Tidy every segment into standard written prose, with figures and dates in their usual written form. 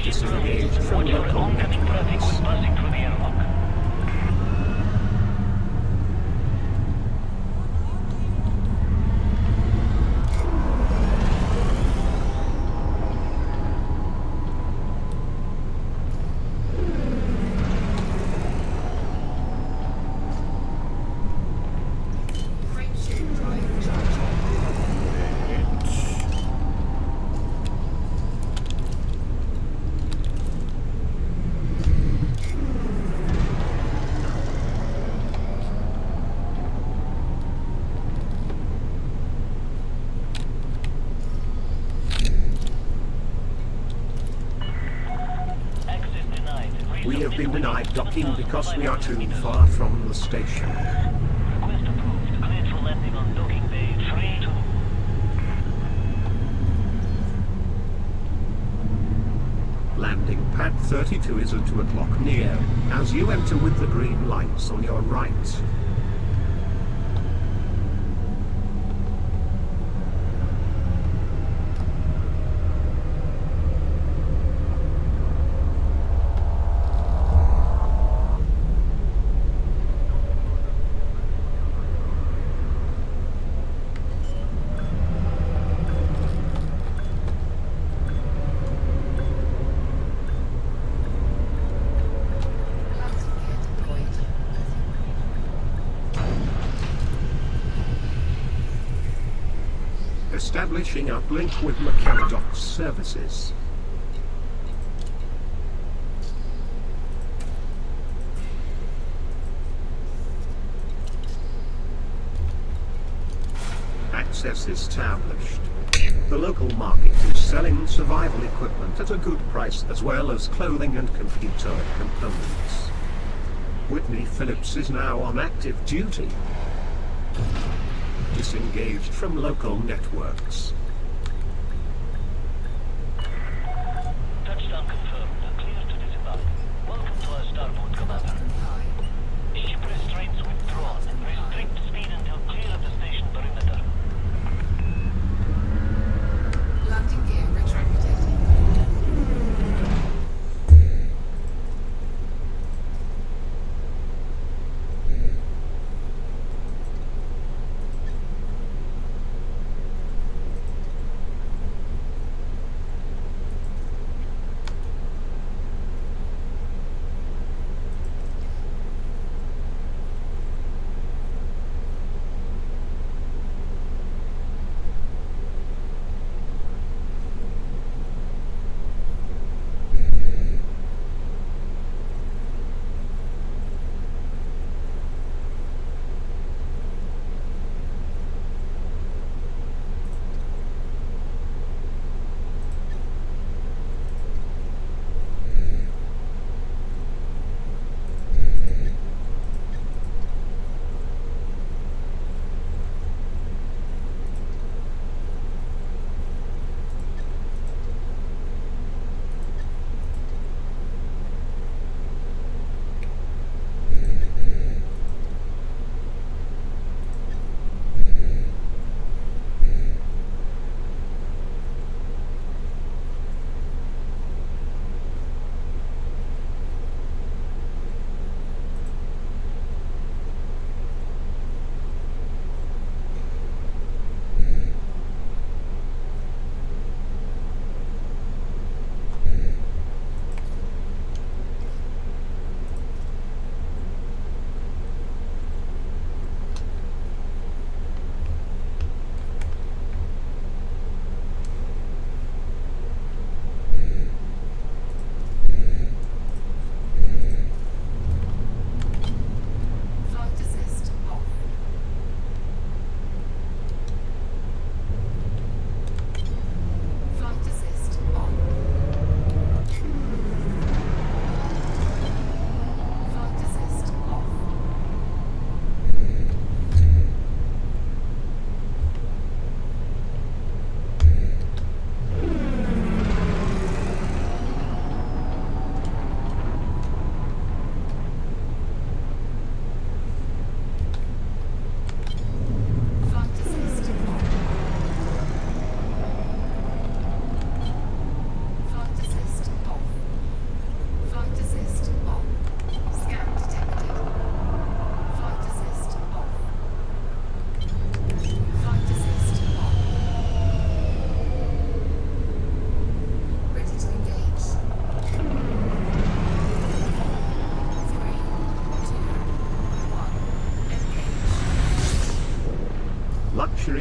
Disengaged from local networks. Passing through the airlock. Frameshift drive charging. Access denied. We have been Resubmit denied docking because we are too 1,500 far from the station. Request approved. Cleared for landing on docking bay 3-2. Landing pad 32 is at 2 o'clock near, as you enter with the green lights on your right. Landing gear deployed. Establishing uplink with Mechanidox services. Access established. The local market is selling survival equipment at a good price as well as clothing and computer components. Whitney Phillips is now on active duty. Disengaged from local networks. Touchdown confirmed. Clear to disembark. Welcome to our starboard, Commander. Comply. Ship restraints withdrawn. Restrict speed until clear of the station perimeter. Landing gear retracted.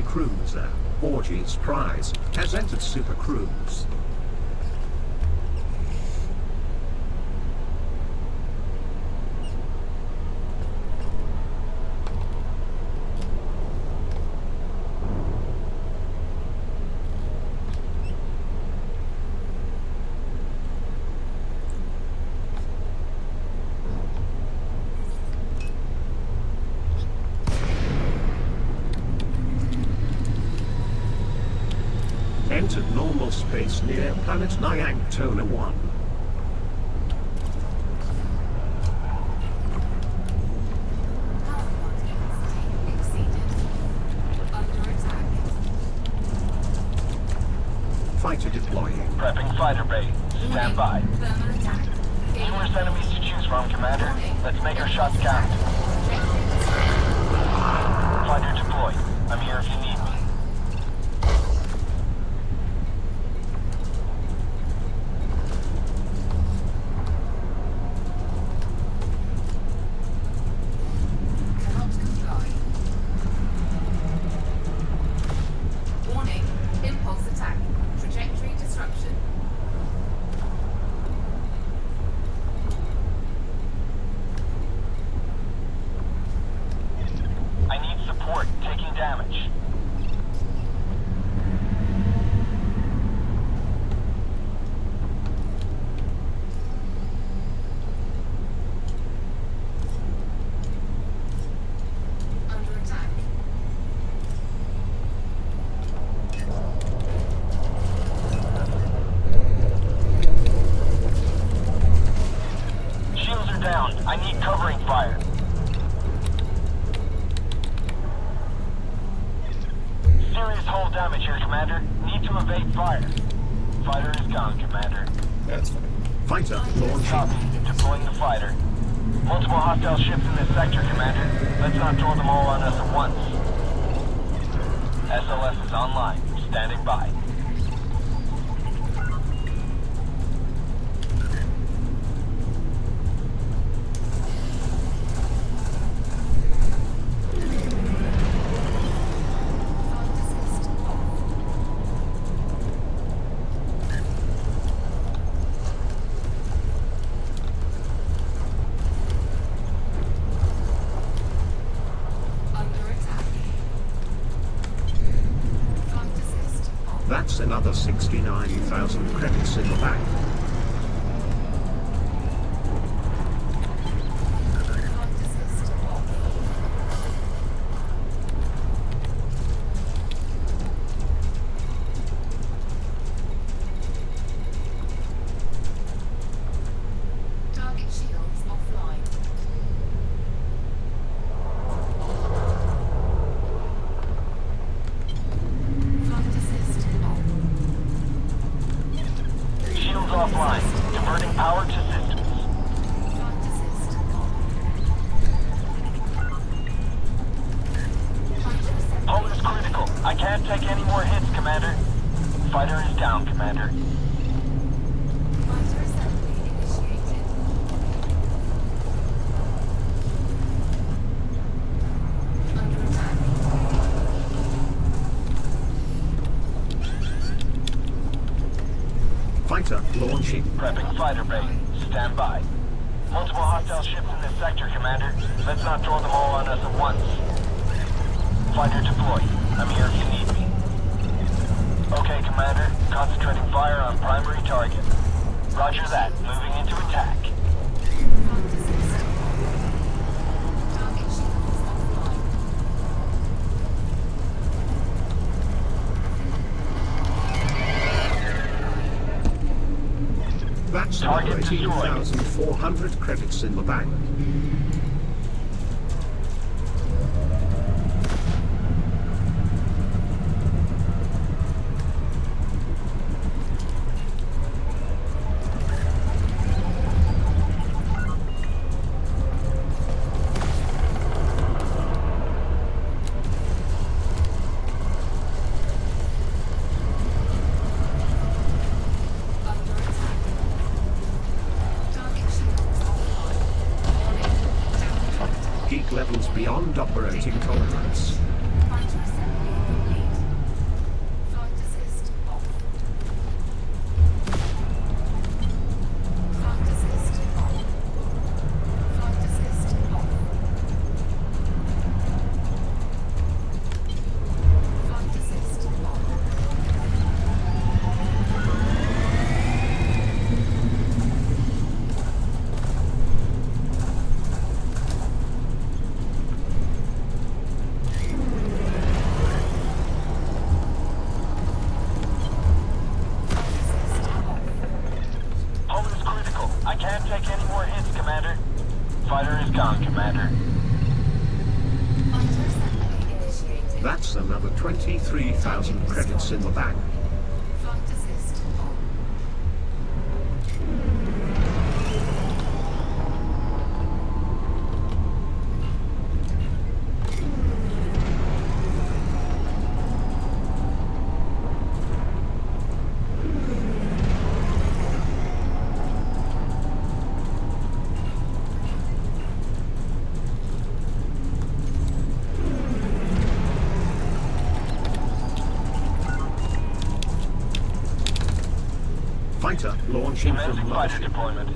cruiser, Orgy's prize, has entered Super Cruise. Entered normal space near planet Nyanktona 1. Power plant capacity exceeded. Under attack. Fighter deploying. Prepping fighter bay. Stand by. Thermal attack. Numerous enemies to choose from, Commander. Let's make our shots count. Fighter deployed. I'm here if you need me. Cannot comply. Warning. Impulse attack. Trajectory disruption. I need support. Taking damage. Under attack. Shields are down. I need covering fire. Serious hull damage here, Commander. Need to evade fire. Fighter is gone, Commander. That's fine. Fighter launching. Copy. Deploying the fighter. Multiple hostile ships in this sector, Commander. Let's not throw them all on us at once. SLS is online. Standing by. Flight assist off. Under attack. Flight assist off. That's another 69,000 credits in the bank. Flight assist off. Target shields offline. Flight assist off. Shields offline. Diverting power to systems. Flight assist off. Fighter assembly. Hull is critical. I can't take any more hits, Commander. Fighter is down, Commander. Fighter assembly initiated. Under attack. Fighter launching. Prepping fighter bay. Stand by. Multiple hostile ships in this sector, Commander. Let's not throw them all on us at once. Fighter deployed. I'm here if you need me. Okay, Commander. Concentrating fire on primary target. Roger that. Moving into attack. Flight assist off. Target shields offline. That's Target another destroyed. 18,400 credits in the bank. Under attack. Target shields offline. Warning. Damage. Geek levels beyond operating tolerance. Fighter assembly complete. can't take any more hits, Commander. Fighter is gone, Commander. Fighter assembly initiated. That's another 23,000 credits in the bank. Flight assist on. Fighter launching Commencing from fighter mothership. deployment.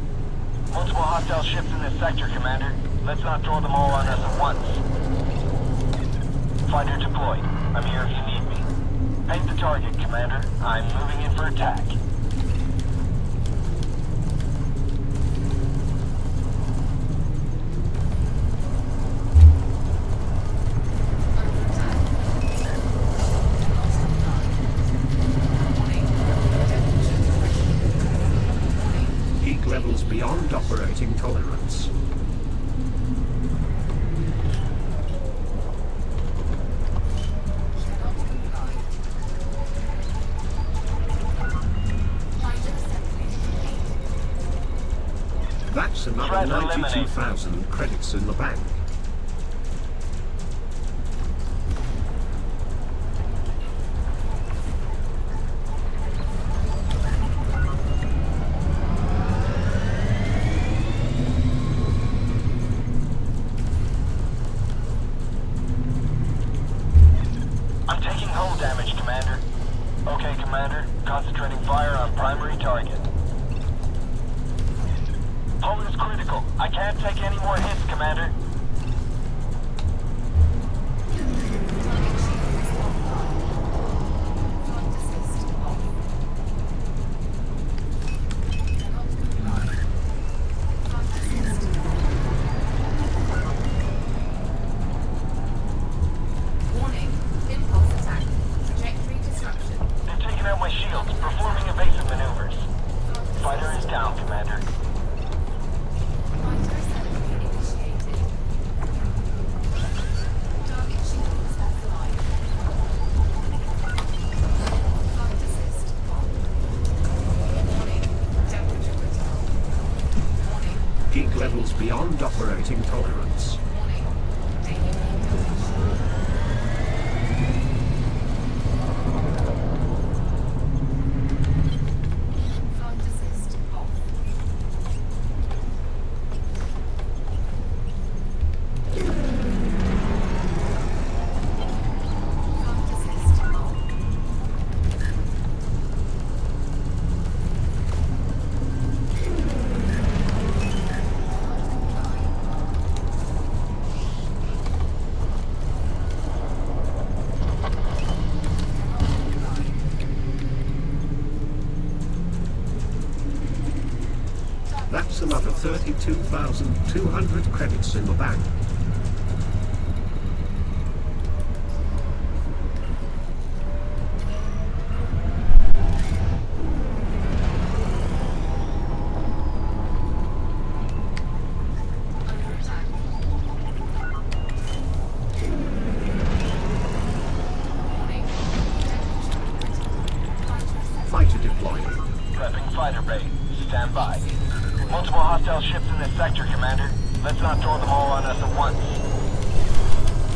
Multiple hostile ships in this sector, Commander. Let's not throw them all on us at once. Fighter deployed. I'm here if you need me. Paint the target, Commander. I'm moving in for attack. Under attack. Lost supply. Warning. Temperature correction. Warning. Heat levels beyond operating tolerance. Cannot comply. Fighter assembly complete. That's another Threat eliminated. 92,000 credits in the bank. I'm taking hull damage, Commander. Okay, Commander. Concentrating fire on primary target. Hull is critical. I can't take any more hits, Commander. Target shield is offline. Flight assist off. Cannot comply. Flight assist on. Warning. Impulse attack. Trajectory disruption. They've taken out my shields, performing evasive maneuvers. Fighter is down, Commander. Fighter assembly initiated. Target shields offline. Flight assist on. Warning. Temperature critical. Warning. Heat levels beyond operating tolerance. Warning. Taking heat damage. Flight assist off. Flight assist on. Cannot comply. Cannot comply. That's another 32,200 credits in the bank. Under attack. Warning. Temperature critical. Fighter assembly. Fighter deploying. Prepping fighter bay. Stand by. Multiple hostile ships in this sector, Commander. Let's not throw them all on us at once.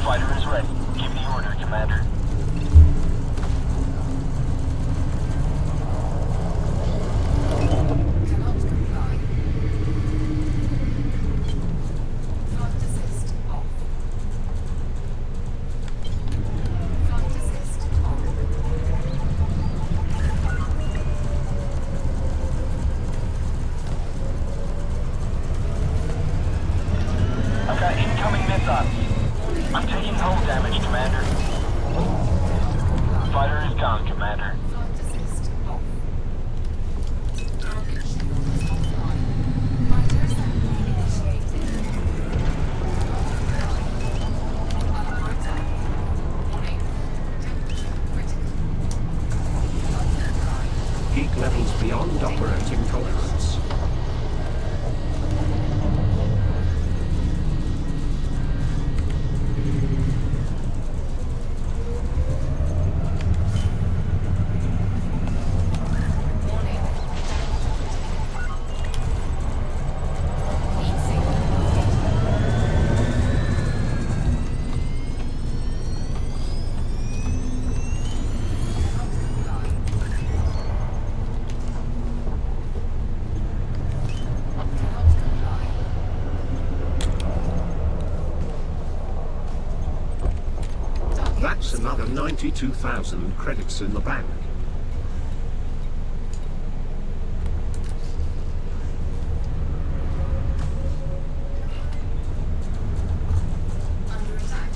Fighter is ready. Give the order, Commander. Cannot comply. Flight assist off. Flight assist on. I've got incoming missiles. I'm taking hull damage, Commander. Fighter is gone, Commander. Flight assist off. Target shield is offline. Fighter assembly initiated. Cannot comply. Under attack. Warning. Temperature critical. Cannot comply. Heat levels beyond operating tolerance. 92,000 credits in the bank. Under attack.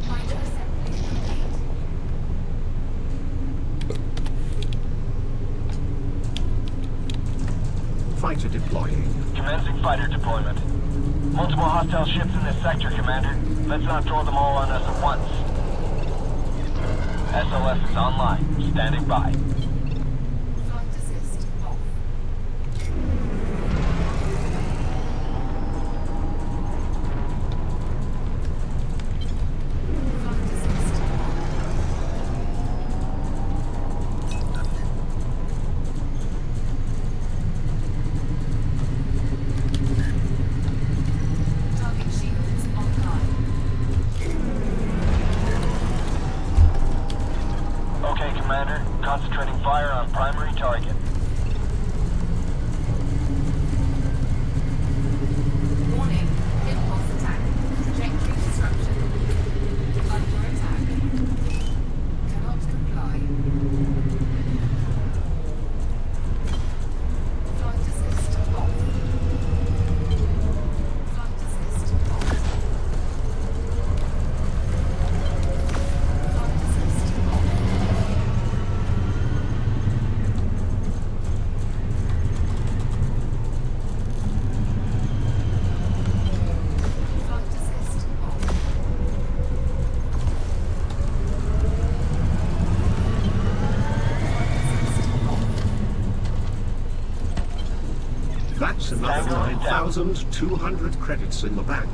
Fighter assembly complete. Fighter deploying. Commencing fighter deployment. Multiple hostile ships in this sector, Commander. Let's not throw them all on us at once. SLS is online, standing by. Flight assist off. Flight assist off. Target shields online. Okay, Commander. Concentrating fire on primary target. Warning. Impulse attack. Trajectory disruption. Under attack. Cannot comply. Flight assist off. Flight assist off. Flight assist off. Flight assist off. Flight assist off. That's another 9,200 credits in the bank.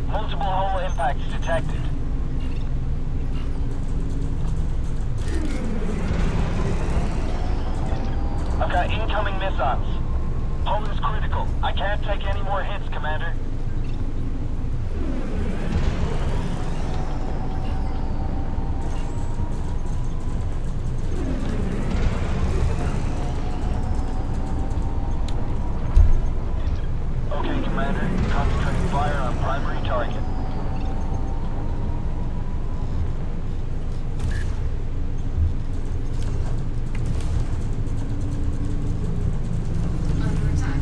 Multiple hull impacts detected. I've got incoming missiles. Hull is critical. I can't take any more hits, Commander. Okay, Commander. Concentrating fire on primary target. Under attack.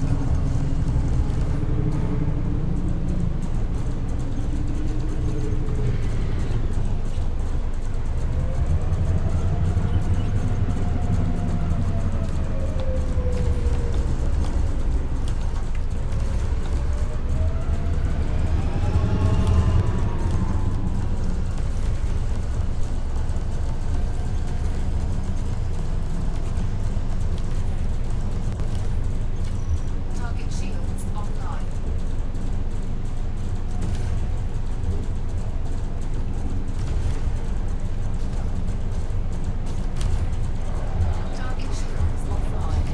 Target shields online. Target shields offline.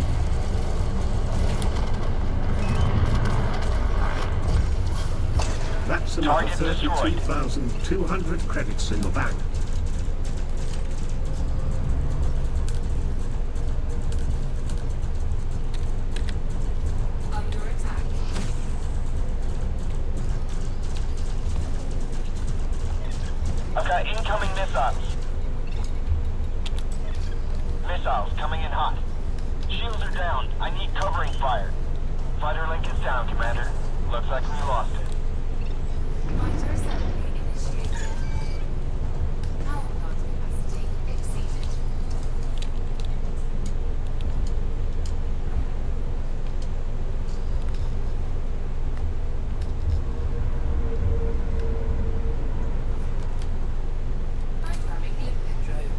That's another Target destroyed. 32,200 credits in the bank. Under attack. I've got incoming missiles. Missiles coming in hot. Shields are down. I need covering fire. Fighter link is down, Commander. Looks like we lost it. Fighter assembly initiated. Power plant capacity exceeded. Programming liquid drone.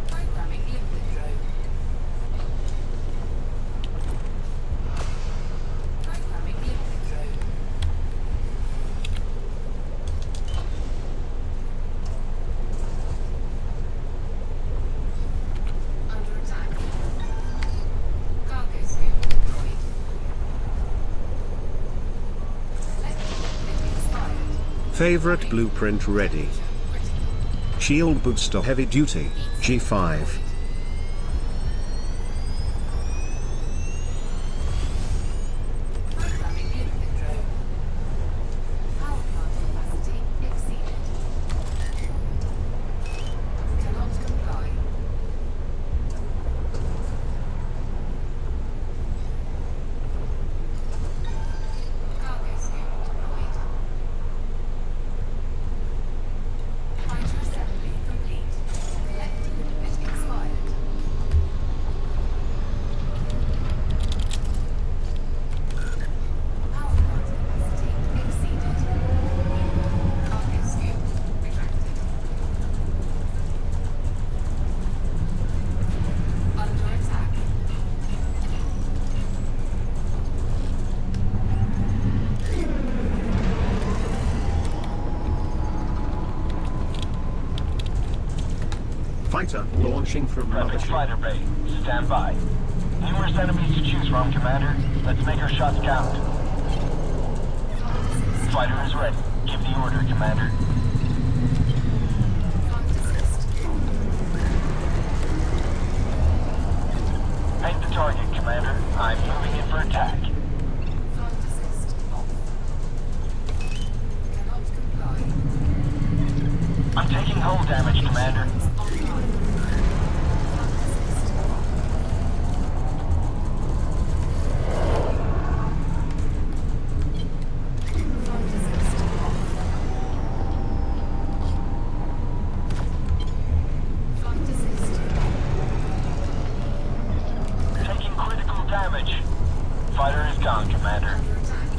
Programming liquid drone. Favorite blueprint ready. Shield booster heavy duty, G5. Programming unit drone. Power plant capacity exceeded. Cannot comply. Cargo scoop deployed. Fighter assembly complete. Collecting bit expired. Power plant capacity exceeded. Cargo scoop retracted. Under attack. Fighter launching from Prepping mothership. fighter bay. Stand by. Numerous enemies to choose from, Commander. Let's make our shots count. Fighter is ready. Give the order, Commander. Flight assist. Paint the target, Commander. I'm moving in for attack. Flight assist off. Cannot comply. I'm taking hull damage, Commander. Online. Flight assist off. Flight assist off. Flight assist Taking critical damage. Fighter is gone, Commander. under attack.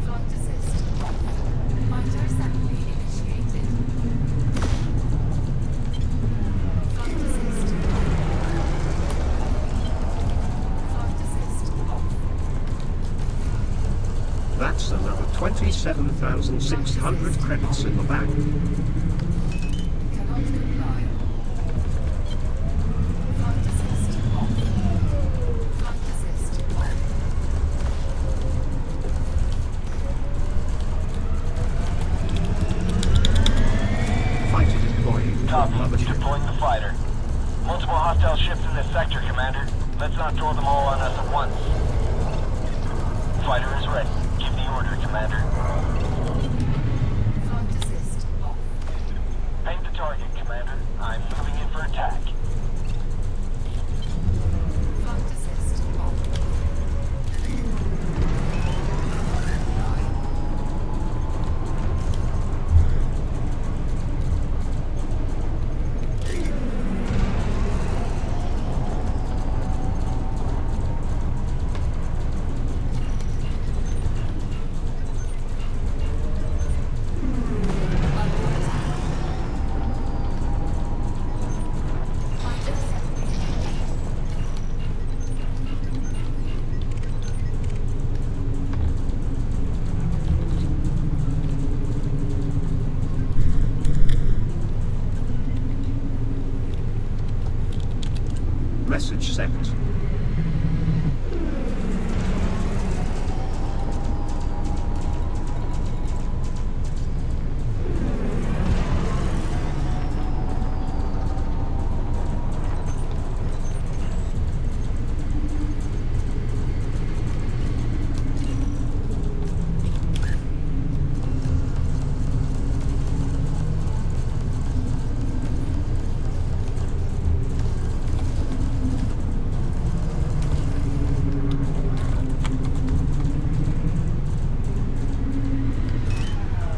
Flight assist off. Fighter assembly initiated. Flight assist off. Flight assist off. That's another 27,600 credits in the bank. Cannot comply. Flight assist off. Flight assist off. Fighter deploying from Copy. mothership. Deploying the fighter. Multiple hostile ships in this sector, Commander. Let's not throw them all on us at once. Fighter is ready. Give the order, Commander. Flight assist off. Paint the target, Commander. I'm moving in for attack. Flight assist off. Cannot comply. Under attack. Fighter assembly complete. Message sent.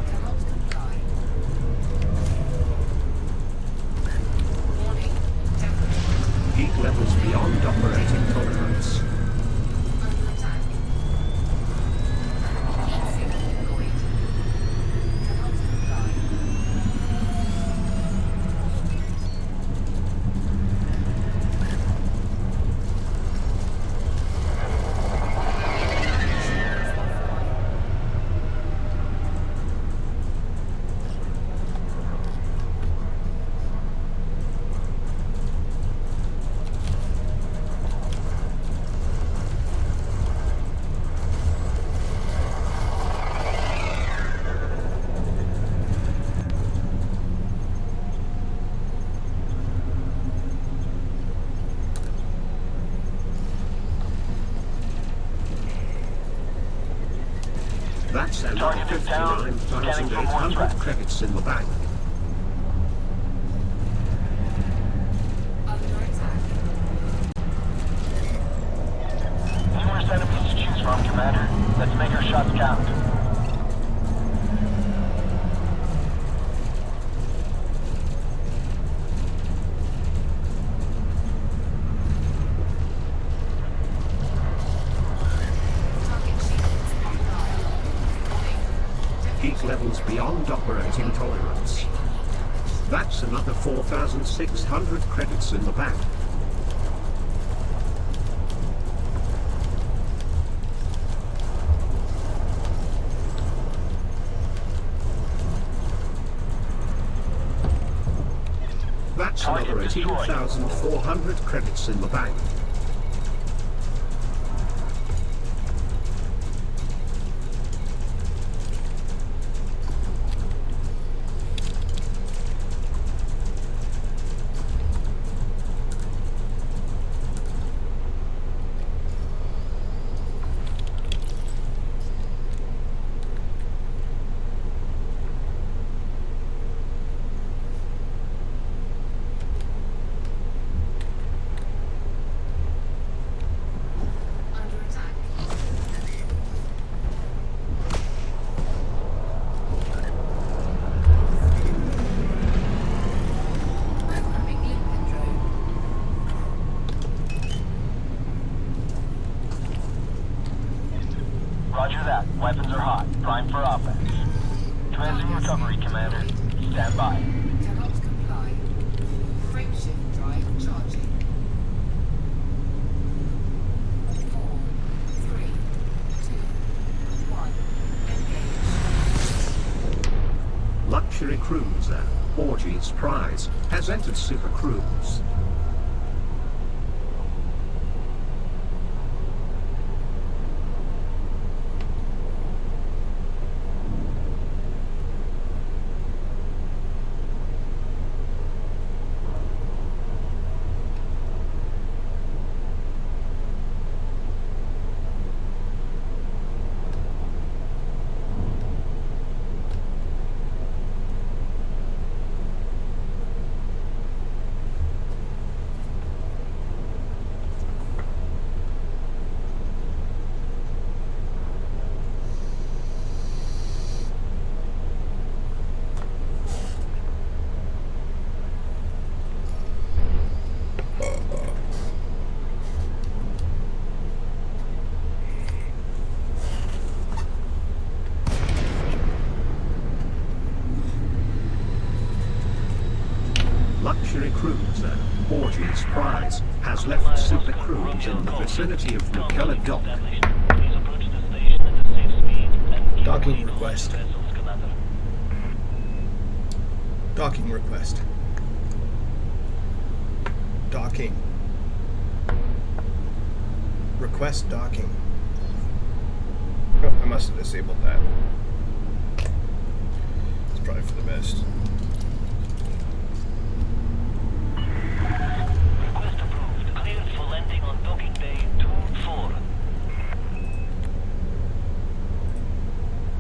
Cannot comply. Warning. Temperature. Heat levels beyond operating tolerance. Under attack. Heat sink deployed. Cannot comply. Shields offline. That's another Target is down. Scanning for more 59,800 threats. credits in the bank. Under attack. Numerous enemies to choose from, Commander. Let's make our shots count. Target shields online. Warning. Heat levels beyond operating tolerance. That's another 4,600 credits in the bank. That's Target another destroyed. 18,400 credits in the bank. Under attack. Programming Lincoln drone. Roger that. Weapons are hot. Prime for offense. Commencing recovery, Commander. Stand by. Cannot comply. Frameshift drive charging. 4, 3, 2, 1. Engage. Luxury cruiser, Orgy's Prize, has entered Super Cruise. Luxury cruiser, Orgy's Prize, has left Super Cruise in the vicinity of McKellar Dock. Docking request. Docking request. Docking. Request docking. Oh, I must have disabled that. It's probably for the best. Request approved. Cleared for landing on docking bay 2-4.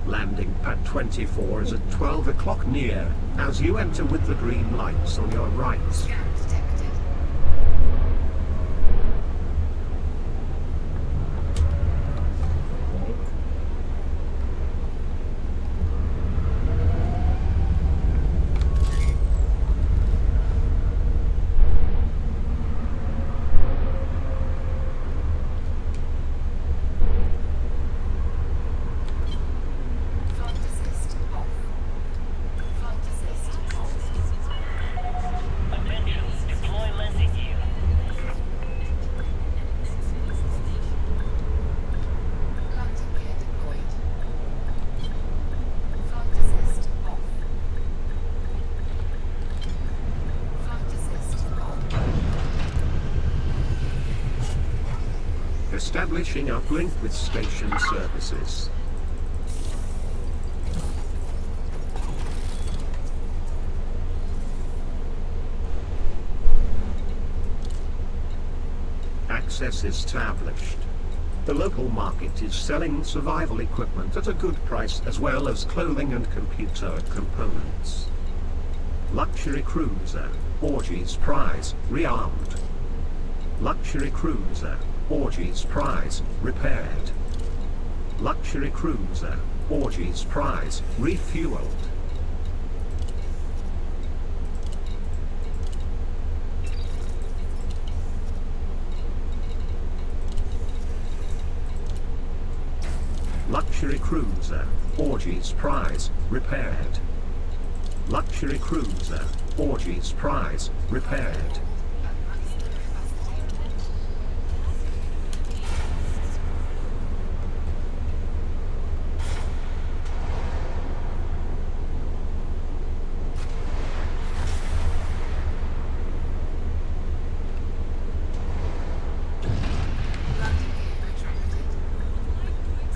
Landing pad 24 is at 12 o'clock near, as you enter with the green lights on your right. Scan detected. Flight assist off. Flight assist off. Attention. Deploy landing gear. Landing gear deployed. Flight assist off. Flight assist on. Establishing uplink with station services. Access established. The local market is selling survival equipment at a good price as well as clothing and computer components. Luxury cruiser, Orgies prize, rearmed. Luxury cruiser, Orgies prize, repaired. Luxury cruiser, Orgies prize, refueled. Luxury cruiser, Orgies prize, repaired. Luxury cruiser, Orgies prize, repaired.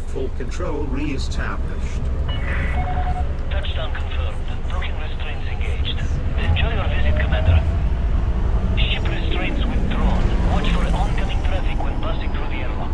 Full control re-established. Touchdown confirmed. Broken restraints engaged. Enjoy your visit, Commander. Ship restraints withdrawn. Watch for oncoming traffic when passing through the airlock.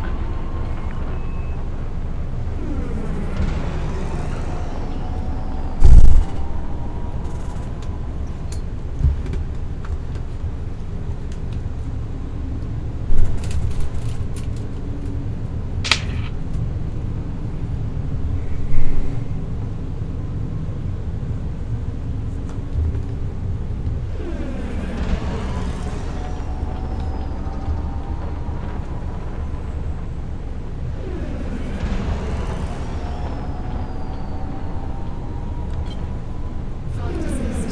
Flight assist.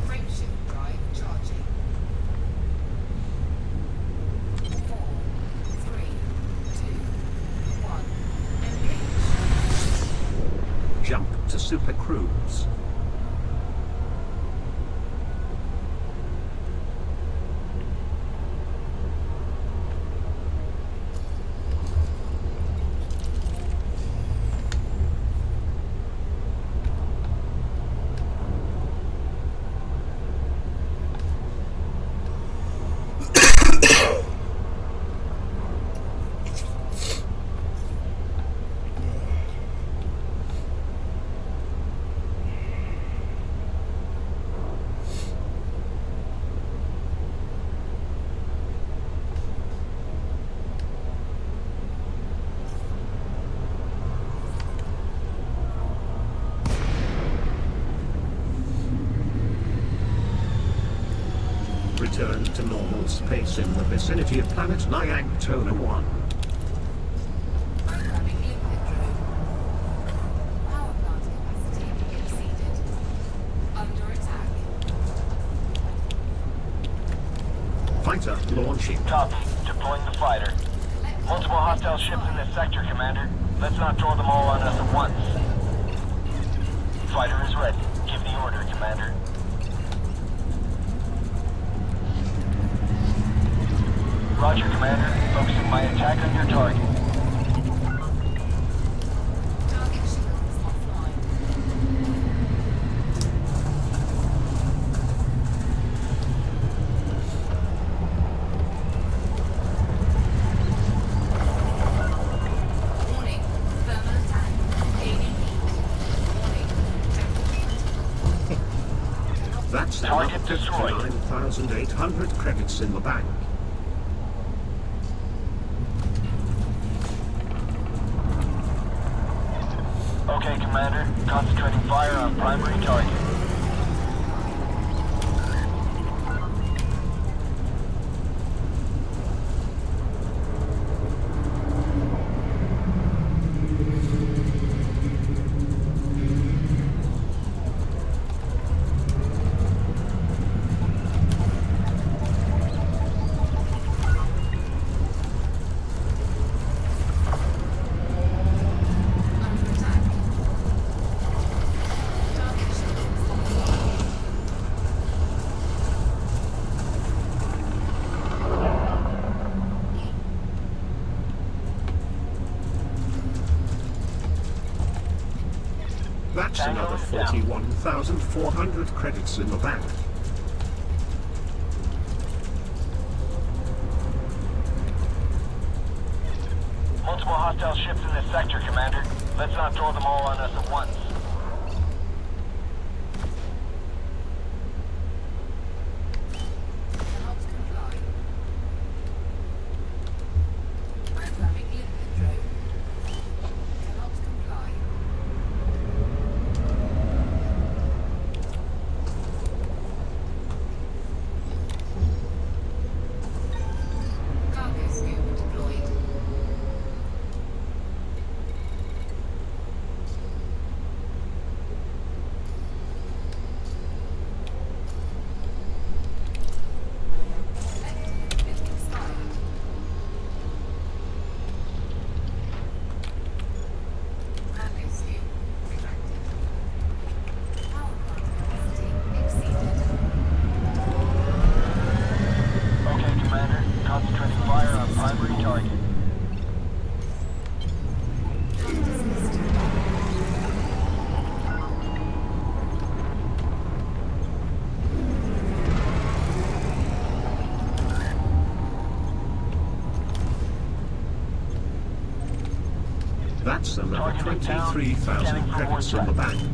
Frameshift drive charging. 4, 3, 2, 1. Engage. Jump to Super Cruise. Return to normal space in the vicinity of planet Nyangtona 1. Programming input room. Power plant capacity exceeded. Under attack. Fighter launching. Copy. Deploying the fighter. Multiple hostile ships in this sector, Commander. Let's not throw them all on us at once. Fighter is ready. Give the order, Commander. Roger, Commander. Focusing my attack on your target. Target shields offline. Warning. Thermal attack. Gaining heat. Warning. Temperature. That's Target another destroyed. 59,800 credits in the bank. Okay, Commander. Concentrating fire on primary target. Under attack. That's Tango another is down. 41,400 credits in the bank. Multiple hostile ships in this sector, Commander. Let's not throw them all on us at once. Cannot comply. Programming limit drone. Cannot comply. Cargo scoop deployed. Selected expired. Cargo scoop retracted. Power plant capacity exceeded. Okay, Commander. Concentrating fire on primary target. Desist. That's another Targeting town. 23,000 Scanning for credits more in the threats. bank.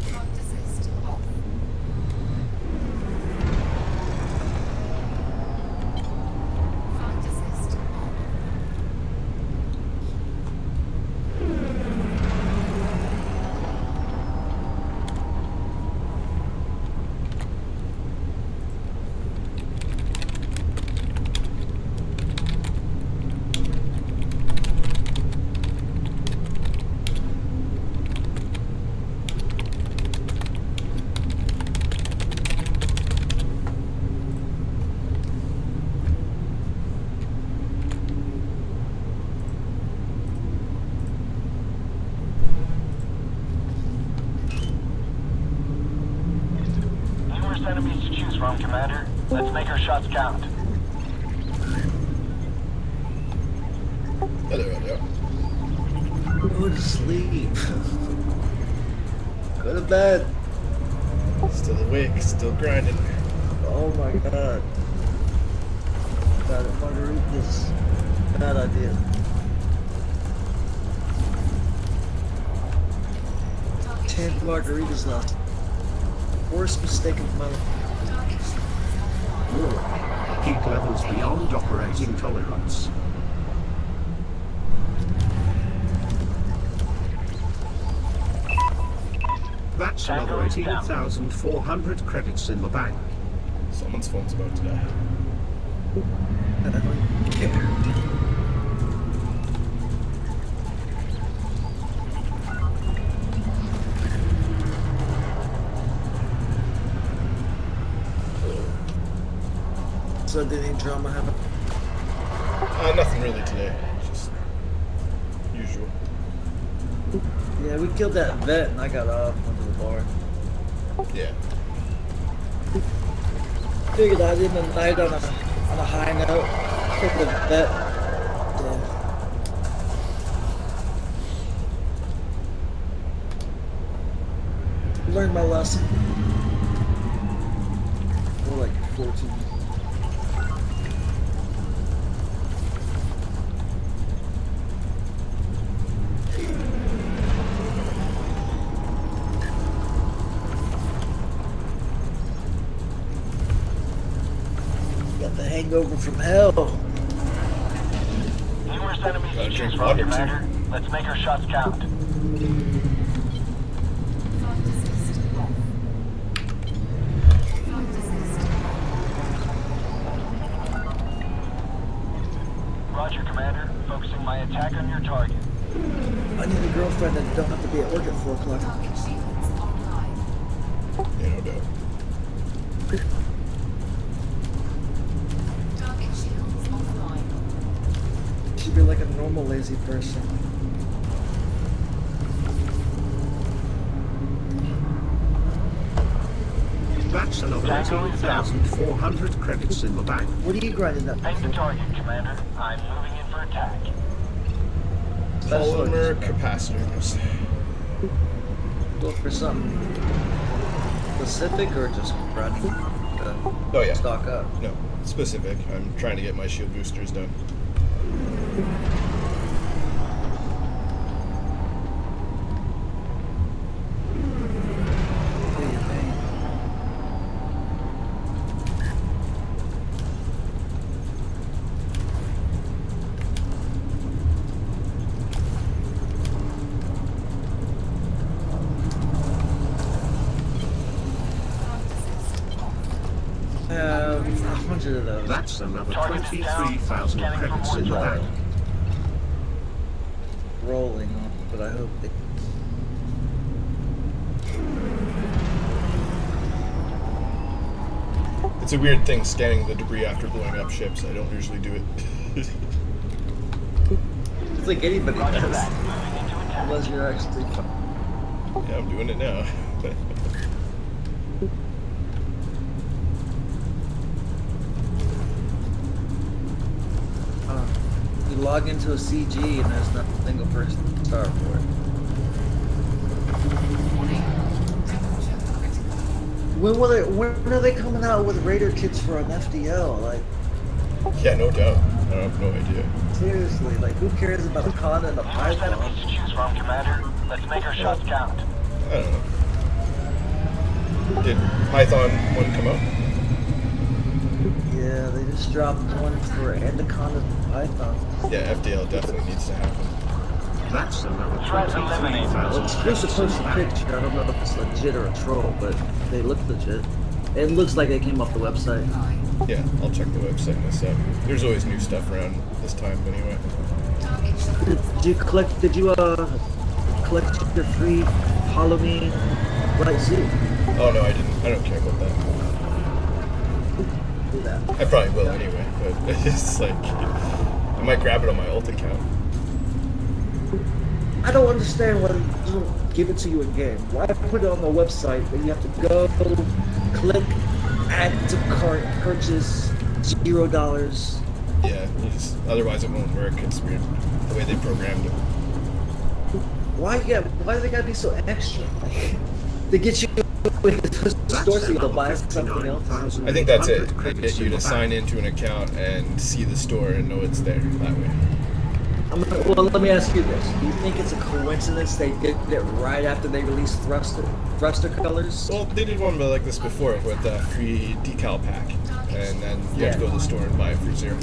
Front desist off. Front desist on. Numerous enemies to choose from, Commander. Let's make our shots count. Hello. Go to sleep. Go to bed. Still awake, still grinding. Oh my god. Bad at margaritas. Bad idea. Target 10 shields margaritas offline. left. Worst mistake of my life. Target shields offline. Heat levels beyond operating tolerance. That's another 18,400 credits in the bank. Someone's phone's about to die. And I don't care. So did any drama happen? Nothing really today. Just usual. Yeah, we killed that vet and I got off, went to the bar. Yeah. Figured I'd end the night on a high note. Killed the vet. Yeah. Learned my lesson. More like 14. Got the hangover from hell. Numerous enemies to Gotta choose drink from, water, too. Commander. Let's make our shots count. Front desist off. Front desist on. Roger, Commander. Focusing my attack on your target. I need a girlfriend that don't have to be at work at 4 o'clock. Target shields online. Yeah, no doubt. Target shields offline. She'd be like a normal lazy person. That's another 18,400 credits in the bank. What are you grinding up? Paint the target, Commander. I'm moving in for attack. Polymer capacitors. Go for something specific or just running? Oh yeah. Stock up. No, specific. I'm trying to get my shield boosters done. A 100 of those. That's another Target's down. 23,000 Scanning for credits more in the target. bank. Rolling on, but I hope they. It's a weird thing scanning the debris after blowing up ships. I don't usually do it. It's like anybody Roger does, that. Moving into attack. unless you're actually. Yeah, I'm doing it now. You log into a CG and there's not a single person to start for it. Warning. Temperature critical. When are they coming out with Raider kits for an FDL? Like, Yeah, no doubt. I have no idea. seriously, like, who cares about a con and a Numerous python? enemies to choose from, Commander. Let's make our shots count. I don't know. Did Python 1 come out? Yeah, they just dropped one for Anaconda and Python. Yeah, FDL definitely needs to happen. That's another Threat eliminated. 23,000 It's credits supposed in to the bank. picture. I don't know if it's legit or a troll, but they look legit. It looks like they came off the website. Yeah, I'll check the website in a sec. There's always new stuff around this time anyway. Target shot. Did you collect your free Halloween Bright Zoo? Oh no, I didn't. I don't care about that. Do that. I probably will anyway, but it's like I might grab it on my alt account. I don't understand why they don't give it to you in game. Why put it on the website when you have to go, click, add to cart, purchase $0? Yeah, otherwise it won't work. It's weird the way they programmed it. Why do they gotta be so extra? They get you with the store so you'll buy something else. I think that's it. They get you to sign into an account and see the store and know it's there that way. Well, let me ask you this: do you think it's a coincidence they did it right after they released Thruster colors? Well, they did one like this before with a free decal pack, and then you have to go to the store and buy it for $0.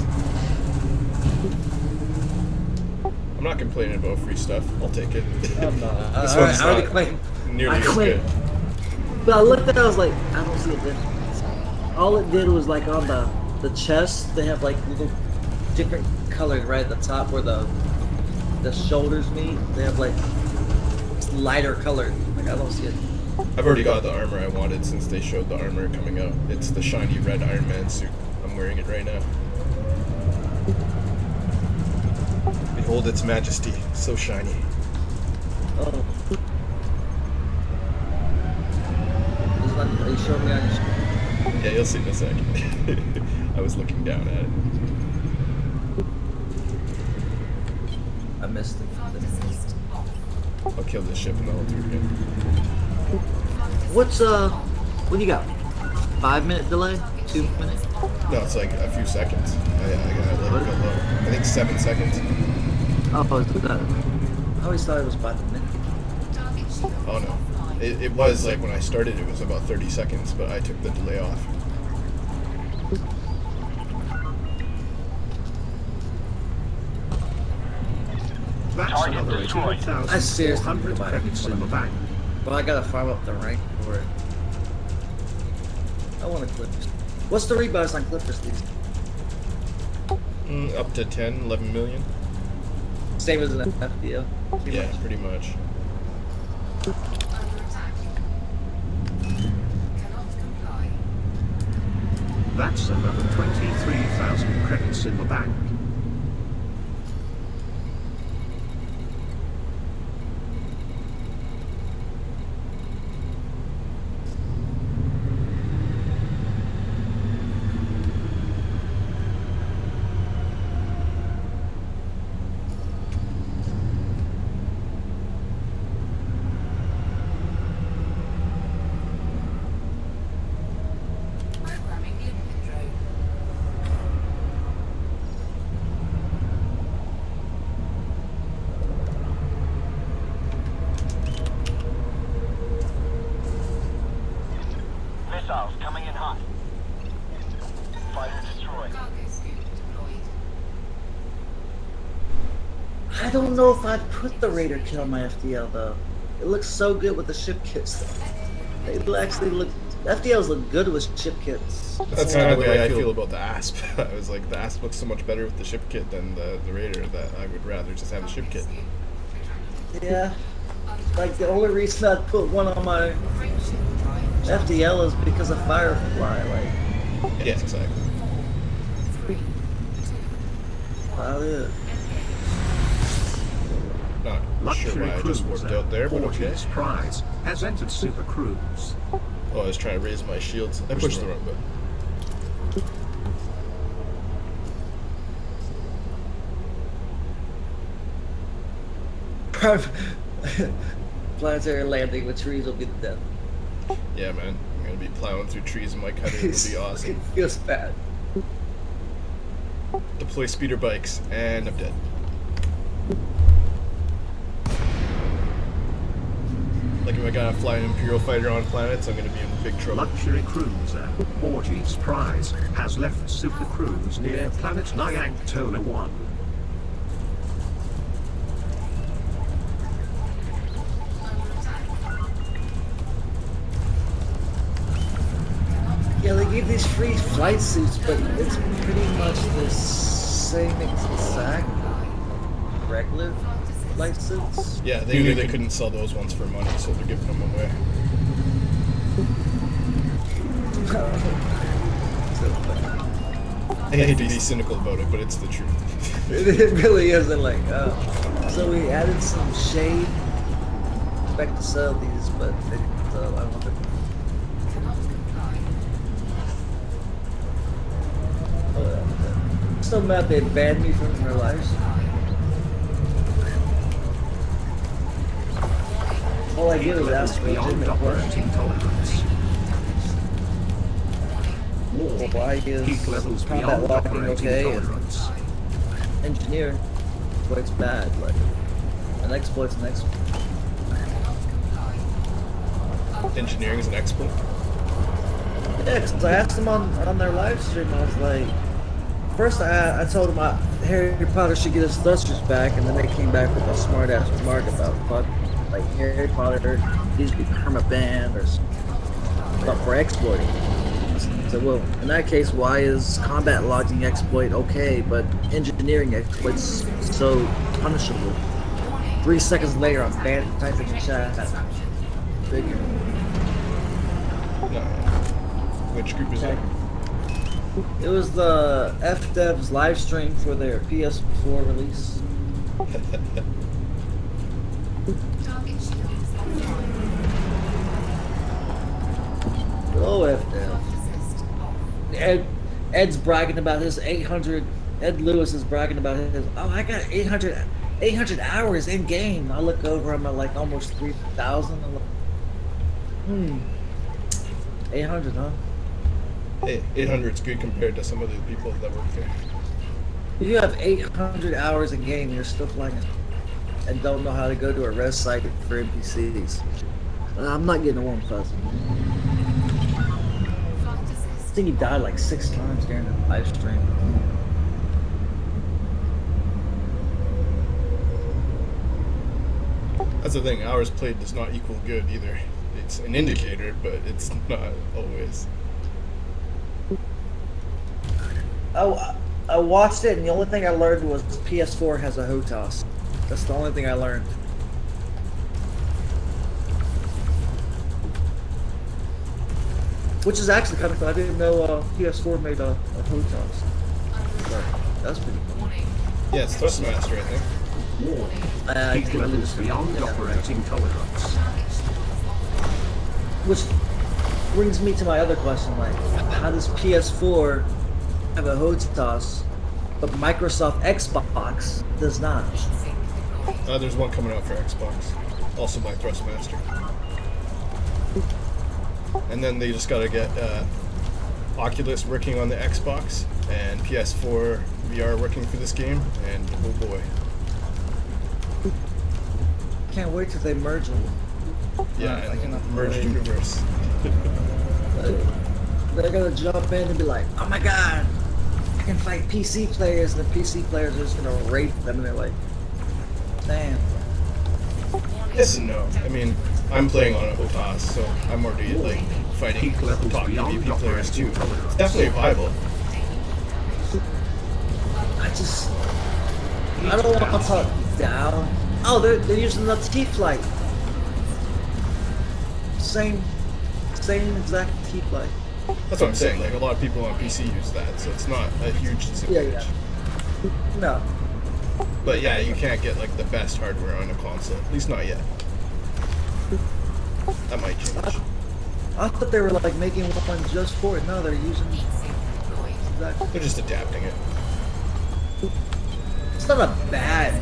I'm not complaining about free stuff. I'll take it. I'm not. This I one's already not claimed. nearly I as claimed. good. But I looked at it, I was like, I don't see a difference. All it did was like on the chest, they have like little different colors right at the top where the shoulders meet. They have like lighter colored. Like I don't see it. I've already got the armor I wanted since they showed the armor coming out. It's the shiny red Iron Man suit. I'm wearing it right now. Behold its majesty, so shiny. Oh. Are you showing me on your screen? Yeah, you'll see in a second. I was looking down at it. I missed it. Fog assist off. I'll kill this ship and then I'll do it again. What's what do you got? 5-minute delay? 2 minutes? No, it's like a few seconds. I gotta let it go low. I think 7 seconds. Oh, it's that. I always thought it was by the minute. Target shield. Oh no. It was like when I started, it was about 30 seconds, but I took the delay off. That's Target another destroyed. I seriously 18,400 might credits put in the them- bank. Well, I gotta farm up the rank for it. I want a Clippers. What's the rebuys on Clippers these? Up to 10, 11 million. Same as an FDL. Pretty Yeah, much. pretty much. Under attack. Cannot comply. That's another 23,000 credits in the bank. I don't know if I'd put the Raider kit on my FDL though. It looks so good with the ship kits. They actually look. FDLs look good with ship kits. That's kind of the way I feel about the Asp. I was like, the Asp looks so much better with the ship kit than the Raider that I would rather just have a ship kit. Yeah. Like the only reason I'd put one on my FDL is because of Firefly. Like, Yeah, exactly. about it. Not sure Luxury why I just worked cruiser out there, but okay. Ortiz Prize has entered Super Cruise. Oh, I was trying to raise my shields. I pushed the wrong button. Planetary landing with trees will be the death. Yeah, man. I'm gonna be plowing through trees in my cutter. It'll be awesome. It feels bad. Deploy speeder bikes, and I'm dead. Like if I gotta fly an Imperial fighter on planets, I'm gonna be in big trouble. Luxury cruiser Ortiz Prize has left Super Cruise near planet Nyanktola 1. Yeah, they give these free flight suits, but it's pretty much the same exact regular flight suits. Yeah, they knew they couldn't sell those ones for money, so they're giving them away. I hate to be cynical about it, but it's the truth. It really isn't like, so we added some shade. Expect to sell these, but they didn't sell. I don't think. So mad they banned me from their lives. All I did was ask for beyond legitimate operating questions. tolerance. Why Heat is levels combat beyond locking operating okay and tolerance. engineering exploits bad? Like an exploit's an exploit. Engineering is an exploit. Yeah, 'cause I asked them on their live stream. I was like, first I told them Harry Potter should get his thrusters back, and then they came back with a smart ass remark about fuck, like Harry Potter needs to be perma banned or something, but for exploiting. So well, in that case, why is combat logging exploit okay, but engineering exploits so punishable? 3 seconds later, I'm banned typing in chat. Figure. No. Which group is that? It was the FDev's live stream for their PS4 release. Target shields Oh, FDev. assist off. Ed's bragging about his 800. Ed Lewis is bragging about his. Oh, I got 800 hours in game. I look over, I'm at like almost 3,000. I'm like, 800, huh? Hey, 800's good compared to some of the people that work there. If you have 800 hours in game, you're still flying and don't know how to go to a res site for NPCs. I'm not getting a warm fuzzy. Flight I assist. think he died like 6 times during the live stream. That's the thing, hours played does not equal good either. It's an indicator, but it's not always. I watched it, and the only thing I learned was PS4 has a HOTAS. That's the only thing I learned. Which is actually kind of cool. I didn't know PS4 made a HOTAS. So, that's pretty cool. Warning. Yeah, it's Thrustmaster, I think. I Heat couldn't levels understand. beyond Yeah. operating tolerance. Which brings me to my other question, like, how does PS4 have a HOTAS, but Microsoft Xbox does not? There's one coming out for Xbox, also by Thrustmaster. And then they just gotta get Oculus working on the Xbox and PS4 VR working for this game, and oh boy. Can't wait till they merge them. Yeah, I and cannot merged wait. universe. They're gonna jump in and be like, oh my god, I can fight PC players, and the PC players are just gonna rape them, and they're like, Damn. Yes and no. I mean, I'm playing on a HOTAS, so I'm already like fighting Peak levels top beyond PvP players too. operating tolerance. It's definitely viable. I don't want to talk down. Oh, they're using the T-Flight. Same exact T-Flight. That's what I'm saying. Like a lot of people on PC use that, so it's not a huge disadvantage. Yeah. No. But yeah, you can't get like the best hardware on a console. At least not yet. That might change. I thought they were like making one just for it. No, they're using that. They're just adapting it. It's not a bad.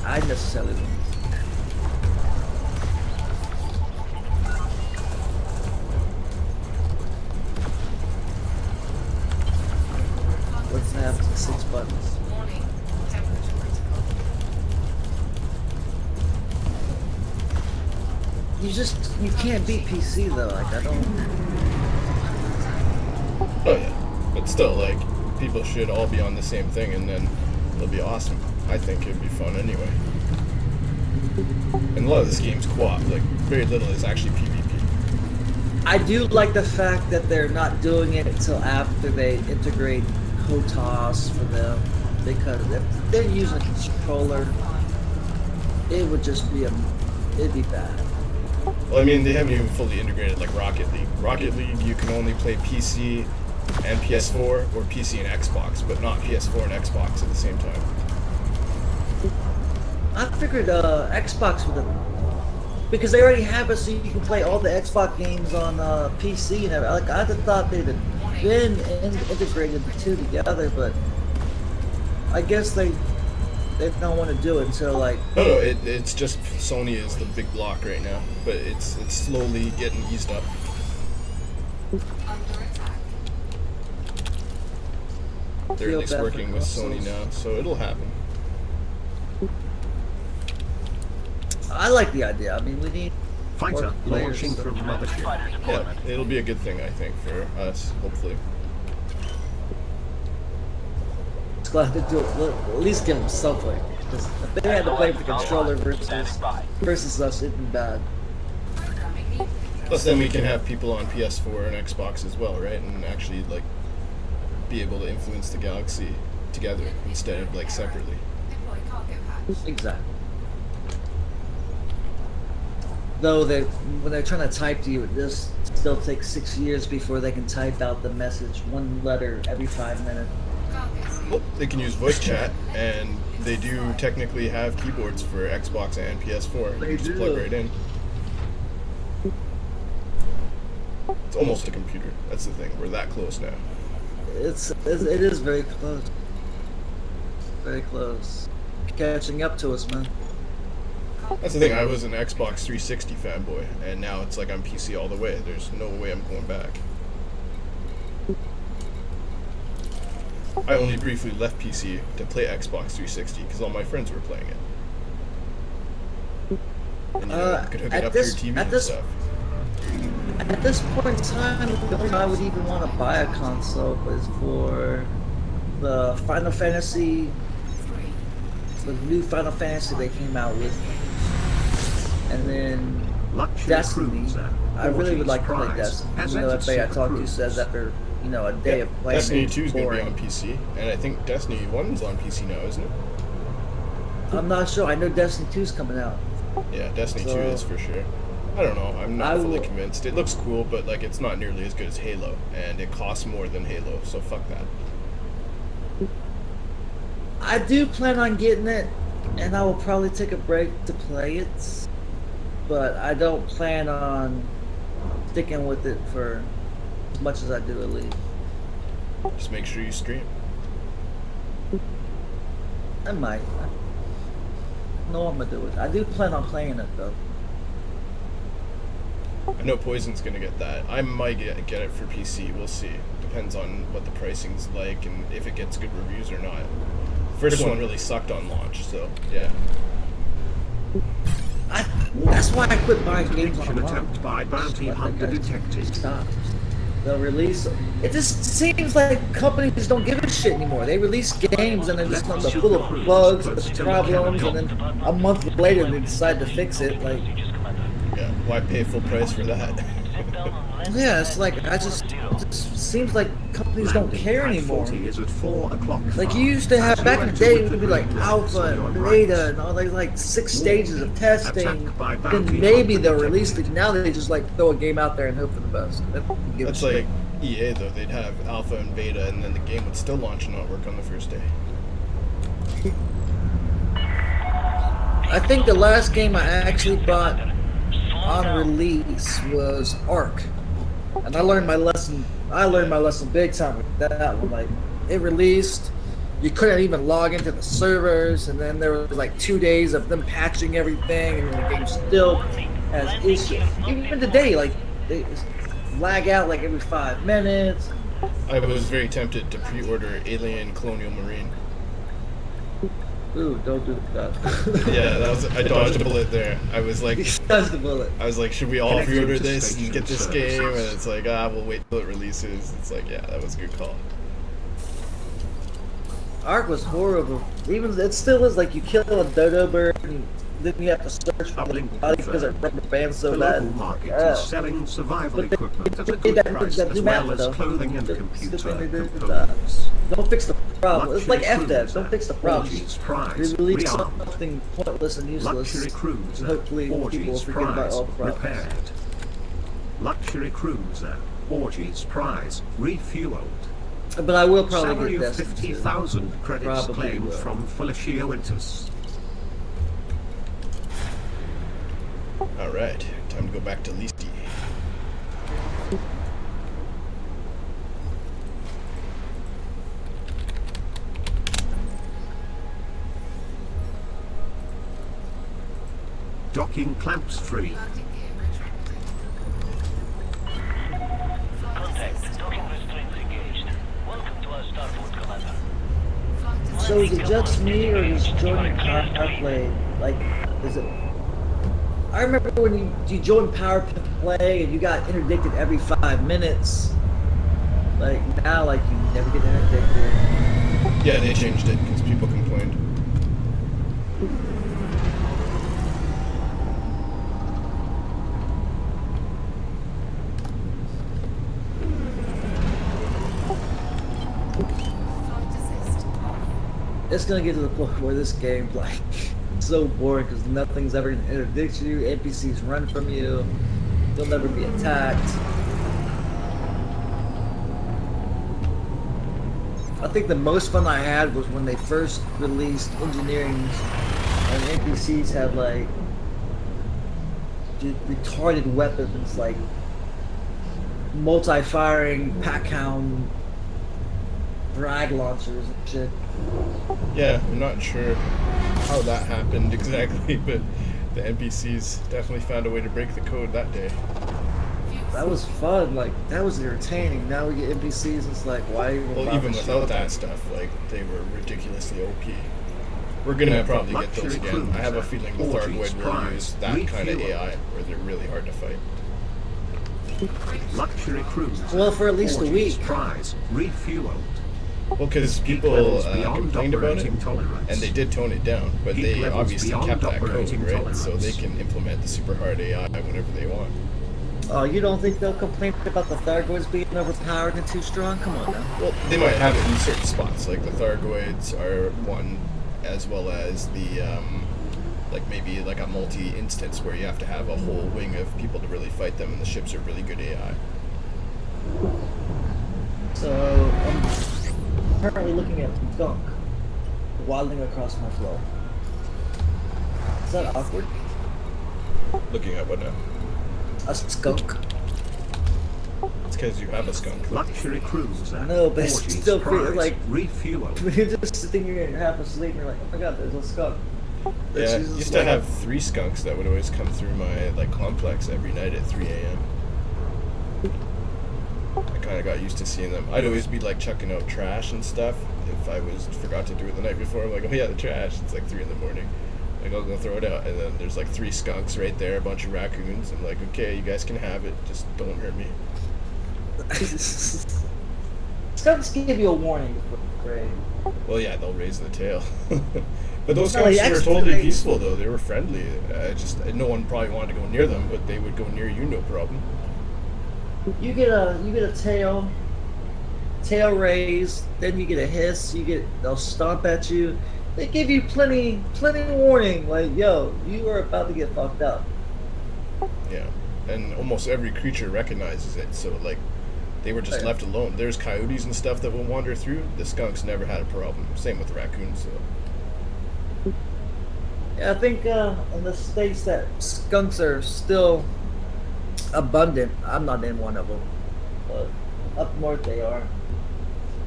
I necessarily. Let's have 6 buttons. Warning. Temperature critical. You can't beat PC though. Like I don't. Oh yeah. But still, like, people should all be on the same thing, and then it'll be awesome. I think it'd be fun anyway. And a lot of this game's co-op. Like, very little is actually PvP. I do like the fact that they're not doing it until after they integrate HOTAS for them, because if they're using a controller, it would just be it'd be bad. Well, I mean, they haven't even fully integrated like Rocket League. Rocket League, you can only play PC and PS4 or PC and Xbox, but not PS4 and Xbox at the same time. I figured Xbox would have, because they already have it, so you can play all the Xbox games on PC and everything. Like I just thought they'd have been integrated the two together, but I guess they don't want to do it until like. No, it's just Sony is the big block right now, but it's slowly getting eased up. Under attack. They're at least bad for working with Sony consoles. now, so it'll happen. I like the idea. I mean, we need Fighter more players. launching from mothership. Fighter Yeah, deployment. it'll be a good thing, I think, for us, hopefully. Just glad to do it. At least give them something. 'Cause if they had to play with the controller versus us, it'd be bad. Programming need. Plus, then we can have people on PS4 and Xbox as well, right? And actually, like, be able to influence the Galaxy together instead of, like, separately. Deploy cargo hatch. Exactly. Though when they're trying to type to you, it just still takes 6 years before they can type out the message, one letter every 5 minutes. Cargo suit. Well, they can use voice chat, and they do technically have keyboards for Xbox and PS4. You They can just do. plug right in. It's almost a computer. That's the thing. We're that close now. It is very close. Very close. Catching up to us, man. That's the thing. I was an Xbox 360 fanboy, and now it's like I'm PC all the way. There's no way I'm going back. I only briefly left PC to play Xbox 360 because all my friends were playing it. And you know, you could hook it at up this- to your TV at and this- stuff. At this point in time, the only time I would even want to buy a console was for the Final Fantasy, the new Final Fantasy they came out with, and then Luxury Destiny. cruiser. I really would like to play Prize. Destiny. Has You know, entered everybody I Super talked to Cruise. says after a day of playing, Destiny it's 2 is going to be boring. on PC, and I think Destiny 1's on PC now, isn't it? I'm not sure. I know Destiny 2 is coming out. Yeah, Destiny 2 So- is for sure. I don't know. I'm not I fully will- convinced. It looks cool, but like it's not nearly as good as Halo, and it costs more than Halo, so fuck that. I do plan on getting it, and I will probably take a break to play it, but I don't plan on sticking with it for as much as I do at least. Just make sure you stream. I might. I know what I'm gonna do with it. I do plan on playing it though. I know Poison's gonna get that. I might get it for PC. We'll see. Depends on what the pricing's like and if it gets good reviews or not. First one really sucked on launch, so yeah. That's why I quit buying games Connection online. attempt by bounty I think hunter I detected. stopped. they'll release. It just seems like companies don't give a shit anymore. They release games and then just they're full of bugs, and problems, and then a month later they decide to fix it. Like, Yeah, why pay full price for that? yeah, it's like it just seems like companies don't care anymore. 40 is at 4 o'clock. Like you used to have back in the day, it would be like alpha and beta and all like 6 stages of testing. Then maybe they'll release it. Now they just like throw a game out there and hope for the best. They don't give a That's shit. like EA though. They'd have alpha and beta, and then the game would still launch and not work on the first day. I think the last game I actually bought on release was Ark, and I learned my lesson. I learned my lesson big time with that one. Like, it released, you couldn't even log into the servers, and then there was like 2 days of them patching everything, and the game still has issues. Even today, like they lag out like every 5 minutes. I was very tempted to pre-order Alien Colonial Marine. Ooh, don't do that. Yeah, that was. I dodged a bullet there. I was like, That's the bullet. should we all Connected pre-order to this and station get this services. game? And it's like, we'll wait till it releases. It's like, yeah, that was a good call. Ark was horrible. Even it still is like you kill a dodo bird and then you have to search for the Uplink body because it rubber bands so The bad. local market Yeah. is selling survival But they- equipment at a they good did that- price, that as new well map, as though. clothing and Good computer thing they did components. Don't fix the problem. It's like Luxury FDev. cruiser, Don't fix the problem. Orgies prize, They release rearmed. something pointless and useless. Luxury cruiser, Hopefully people will Orgies forget about prize, all the problems. repaired. Luxury cruiser, Orgies prize, refueled. But I will probably Salary get of Destiny 50,000 credits Probably claimed will. from Felicia Winters. All right, time to go back to Listy. Docking clamps free. Landing gear retracted. Flight Contact. assist. Docking restraints engaged. Welcome to our starport, Commander. Flight assist. So is it just me or does joining Power Play, like, is it... I remember when you joined Power Play and you got interdicted every 5 minutes. Like, now, like, you never get interdicted. Yeah, they changed it because people complained. Flight assist. It's gonna get to the point where this game's, like, so boring because nothing's ever gonna interdict you, NPCs run from you, you'll never be attacked. I think the most fun I had was when they first released engineering and NPCs had like retarded weapons like multi-firing pack-hound drag launchers and shit. Yeah, I'm not sure how that happened exactly, but the NPCs definitely found a way to break the code that day. That was fun, like that was entertaining. Now we get NPCs, it's like why even Well, bother even shit? without that stuff, like, they were ridiculously OP. We're gonna probably get those Luxury again. I have a feeling the cruiser, Thargoid will Orgies use that kind of refueled. AI where they're really hard to fight. Luxury cruiser. Well, for at least a Orgies week. prize, refueled. Well, because Heat people levels beyond complained about it, operating tolerance. and they did tone it down, but Heat they levels obviously beyond kept that code, operating right? So they tolerance. can implement the super hard AI whenever they want. Oh, you don't think they'll complain about the Thargoids being overpowered and too strong? Come on now. Well, they might have it in certain spots, like the Thargoids are one, as well as the, like maybe like a multi-instance where you have to have a whole wing of people to really fight them, and the ships are really good AI. So I'm currently looking at skunk waddling across my floor. Is that awkward? Looking at what now? A skunk. It's because you have a skunk. Luxury cruiser. No, but it Orgies still feels prize, like- refueled. When you're just sitting here and you're half asleep and you're like, oh my god, there's a skunk. Yeah, I She's just used to like- have 3 skunks that would always come through my like complex every night at 3 a.m. I kind of got used to seeing them. I'd always be like chucking out trash and stuff. If I forgot to do it the night before, I'm like, oh yeah, the trash. It's like 3 in the morning. Like, I'll go throw it out, and then there's like 3 skunks right there, a bunch of raccoons. I'm like, okay, you guys can have it, just don't hurt me. Skunks give you a warning before you raid. Well, yeah, they'll raise the tail. But those No, they skunks were actually totally raise- peaceful, though. They were friendly. Just no one probably wanted to go near them, but they would go near you, no problem. You get a tail raise, then you get a hiss. They'll stomp at you. They give you plenty warning. Like, yo, you are about to get fucked up. Yeah, and almost every creature recognizes it. So like, they were just Yeah. left alone. There's coyotes and stuff that will wander through. The skunks never had a problem. Same with raccoons. So. Yeah, I think in the states that skunks are still abundant. I'm not in one of them, but up north they are.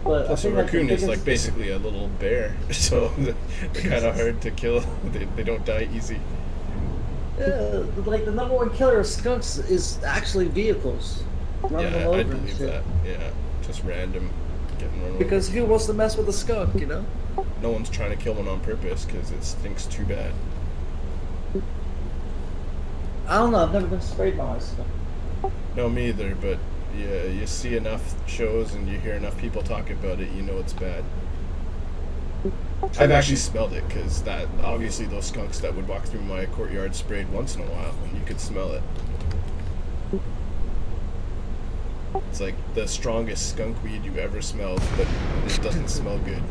But Plus, I a think like the raccoon is biggest- like basically a little bear, so they're kind of hard to kill. They don't die easy. Yeah, like the number one killer of skunks is actually vehicles. Running them Yeah, over I and believe shit. that. Yeah, just random getting run over. Because who wants to mess with a skunk, you know? No one's trying to kill one on purpose because it stinks too bad. I don't know. I've never been sprayed by my skunk. No, me either. But yeah, you see enough shows and you hear enough people talk about it, you know it's bad. I've actually smelled it because that obviously those skunks that would walk through my courtyard sprayed once in a while, and you could smell it. It's like the strongest skunk weed you've ever smelled, but it doesn't smell good.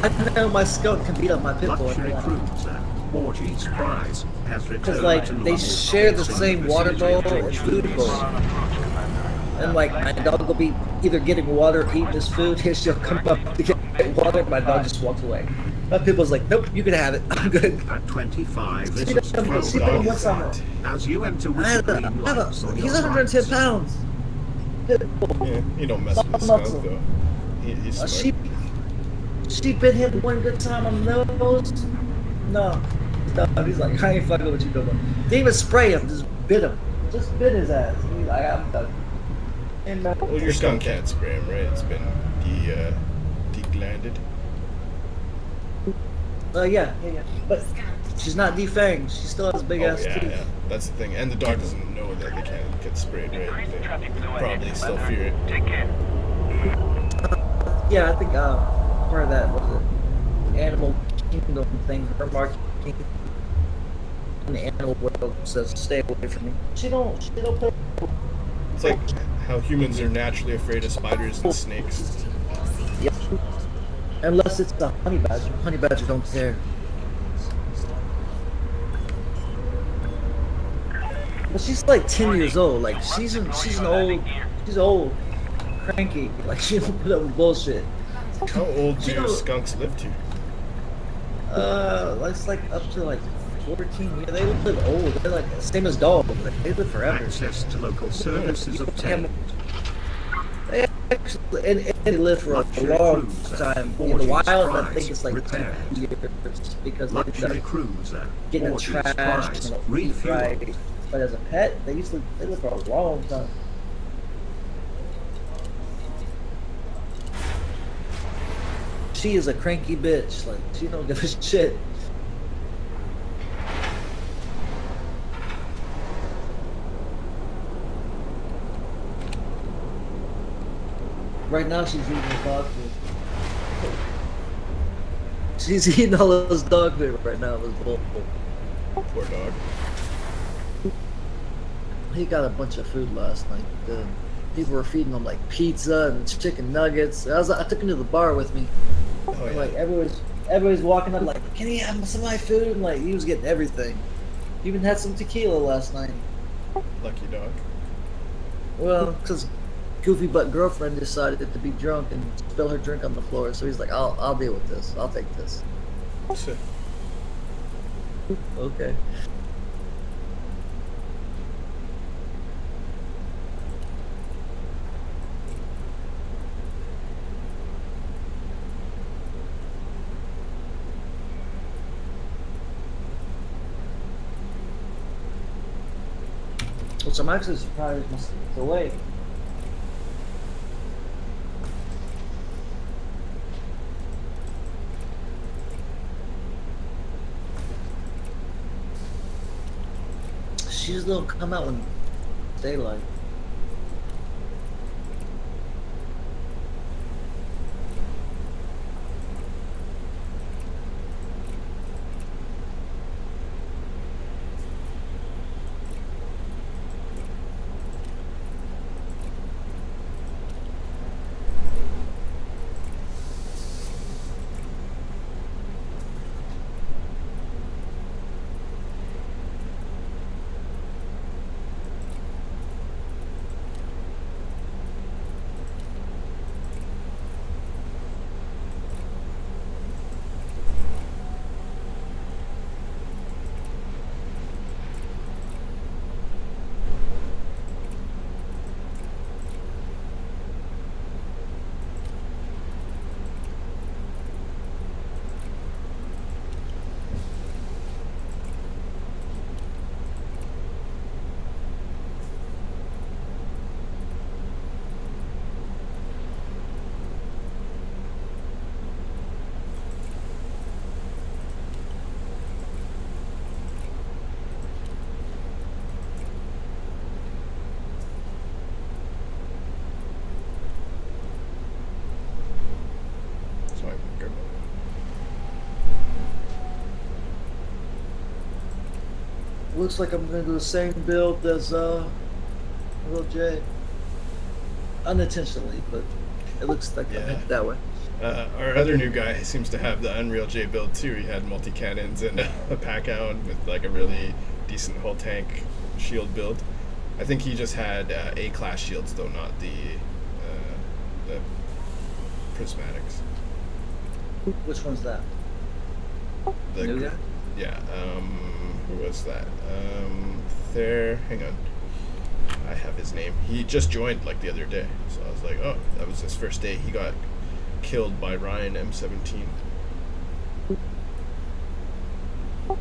I know my skunk can beat up my pit bull. Luxury cruiser Orgy's Prize has returned Because like to they normal share the in same vicinity water of bowl George and food Street. bowl. And like my dog will be either getting water or eating his food, and she'll come up to get water, my dog just walks away. My pit bull's like, nope, you can have it. I'm good. At 25, this She is doesn't- close she doesn't want some. as you enter with I the have green lights on he's your 110 right. pounds. Pit bull. Yeah, you don't mess with the Muscle. skunk though. He's Uh, smart. she bit him one good time on the nose. No, he's like, I ain't fucking with you no more. Didn't even spray him, just bit him. Just bit his ass. He's like, I'm done. And, Well, your skunk can't spray him, right? It's been deglanded. yeah. But she's not defanged. She still has big ass teeth. Yeah. That's the thing. And the dog doesn't know that they can't get sprayed, right? They probably still fear it. Take care. Yeah, I think part of that was the animal kingdom thing. Her marketing in the animal world says stay away from me. She don't play. It's like how humans are naturally afraid of spiders and snakes. Yep. Unless it's a honey badger. Honey badger don't care. But she's like 10 years old. Like she's old, cranky. Like she don't put up with bullshit. How old do You know- skunks live to? It's like up to like 14 years. They live old. They're like same as dogs. They live forever. Access to local services obtained. They actually, and they live for a long time. In the wild, I think it's like 10 years because they end Luxury up cruiser getting Orgy's trashed Prize and refuel. right. But as a pet, they live for a long time. She is a cranky bitch. Like she don't give a shit. Right now, she's eating her dog food. She's eating all of his dog food right now. This bull. Poor dog. He got a bunch of food last night. People were feeding him like pizza and chicken nuggets. I took him to the bar with me. Oh, And, yeah. like everybody's walking up like, can he have some of my food? And like he was getting everything. He even had some tequila last night. Lucky dog. Well, because goofy butt girlfriend decided to be drunk and spill her drink on the floor. So he's like, I'll deal with this. I'll take this. Okay. Which I'm actually surprised Mr. awake. She just don't come out when daylight. Looks like I'm gonna do the same build as Real J. Unintentionally, but it looks like Yeah. I'm headed that way. Our other new guy seems to have the Unreal J build too. He had multi cannons and a pack hound with like a really decent whole tank shield build. I think he just had A class shields though, not the prismatics. Which one's that? The New guy? Yeah. Who was that? There. Hang on. I have his name. He just joined like the other day, so I was like, oh, that was his first day. He got killed by Ryan M17.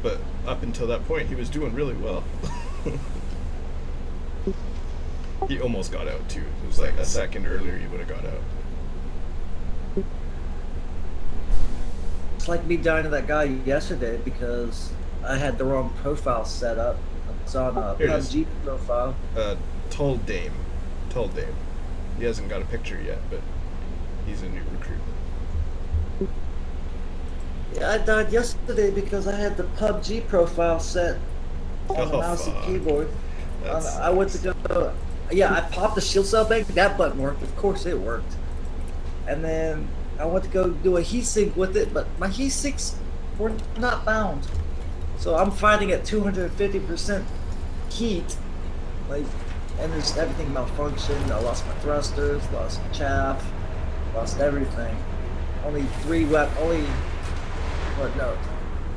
But up until that point, he was doing really well. He almost got out too. It was like a second earlier he would have got out. It's like me dying to that guy yesterday because I had the wrong profile set up. It's on a Here it is. PUBG profile. Tall Dame. He hasn't got a picture yet, but he's a new recruit. Yeah, I died yesterday because I had the PUBG profile set on the Oh, mouse and fuck. keyboard. That's- I went to go. Yeah, I popped the shield cell bank. That button worked. Of course, it worked. And then I went to go do a heat sink with it, but my heat sinks were not bound. So I'm fighting at 250% heat, like, and there's everything malfunctioned. I lost my thrusters, lost chaff, lost everything.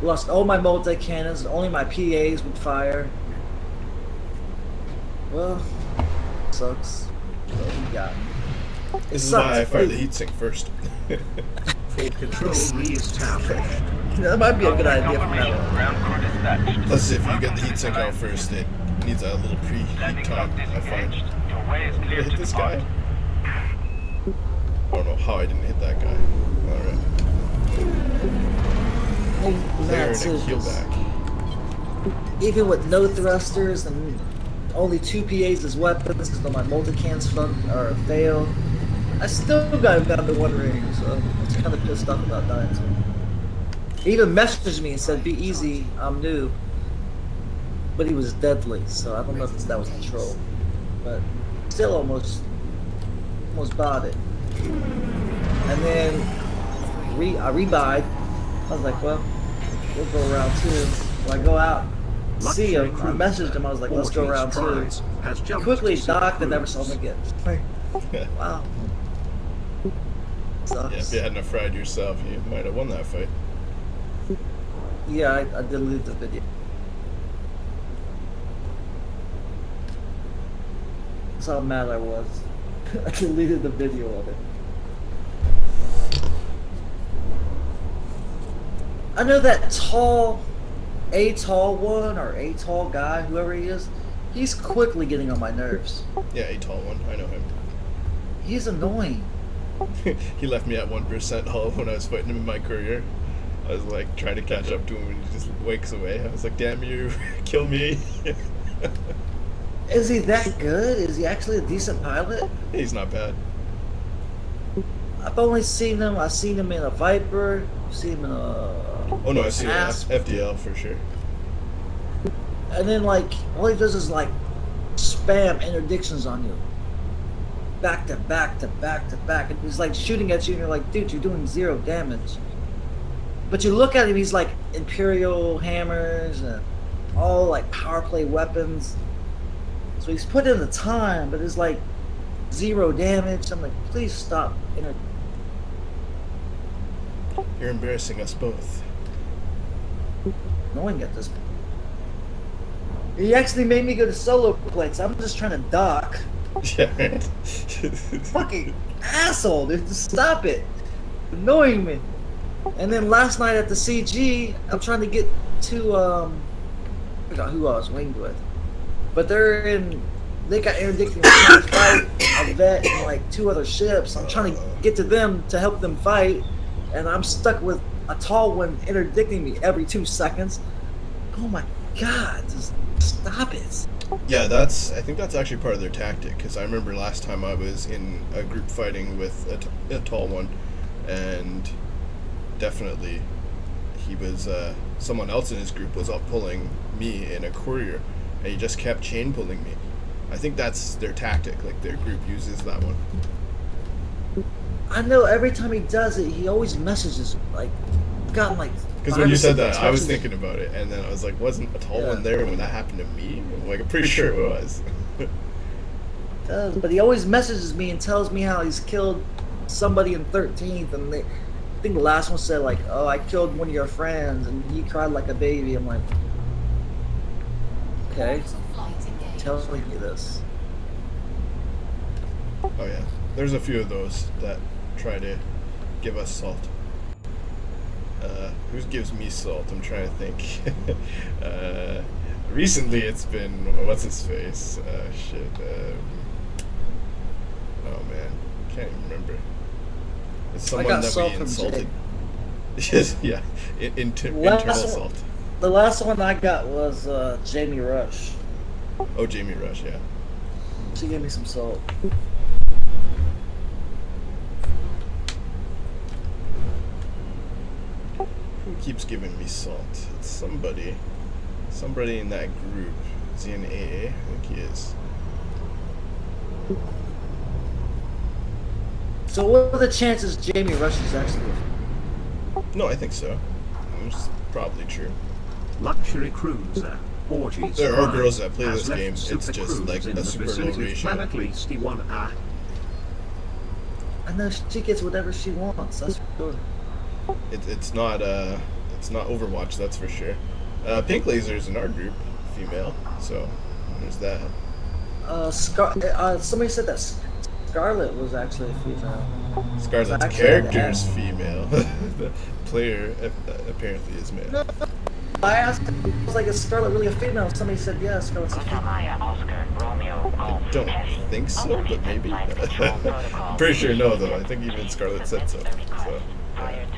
Lost all my multi cannons. Only my PAs would fire. Well, sucks. But we got me. This is sucks. why I fired the heatsink first. Full control re-established. That might be a good idea from now Confirmation. on. Ground crew dispatched. Plus, if you get the heatsink out first, it needs a little preheat Landing time, clock I find. disengaged. Your way is Did I clear hit to this depart. guy? I don't know how I didn't hit that guy. Alright. Clear That's and a it. heal back. Even with no thrusters and only 2 PAs as weapons because all my multicans failed, I still got him down to 1 ring, so I was kind of pissed off about dying to him. He even messaged me and said, "Be easy, I'm new." But he was deadly, so I don't know if that was a troll. But still almost bought it. And then I rebuyed. I was like, well, we'll go round 2. When I go out, see him, I messaged him, I was like, let's go round 2. Prize has jumped Quickly to docked and Cruise. never saw him again. Like, wow. Sucks. Yeah, if you hadn't have fried yourself, you might have won that fight. Yeah, I deleted the video. That's how mad I was. I deleted the video of it. I know that tall one or a tall guy, whoever he is, he's quickly getting on my nerves. Yeah, a tall one. I know him. He's annoying. He left me at 1% hull when I was fighting him in my career. I was like trying to catch up to him and he just wakes away. I was like, damn you, kill me. Is he that good? Is he actually a decent pilot? He's not bad. I've only seen him. I've seen him in a Viper. I've seen him in a. Oh no, I see Asp. FDL for sure. And then like all he does is like spam interdictions on you. Back to back to back to back. And he's like shooting at you and you're like, dude, you're doing 0 damage. But you look at him, he's like Imperial hammers and all like power play weapons. So he's put in the time, but it's like 0 damage. I'm like, please stop. You're embarrassing us both. Annoying at this point. He actually made me go to solo play, so I'm just trying to dock. Yeah, right. Fucking asshole, dude. Just stop it. Annoying me. And then last night at the CG, I'm trying to get to I forgot who I was winged with. But they got interdicted to fight a vet and like 2 other ships. I'm trying to get to them to help them fight, and I'm stuck with a tall one interdicting me every 2 seconds. Oh my god, just stop it. Yeah, I think that's actually part of their tactic, because I remember last time I was in a group fighting with a tall one, and definitely he was someone else in his group was up pulling me in a courier, and he just kept chain pulling me. I think that's their tactic. Like their group uses that one. I know every time he does it, he always messages like, gotten like. Because 5 when or you said 6 that, I was texts. thinking about it, and then I was like, wasn't a tall Yeah. one there when that happened to me? Like, I'm pretty sure it was. But he always messages me and tells me how he's killed somebody in 13th, and I think the last one said like, "Oh, I killed one of your friends," and he cried like a baby. I'm like, okay, Orbital flight engaged. telling me this. Oh yeah, there's a few of those that try to give us salt. Who gives me salt? I'm trying to think. Recently it's been, what's his face? Shit. Oh man, can't even remember. It's someone got that salt we from insulted. Jake. Yes, yeah, internal Last one- salt. The last one I got was Jamie Rush. Oh, Jamie Rush, yeah. She gave me some salt. Who keeps giving me salt? It's somebody in that group. Is he in AA? I think he is. So what are the chances Jamie Rush is actually? No, I think so. It's probably true. Luxury cruiser. Orgies. There are Prime girls that play has this left game. It's Super just Cruise like in a the super low vicinity of ratio. Planet Leasty 1A. I know she gets whatever she wants. That's for sure. It's not Overwatch, that's for sure. Pink Laser's in our group, female. So there's that. Somebody said that Scarlet was actually a female. Scarlet's Actually, character's female. The player apparently is male. I asked, I was like, is Scarlet really a female? Somebody said, yeah, Scarlet's a female. I don't think so, but maybe. I'm pretty sure no, though. I think even Scarlet said so. So yeah.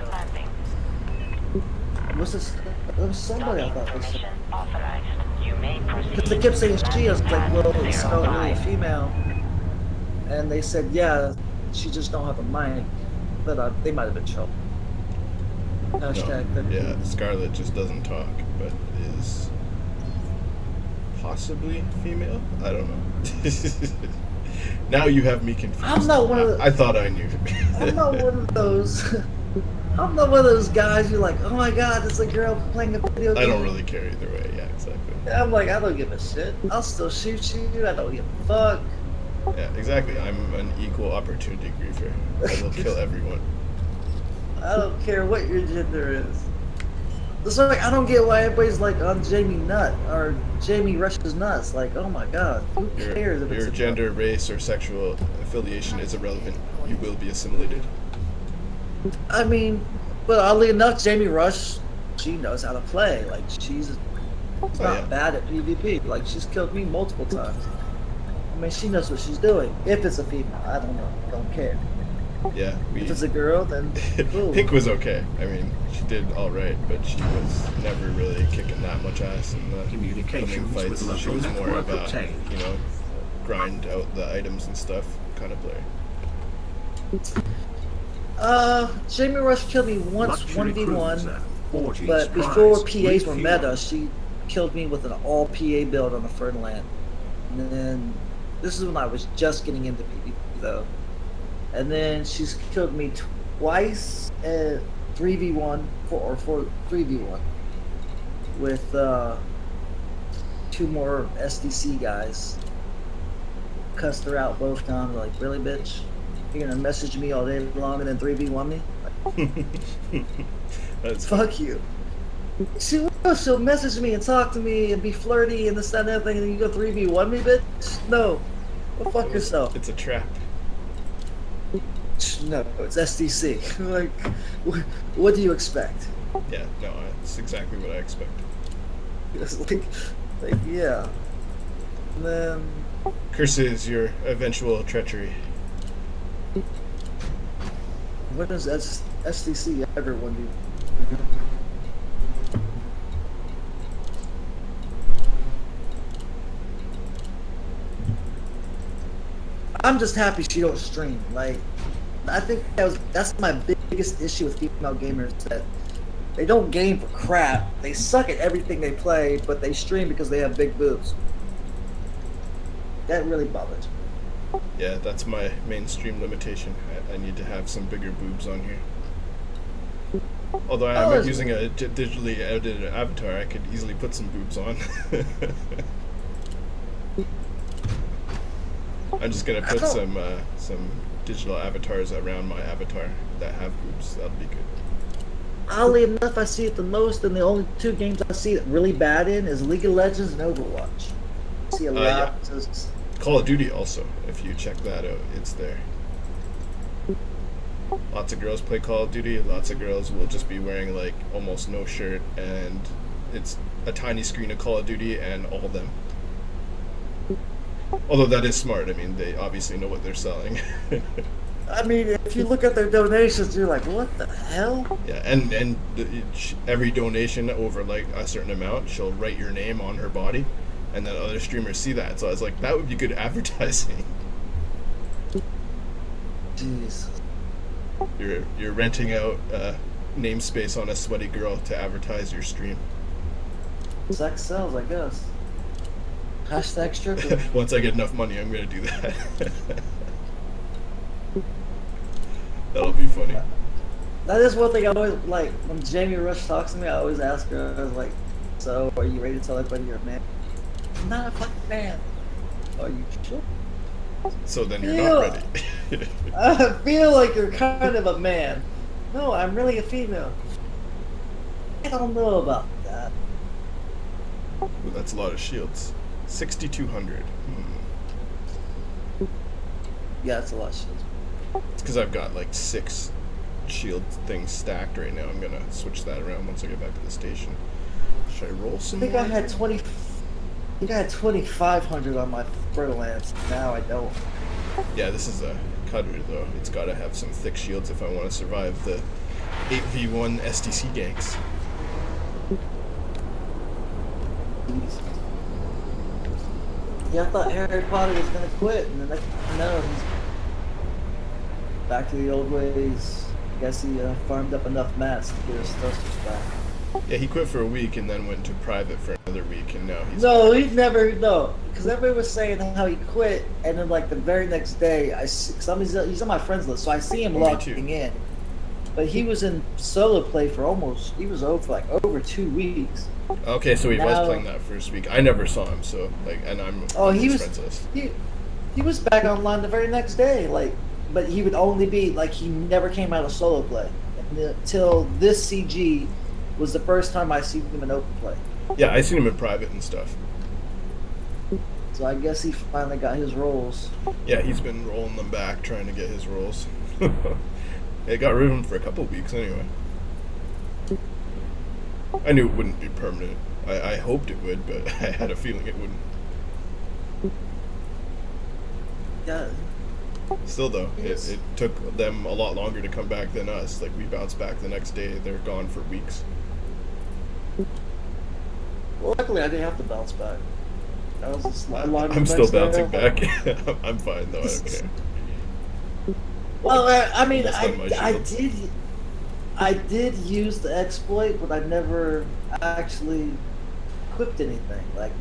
Was this? There was somebody I thought they said. Because they kept saying she. I was like, well, is Scarlet really a female? And they said, yeah, she just don't have a mind. But they might have been trouble. Hashtag. No, yeah, Scarlet just doesn't talk, but is possibly female. I don't know. Now you have me confused. I'm not one of the- I thought I knew. I'm not one of those. I'm not one of those guys who're like, oh my god, it's a girl playing a video game. I don't really care either way. Yeah, exactly. I'm like, I don't give a shit. I'll still shoot you. I don't give a fuck. Yeah, exactly. I'm an equal opportunity griefer. I will kill everyone. I don't care what your gender is. It's like I don't get why everybody's like on Jamie Nut or Jamie Rush's nuts. Like, oh my god, who cares if it's Your a gender, race, or sexual affiliation is irrelevant. You will be assimilated. I mean, but oddly enough, Jamie Rush, she knows how to play. Like she's not yeah. bad at PvP. Like she's killed me multiple times. I mean, she knows what she's doing. If it's a female, I don't know. Don't care. Yeah, If it's a girl, then cool. Pink was okay. I mean, she did all right, but she was never really kicking that much ass in the Communications fights. with She local was more network of a, obtained. grind out the items and stuff kind of player. Jamie Rush killed me once, Luxury 1v1, cruiser. Orgies but before prize. PAs were Refuel. meta, she killed me with an all PA build on the Fernland. And then, this is when I was just getting into PvP though. And then she's killed me twice at 3v1, or 3v1, with 2 more SDC guys. Cussed her out both times, like, really bitch? You're gonna message me all day long and then 3v1 me? That's Fuck you. She will. She'll message me and talk to me and be flirty and this, that, and everything, and then you go 3v1 me, bitch? No. Go fuck yourself. It's a trap. No, it's SDC. Like, what do you expect? Yeah, no, it's exactly what I expected. It's like yeah. And then, Curses your eventual treachery. when does SDC ever win you? I'm just happy she don't stream. Like, I think that's my biggest issue with female gamers, that They don't game for crap. They suck at everything they play, but they stream because they have big boobs. That really bothers me. Yeah, that's my mainstream limitation. I need to have some bigger boobs on here. Although I am using a digitally edited avatar, I could easily put some boobs on. I'm just gonna put some digital avatars around my avatar that have boobs. That'll be good. Oddly enough, I see it the most, and the only two games I see it really bad in is League of Legends and Overwatch. I see a lot. Yeah. Just, Call of Duty also, if you check that out, it's there. Lots of girls play Call of Duty. Lots of girls will just be wearing like almost no shirt, and it's a tiny screen of Call of Duty and all of them. Although that is smart. I mean, they obviously know what they're selling. I mean, if you look at their donations, you're like, what the hell? Yeah, and every donation over like a certain amount, she'll write your name on her body, and then other streamers see that. So I was like, that would be good advertising. Jeez. You're renting out namespace on a sweaty girl to advertise your stream. Sex sells, I guess. Hashtag stripper. Once I get enough money, I'm gonna do that. That'll be funny. That is one thing I always like when Jamie Rush talks to me. I always ask her, I was like, "So, are you ready to tell everybody you're a man?" I'm not a fucking man. Are you sure? So then you're not ready. I feel like you're kind of a man. No, I'm really a female. I don't know about that. Ooh, that's a lot of shields. 6,200. Yeah, it's a lot of shit. It's because I've got like 6 shield things stacked right now. I'm gonna switch that around once I get back to the station. Should I roll I some think more? I had 20. I think I had 2,500 on my freelance. Now I don't. Yeah, this is a cutter though. It's got to have some thick shields if I want to survive the 8v1 STC ganks. Yeah, I thought Harry Potter was gonna quit, and then next thing you know, he's back to the old ways. I guess he farmed up enough mats to get his thrusters back. Yeah, he quit for a week and then went to private for another week, and now he's No, back. he never. No, because everybody was saying how he quit, and then like the very next day, I see, he's on my friends list, so I see him Oh, me logging too. in. But he was in solo play for almost. He was over for like over 2 weeks. Okay, so he Now- was playing that first week. I never saw him, so like, and I'm Oh, on he his was. friends list. He was back online the very next day, like, but he would only be like he never came out of solo play until this CG was the first time I seen him in open play. Yeah, I seen him in private and stuff. So I guess he finally got his roles. Yeah, he's been rolling them back, trying to get his rolls. It got rid of him for a couple of weeks anyway. I knew it wouldn't be permanent. I hoped it would, but I had a feeling it wouldn't. Yeah, Still though, Yes. it took them a lot longer to come back than us. Like we bounced back the next day, they're gone for weeks. well, luckily I didn't have to bounce back. That was just a lot of I'm still next day. bouncing back. I'm fine though, I don't care. Well, I mean, Almost on my shield. I did use the exploit, but I never actually equipped anything. Like,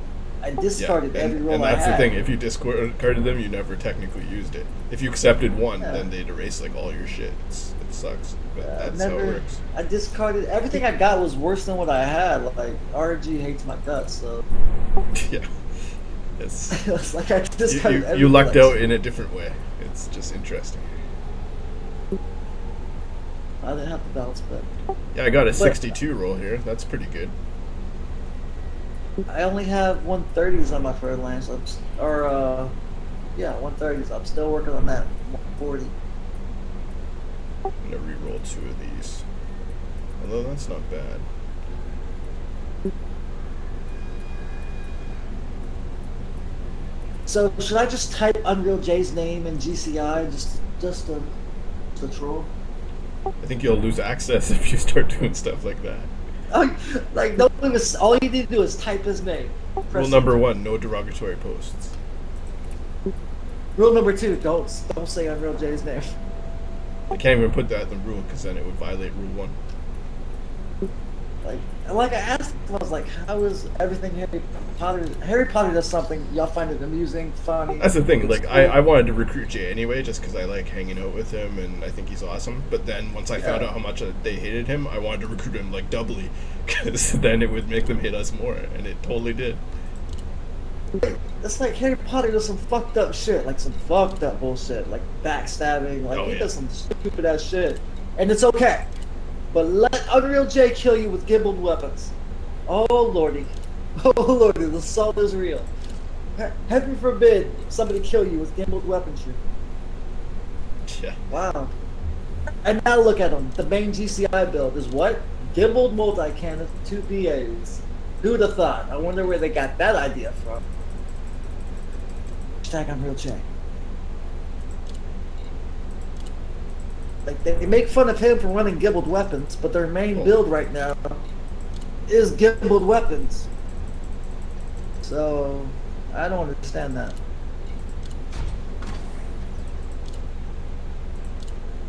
I discarded and, every roll and I that's had. the thing, if you discarded them, you never technically used it. If you accepted one, Yeah. then they'd erase like all your shit. It sucks, but I that's how it never. works. I discarded everything I got was worse than what I had. Like RNG hates my guts, so Yeah. It's, it's like I discarded you everything. lucked like, out in a different way. It's just interesting. I didn't have to bounce, but Yeah, I got a 62 roll here. That's pretty good. I only have 130s on my freelance. Yeah, 130s. I'm still working on that 140. I'm gonna re-roll 2 of these. Although that's not bad. So should I just type Unreal J's name in GCI just to troll? I think you'll lose access if you start doing stuff like that. Oh, like nobody was. All you need to do is type his name. Rule Press number 1, no derogatory posts. Rule number 2: don't say Unreal J's name. I can't even put that in the rule because then it would violate rule 1. Like I asked him, I was like, how is everything Harry Potter? Harry Potter does something, y'all find it amusing, funny. That's the thing. it's Like, cool. I wanted to recruit Jay anyway, just because I like hanging out with him, and I think he's awesome. But then once I found Yeah. out how much they hated him, I wanted to recruit him like doubly, because then it would make them hate us more, and it totally did. It's like Harry Potter does some fucked up shit, like some fucked up bullshit, like backstabbing, like Oh, he yeah. does some stupid ass shit. And it's okay. But let Unreal J kill you with gimbaled weapons. Oh lordy. Oh lordy, the assault is real. Heaven forbid somebody kill you with gimbaled weaponry. Yeah. Wow. And now look at him. The main GCI build is what? Gimbaled multi-cannon, 2 BAs. Who'd have thought? I wonder where they got that idea from. Hashtag Unreal J. Like they make fun of him for running gimbaled weapons, but their main build right now is gimbaled weapons. So I don't understand that.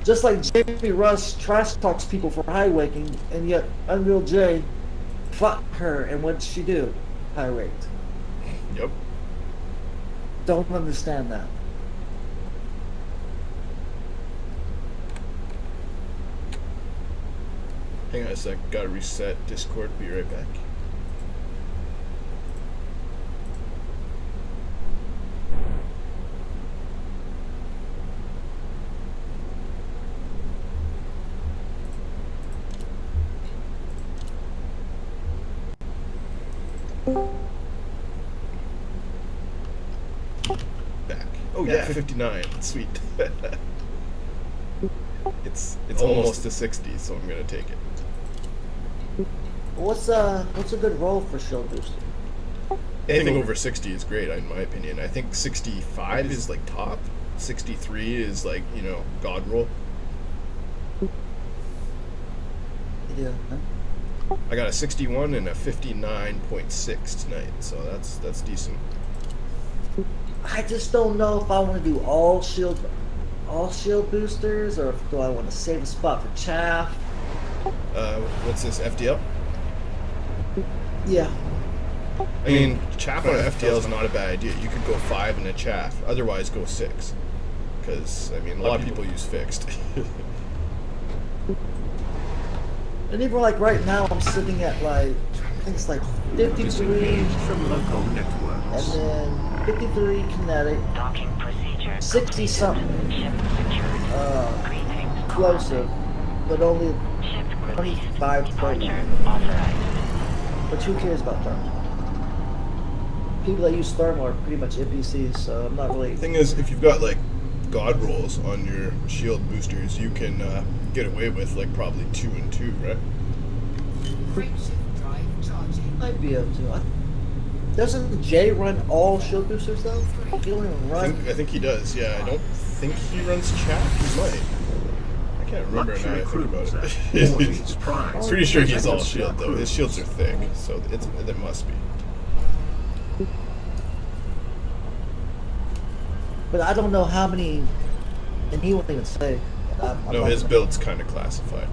Just like Jamie Russ trash talks people for high waking, and yet Unreal J fought her, and what did she do? High waked. Yep. Don't understand that. Hang on a sec. Gotta reset Discord. Be right back. Back. Oh yeah, 59. Sweet. it's almost a 60, so I'm gonna take it. What's a good roll for shield booster? Anything over 60 is great, in my opinion. I think 65 is like top. 63 is like, God roll. Yeah. I got a 61 and a 59.6 tonight, so that's decent. I just don't know if I want to do all shield boosters, or do I want to save a spot for chaff? What's this, FDL? Yeah. I mean, chaff on an FDL is not a bad idea. You could go 5 in a chaff, otherwise go 6. Because, I mean, a lot of people use fixed. And even like right now, I'm sitting at like, I think it's like 53, Disengaged from local and networks. then 53 kinetic, Docking procedure 60 something Ship secured. Greetings. explosive, but only Ship release. 25 total. Departure authorized. But who cares about thermal? People that use thermal are pretty much NPCs, so I'm not really. The thing is, if you've got like God rolls on your shield boosters, you can get away with like probably 2 and 2, right? Frameshift drive charging. Might be able to. Doesn't Jay run all shield boosters though? He don't even I run. think he does. Yeah, I don't think he runs chaff. He might. I can't remember now. Luxury I think about cruiser. it. Ortiz Prize. Pretty sure he's all Second shield star though. His cruise. shields are thick, so it must be. But I don't know how many. And he won't even say. I'm No, not his gonna- build's kind of classified.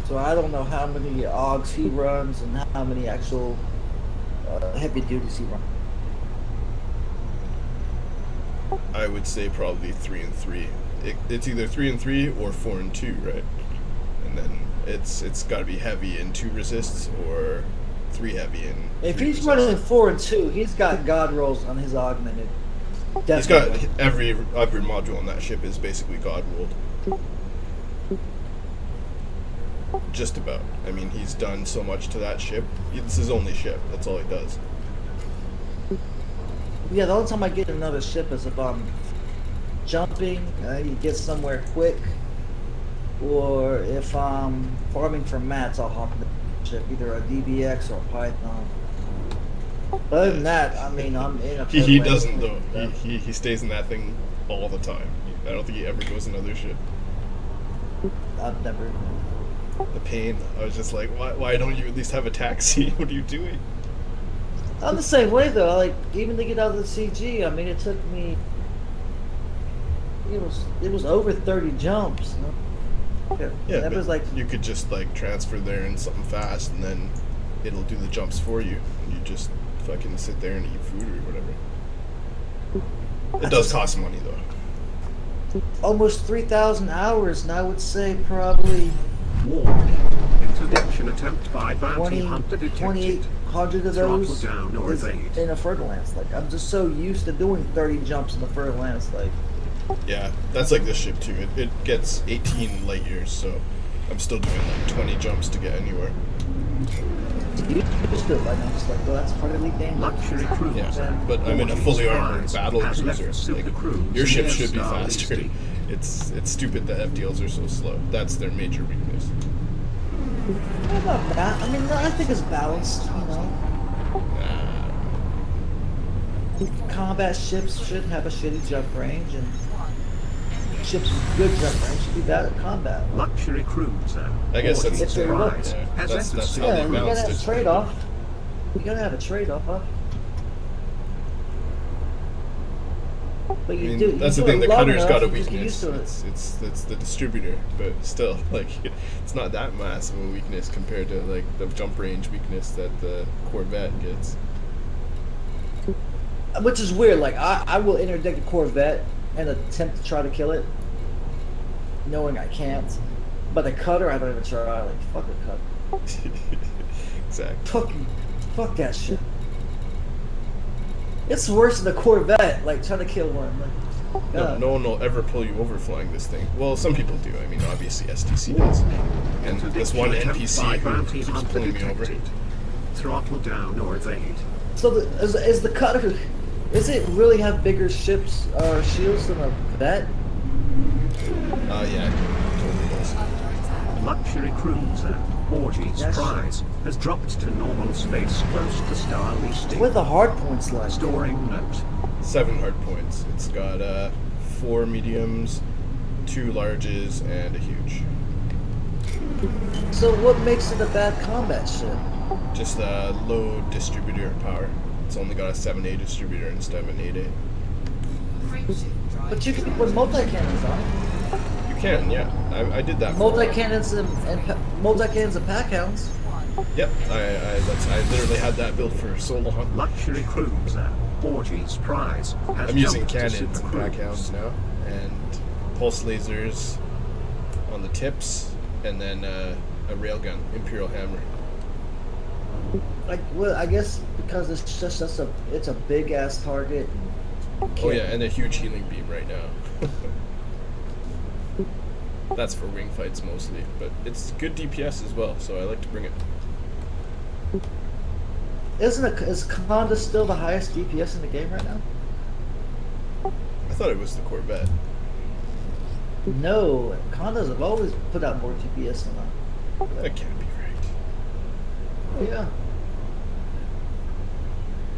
So I don't know how many AUGs he runs and how many actual heavy duties he runs. I would say probably 3 and 3. It's either 3 and 3 or 4 and 2, right? And then it's got to be heavy in 2 resists or 3 heavy in. If 3 he's resists. running 4 and 2, he's got God rolls on his augmented. He's got Definitely. every module on that ship is basically God rolled. Just about. I mean, he's done so much to that ship. It's his only ship. That's all he does. Yeah, the only time I get another ship is if I'm jumping, you get somewhere quick, or if I'm farming for mats, I'll hop in the ship, either a DBX or a Python. But other than that, I mean, I'm in a. He fairway. doesn't though. He stays in that thing all the time. I don't think he ever goes in another ship. I've never. The pain. I was just like, why don't you at least have a taxi? What are you doing? I'm the same way though. Like even to get out of the CG, I mean, it took me. It was over 30 jumps. You know? Yeah, that but was like you could just like transfer there in something fast, and then it'll do the jumps for you. And you just fucking sit there and eat food or whatever. It does cost money though. almost 3,000 hours, and I would say probably Warning. Interdiction attempt by bounty 20, hunter detected. 2,800 of Throttle those down or is evade. in a Fer-de-Lance. Like, I'm just so used to doing 30 jumps in the Fer-de-Lance. Like, Yeah, that's like this ship too. It gets 18 light years, so I'm still doing like 20 jumps to get anywhere. you just do it. Like, I'm just like, well, that's part of the game. Luxury cruiser. Yeah, but I'm in a fully armored battle Has left cruiser. Silver Like, Cruise your ship near should be Star faster. Leasing. It's stupid that FDLs are so slow. That's their major weakness. Well, not bad. I mean, I think it's balanced, you know. Combat ships should have a shitty jump range, and ships with good jump range should be bad at combat. Luxury cruiser. I guess that's If they're looked. yeah, Has that's entered how Silver Yeah, they you gotta balanced have a it. trade-off. You gotta have a trade-off, huh? But I you mean, do. that's you the do thing. it The long cutter's enough, got a you just get weakness. used to it. It's the distributor, but still, like, it's not that massive a weakness compared to like the jump range weakness that the Corvette gets. Which is weird. Like, I will interdict a Corvette and attempt to try to kill it, knowing I can't. But the cutter, I don't even try. Like, fuck the cutter. Exactly. Fuck that shit. It's worse than a Corvette. Like, trying to kill one. Like, No, God. no one will ever pull you over flying this thing. Well, some people do. I mean, obviously STC does. And this one NPC who keeps pulling me over. Throttle down or evade. So is the cutter? Does it really have bigger ships or shields than a Corvette? Yeah, totally does. Luxury cruiser. Orgy's Yes. prize has dropped to normal space close to Star Leasing. What are the hard points like? Storing note. 7 hard points. It's got 4 mediums, 2 larges, and a huge. So what makes it a bad combat ship? Just low distributor power. It's only got a 7A distributor instead of an 8A. But you can put multi-cannons on it. You can, yeah. I did that. for a while. Multi-cannons and multi-cannons and pack hounds. Yep. I literally had that built for so long. Luxury cruiser. Orgy's prize has I'm using jumped to cannons Super and pack Cruise. hounds now, and pulse lasers on the tips, and then a railgun, Imperial Hammer. Like, well, I guess because it's just it's a big ass target. Oh yeah, and a huge healing beam right now. That's for wing fights mostly, but it's good DPS as well, so I like to bring it. Is Conda still the highest DPS in the game right now? I thought it was the Corvette. No, Condas have always put out more DPS than that. That can't be right. Yeah.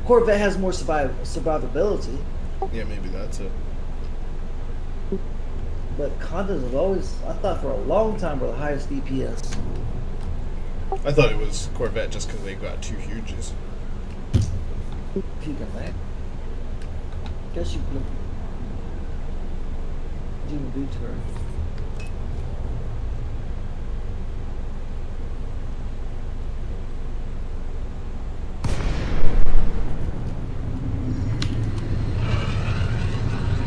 Corvette has more survivability, Yeah, maybe that's it. but Condas have always, I thought for a long time, were the highest DPS. I thought it was Corvette just because they got 2 huges. If you can land. Guess you can. You can do to her.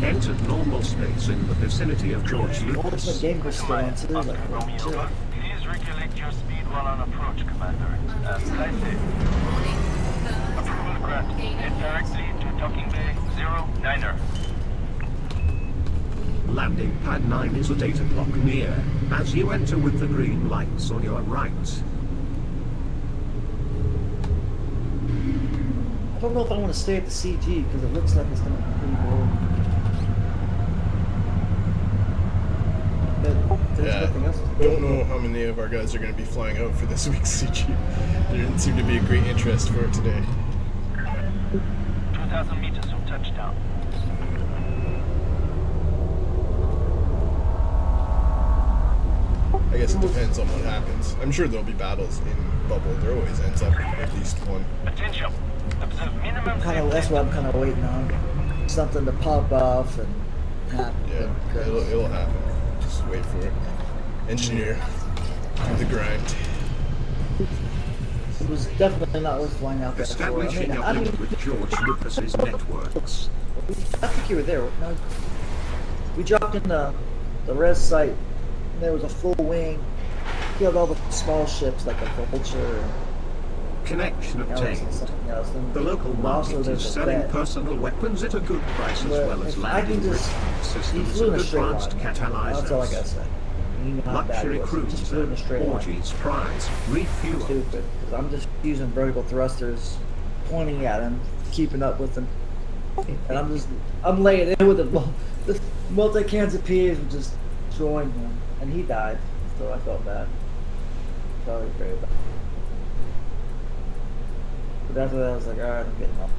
Entered normal space in the vicinity of George Ultimate Lucas. game was still on too. Like, Romeo, chill. please regulate your speed while on approach, Commander. Fly safe. Approval granted. Head directly to docking bay 09er. Landing pad 9 is at 8 o'clock near, as you enter with the green lights on your right. I don't know if I want to stay at the CG because it looks like it's going to be pretty boring. But there's Yeah. nothing else. I don't know how many of our guys are going to be flying out for this week's CG. There didn't seem to be a great interest for it today. 2,000 meters from touchdown. I guess it depends on what happens. I'm sure there'll be battles in Bubble. There always ends up at least one. Attention. Observe minimum That's what I'm kind of waiting on. Something to pop off and happen. Yeah, it'll happen. Just wait for it. engineer through the grind. It was definitely not worth flying out there for. Establishing a I mean, link with George Lucas's networks. I think you were there. No, we dropped in the res site. And there was a full wing. Killed all the small ships like a vulture. Connection And obtained. something else. And The local also market there's is a selling vet. personal weapons at a good price as But well as if I can landing just, he systems flew in and a straight line. advanced That's all I gotta catalyzers. say. You know how bad Luxury it was. He just cruiser, flew in a straight line. orgies, prize, refuel. Stupid. Because I'm just using vertical thrusters, pointing at him, keeping up with him, and I'm laying in with the multi cans of PAs were just destroying him, and he died. So I felt bad. Felt very bad. But after that, I was like, all right, I'm getting off.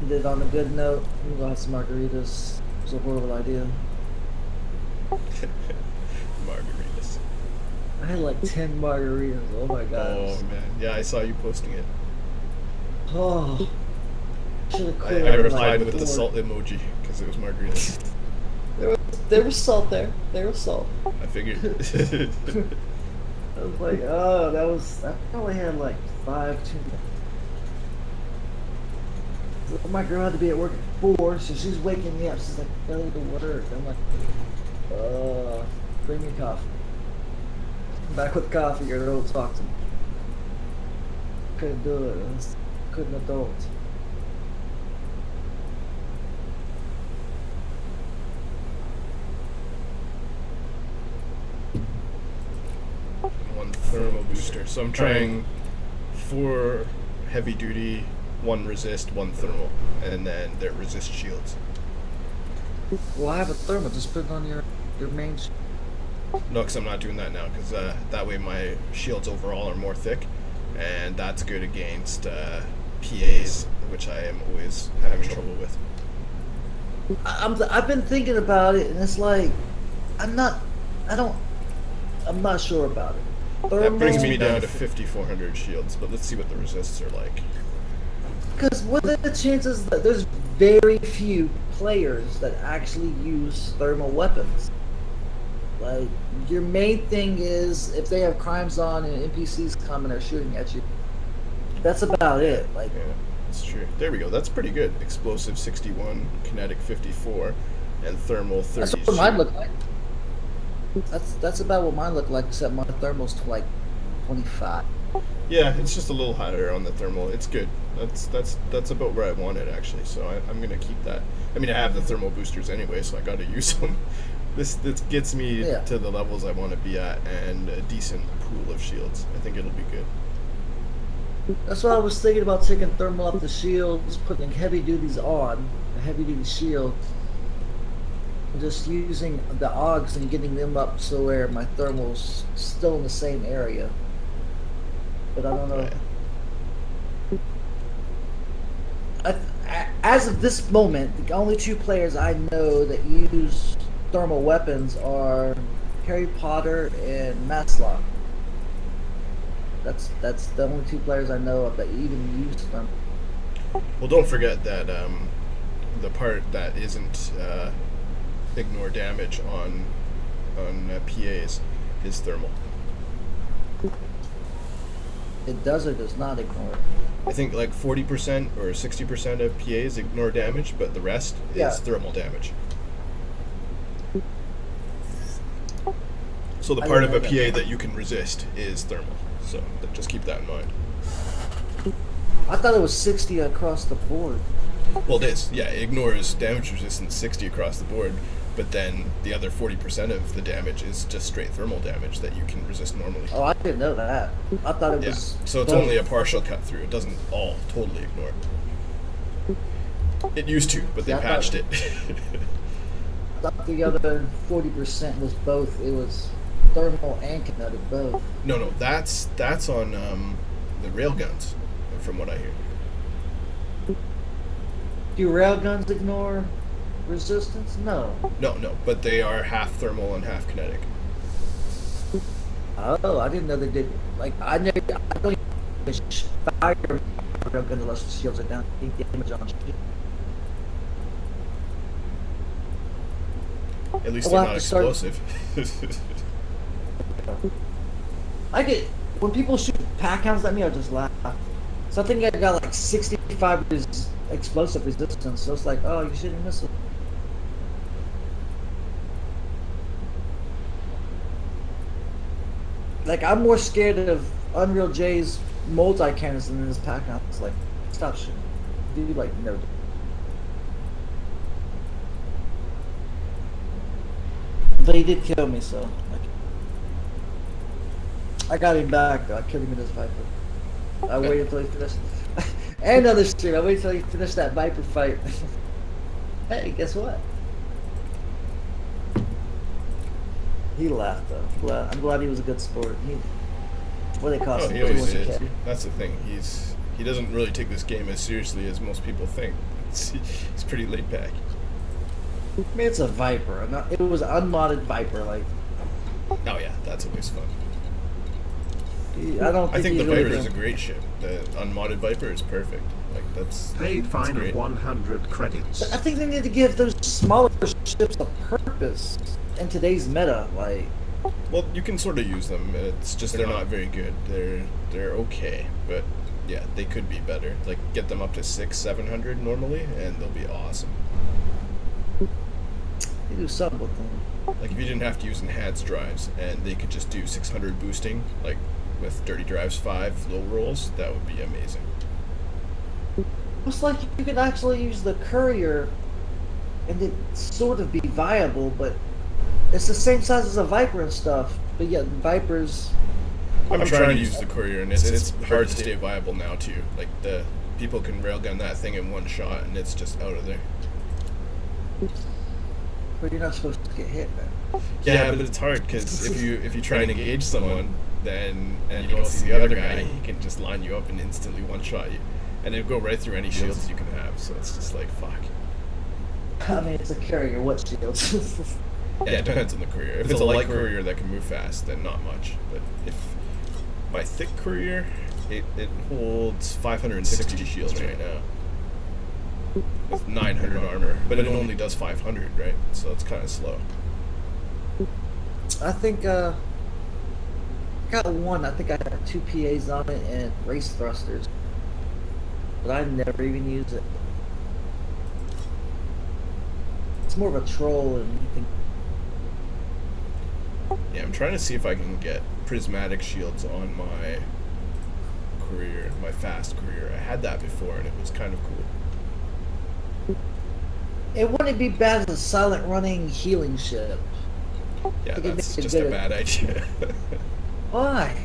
He did it on a good note. We go have some margaritas. It was a horrible idea. Margaritas. I had like 10 margaritas. Oh my god. Oh man, yeah, I saw you posting it. Oh. Should have I quit. it replied like with the before. salt emoji because it was margaritas. There was salt there. There was salt. I figured. I was like, oh, I probably had like 5 too many. So my girl had to be at work at 4, so she's waking me up. She's like, go to work. I'm like, bring me coffee. Back with coffee, or don't talk to me. Couldn't do it. Couldn't adult. One thermal booster. So I'm trying 4 heavy duty, 1 resist, 1 thermal, and then their resist shields. Well, I have a thermal. Just put it on your main. No, because I'm not doing that now, because that way my shields overall are more thick, and that's good against PAs, which I am always having trouble with. I've been thinking about it, and it's like, I'm not sure about it. That brings me down to 5,400 shields, but let's see what the resists are like. Because what are the chances that there's very few players that actually use thermal weapons? Like, your main thing is if they have crimes on and NPCs come and are shooting at you. That's about it. Like, Yeah, that's true. There we go. That's pretty good. Explosive 61, kinetic 54, and thermal 30. that's what mine look like. That's about what mine look like, except my thermal's like 25. Yeah, it's just a little higher on the thermal. It's good. That's about where I want it actually. So I'm gonna keep that. I mean, I have the thermal boosters anyway, so I got to use them. This gets me to the levels I want to be at and a decent pool of shields. I think it'll be good. That's why I was thinking about taking thermal off the shields, putting heavy duties on, a heavy duty shield, and just using the AUGs and getting them up so where my thermal's still in the same area. But I don't know. As of this moment, the only 2 players I know that use thermal weapons are Harry Potter and Matlock. That's the only 2 players I know of that even use them. Well, don't forget that the part that isn't ignore damage on PAs is thermal. It does or does not ignore it. I think like 40% or 60% of PAs ignore damage, but the rest is thermal damage. So the I part of didn't a know PA that. that you can resist is thermal. So just keep that in mind. I thought it was 60 across the board. Well, it is. Yeah, it ignores damage resistance 60 across the board, but then the other 40% of the damage is just straight thermal damage that you can resist normally. Oh, I didn't know that. I thought it Yeah, was. so it's both. only a partial cut through. It doesn't all totally ignore. It used to, but they Yeah, I thought- patched it. I thought the other 40% was both. It was thermal and kinetic both. No, that's on the railguns, from what I hear. Do railguns ignore resistance? No. No, but they are half thermal and half kinetic. Oh, I didn't know they did. Like, I don't even fire a railgun unless the shields are down. Take damage on shield. At least Well, they're I not have to start- explosive. I get when people shoot pack hounds at me, I just laugh. So I think I got like 65 explosive resistance. So it's like, oh, you shouldn't miss it. Like I'm more scared of Unreal J's multi cannons than his pack hounds. It's like, stop shooting. Dude, like no. But he did kill me, so like, I got him back. Though. I killed him in his Viper. I waited until he finished. And another stream. I waited until he finished that Viper fight. Hey, guess what? He laughed though. I'm glad he was a good sport. What they cost Oh, him? he always $200K. is. That's the thing. He doesn't really take this game as seriously as most people think. He's pretty laid back. I mean, it's a Viper. It was an unmodded Viper. Like, Oh yeah, that's always fun. I don't. I think the he's really Viper is a gonna- great ship. The unmodded Viper is perfect. Like that's Paid fine great. of 100 credits. I think they need to give those smaller ships a purpose in today's meta. Like, Well, you can sort of use them. It's just they're not very good. They're okay, but yeah, they could be better. Like get them up to 600-700 normally, and they'll be awesome. they do something with them. Like if you didn't have to use enhanced drives, and they could just do 600 boosting, like with Dirty Drives 5 low rolls, that would be amazing. It's like you could actually use the courier, and it sort of be viable, but it's the same size as a Viper and stuff. But yet Vipers, I'm trying to use the courier, and it's hard to stay viable now too. Like the people can railgun that thing in one shot, and it's just out of there. but you're not supposed to get hit, man. Yeah, but it's hard because if you try and engage someone, then and you don't see the other guy, he can just line you up and instantly one shot you, and it'll go right through any shields you can have. So it's just like fuck. I mean, it's a carrier. What shields? Yeah, it depends on the courier. If it's a light courier that can move fast, then not much. But if my thick courier, it holds 560 shields right now. With 900 armor, but it only does 500, right? So it's kind of slow. I think I got one. I think I had 2 PAs on it and race thrusters, but I never even used it. It's more of a troll and anything. Yeah, I'm trying to see if I can get prismatic shields on my courier, my fast courier. I had that before, and it was kind of cool. It wouldn't be bad as a silent running healing ship. Yeah, I think it that's makes it just a good. bad idea. Why?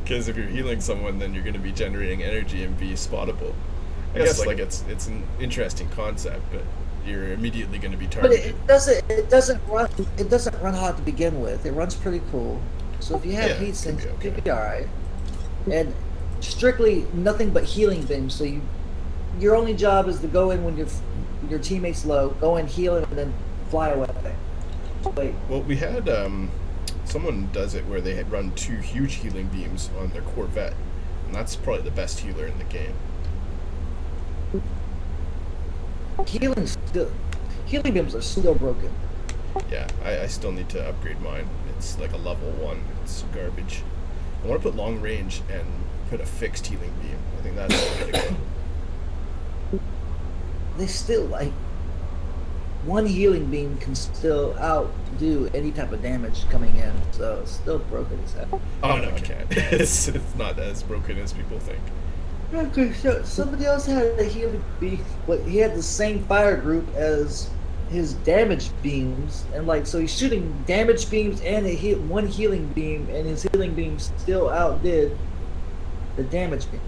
Because if you're healing someone, then you're going to be generating energy and be spottable. I guess like it's an interesting concept, but you're immediately going to be But targeted. it doesn't run hot to begin with. It runs pretty cool. So if you have Yeah, heat it sinks, could be you'll okay. be alright. And strictly nothing but healing beams. So your only job is to go in when your teammate's low, go in, heal him, and then fly away. Wait, Well, we had someone does it where they had run 2 huge healing beams on their Corvette, and that's probably the best healer in the game. healing beams are still broken. Yeah, I still need to upgrade mine. It's like a level 1. It's garbage. I want to put long range and put a fixed healing beam. I think that's the way to go. They still like one healing beam can still outdo any type of damage coming in, so it's still broken as hell. Oh no, I can't. It's not as broken as people think. Okay, so somebody else had a healing beam, but he had the same fire group as his damage beams, and like so he's shooting damage beams and one healing beam, and his healing beam still outdid the damage beam.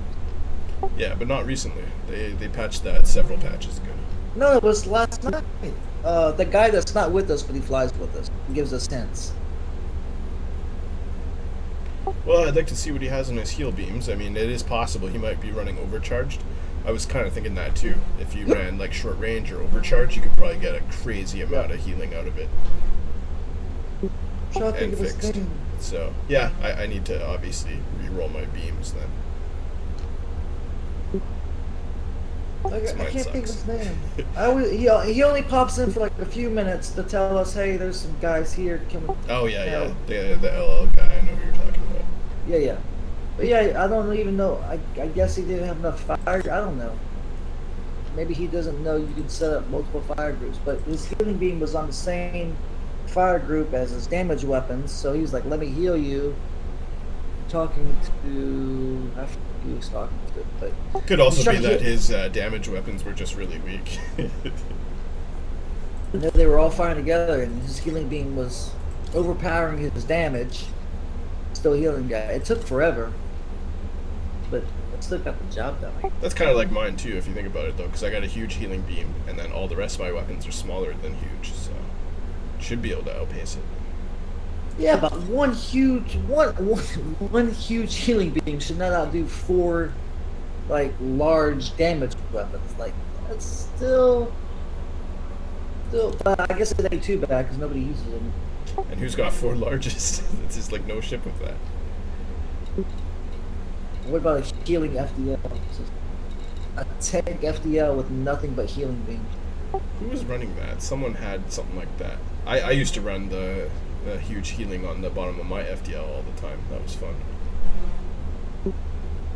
Yeah, but not recently. They patched that several patches ago. No, it was last night. The guy that's not with us, but he flies with us, he gives us hints. Well, I'd like to see what he has on his heal beams. I mean, it is possible he might be running overcharged. I was kind of thinking that too. If you ran like short range or overcharge, you could probably get a crazy amount of healing out of it Trying to think and of his fixed. name. So yeah, I need to obviously re-roll my beams then. I mine can't think of sucks. his name. He only pops in for like a few minutes to tell us, hey, there's some guys here. Can we? Oh yeah, No. yeah. The LL guy. I know who you're talking about. Yeah, yeah. But yeah, I don't even know. I guess he didn't have enough fire. I don't know. Maybe he doesn't know you can set up multiple fire groups. But his healing beam was on the same fire group as his damage weapons, so he was like, "Let me heal you." Talking to, I forget who he was talking to, but Could also he's be trying to that heal- his damage weapons were just really weak. And then they were all fighting together, and his healing beam was overpowering his damage. Still healing guy. It took forever, but it still got the job done. That's kind of like mine too, if you think about it, though, because I got a huge healing beam, and then all the rest of my weapons are smaller than huge, so should be able to outpace it. Yeah, but one huge healing beam should not outdo 4 like large damage weapons. Like that's still. But I guess it ain't too bad because nobody uses them. And who's got 4 largest? It's just like no ship with that. What about a healing FDL? A tank FDL with nothing but healing beams. Who was running that? Someone had something like that. I used to run the huge healing on the bottom of my FDL all the time. That was fun.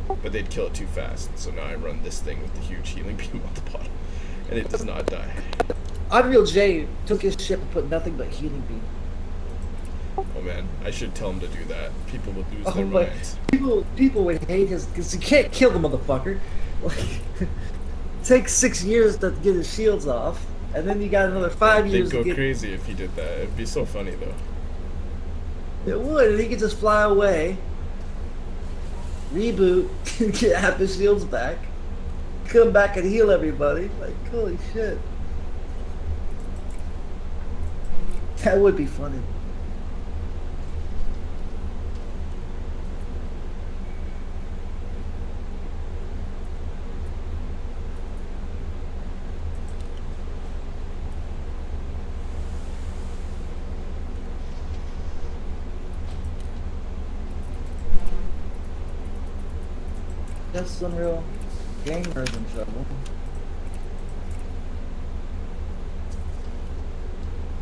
But they'd kill it too fast, so now I run this thing with the huge healing beam on the bottom, and it does not die. Unreal J took his ship and put nothing but healing beam. Oh man, I should tell him to do that. People would lose their But minds. people would hate his because you can't kill the motherfucker. Like, takes 6 years to get his shields off, and then you got another 5 years They'd to go get. crazy if he did that. It'd be so funny though. It would, and he could just fly away, reboot, get half his shields back, come back and heal everybody. Like, holy shit. That would be funny. That's Unreal Gamer's in trouble.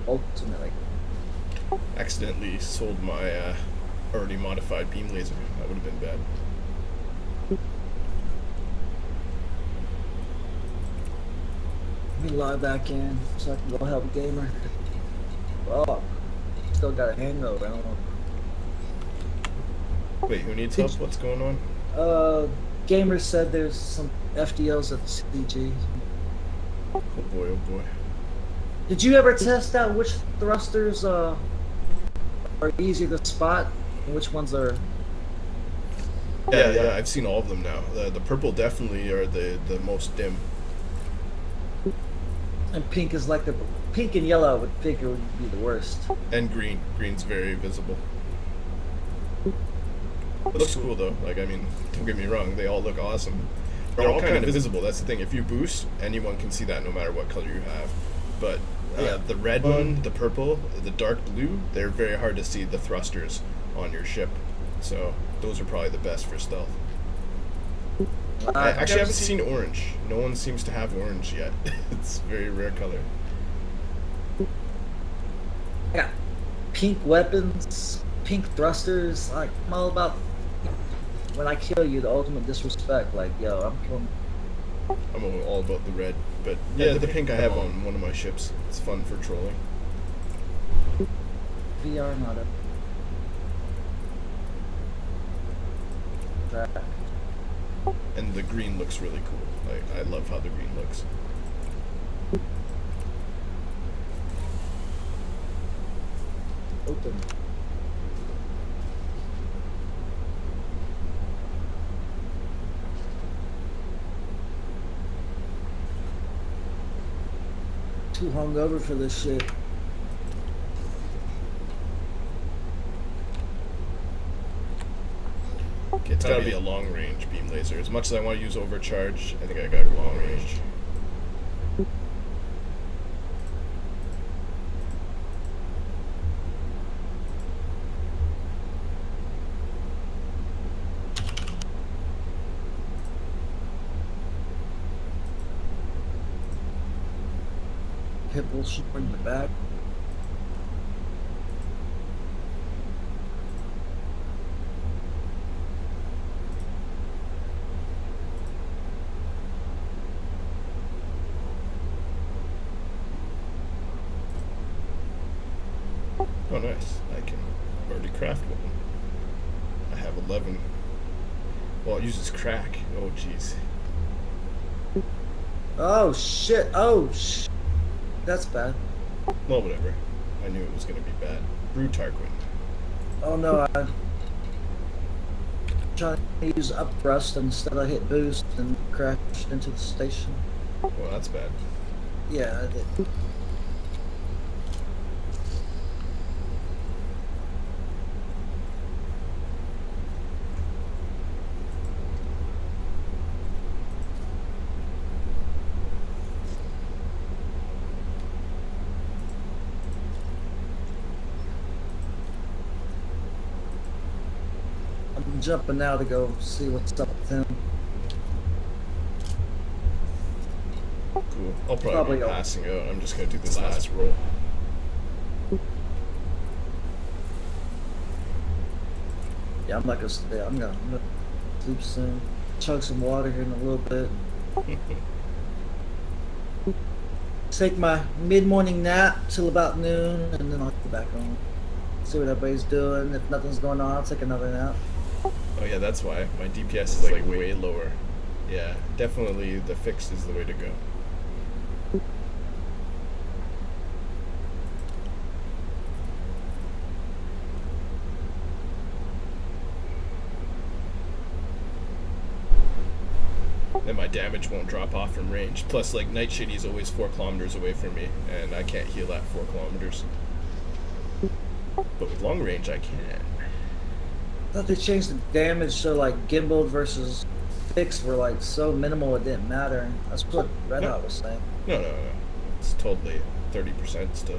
Ultimately. Accidentally sold my already modified beam laser. That would have been bad. Let me log back in so I can go help Gamer. Oh, still got a hangover. I don't know. Wait, who needs help? What's going on? Gamer said there's some FDLs at the CG. Oh boy, oh boy. Did you ever test out which thrusters are easier to spot and which ones are? Yeah, I've seen all of them now. The purple definitely are the most dim. And pink is like the pink and yellow. I would figure would be the worst. And green. Green's very visible. It looks cool though. Like, I mean, don't get me wrong, they all look awesome. They're all kind of visible. That's the thing. If you boost, anyone can see that no matter what color you have. But the red one, the purple, the dark blue, they're very hard to see the thrusters on your ship. So those are probably the best for stealth. I actually haven't seen orange. No one seems to have orange yet. It's a very rare color. I got pink weapons, pink thrusters. Like, I'm all about when I kill you, the ultimate disrespect. Like, yo, I'm killing. I'm all about the red, but yeah, the pink I have on one of my ships. It's fun for trolling. VR not up. Track. And the green looks really cool. Like, I love how the green looks. Open. Too hungover for this shit. It's gotta be a long range beam laser. As much as I want to use overcharge, I think I got long range. pit bull should bring the back. Oh, nice. I can already craft one. I have 11. Well, it uses crack. Oh, jeez. Oh shit! Oh sh. That's bad. Well, whatever. I knew it was going to be bad. Brew Tarquin. Oh no, I trying to use up thrust instead. I hit boost and crashed into the station. Well, that's bad. Yeah, I did. I'm jumping now to go see what's up with him. Cool. I'll probably Probably be go. passing out. I'm just going to do this last roll. Yeah, I'm not gonna stay. I'm gonna sleep soon. Chug some water here in a little bit. Take my mid-morning nap till about noon, and then I'll get back on. See what everybody's doing. If nothing's going on, I'll take another nap. Oh yeah, that's why. My DPS is like way lower. Yeah, definitely the fix is the way to go. Then my damage won't drop off from range. Plus, like, Night Shady is always 4 kilometers away from me, and I can't heal at 4 kilometers. But with long range, I can. I thought they changed the damage so like gimbal versus fixed were like so minimal it didn't matter. That's what Red Hot was saying. No. It's totally 30% still.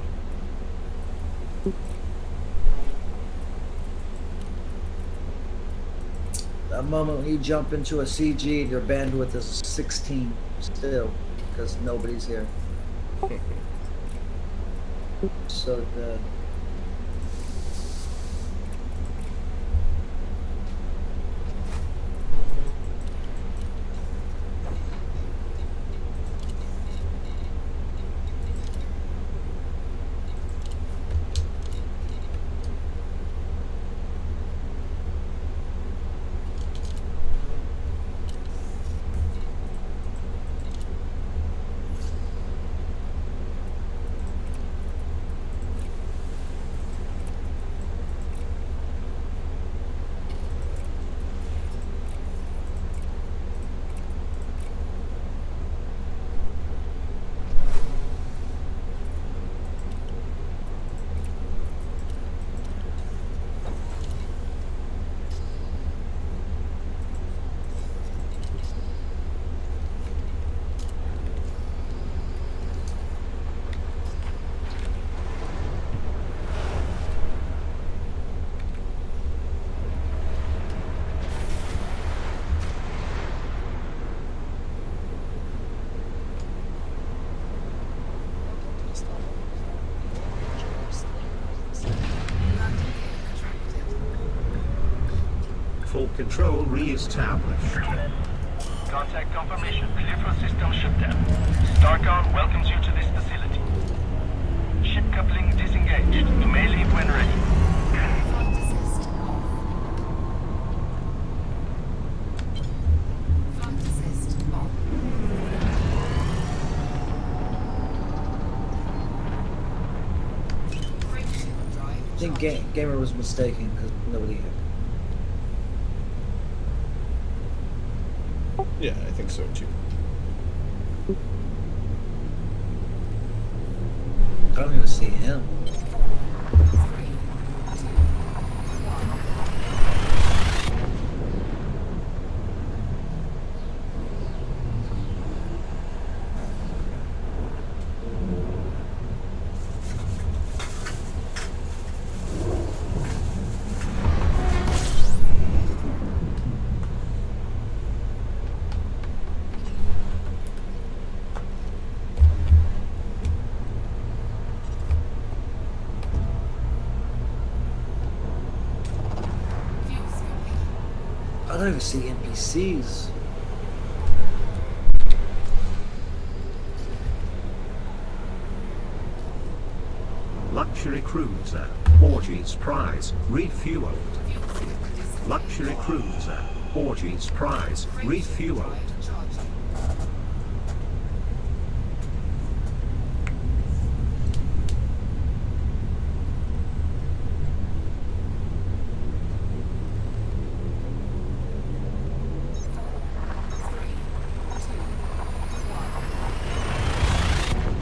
That moment when you jump into a CG, your bandwidth is 16 still because nobody's here. So good. Full control re-established. Contact confirmation. Clear for system shutdown. Starcom welcomes you to this facility. Ship coupling disengaged. You may leave when ready. Flight assist off. Flight assist off. Brake shield drive. I think Gamer was mistaken because nobody here. Yeah, I think so too. I don't even see him. 3, 2, 1. I don't even see NPCs. Luxury cruiser. Orgies prize. Refueled. Luxury cruiser. Orgies prize. Refueled.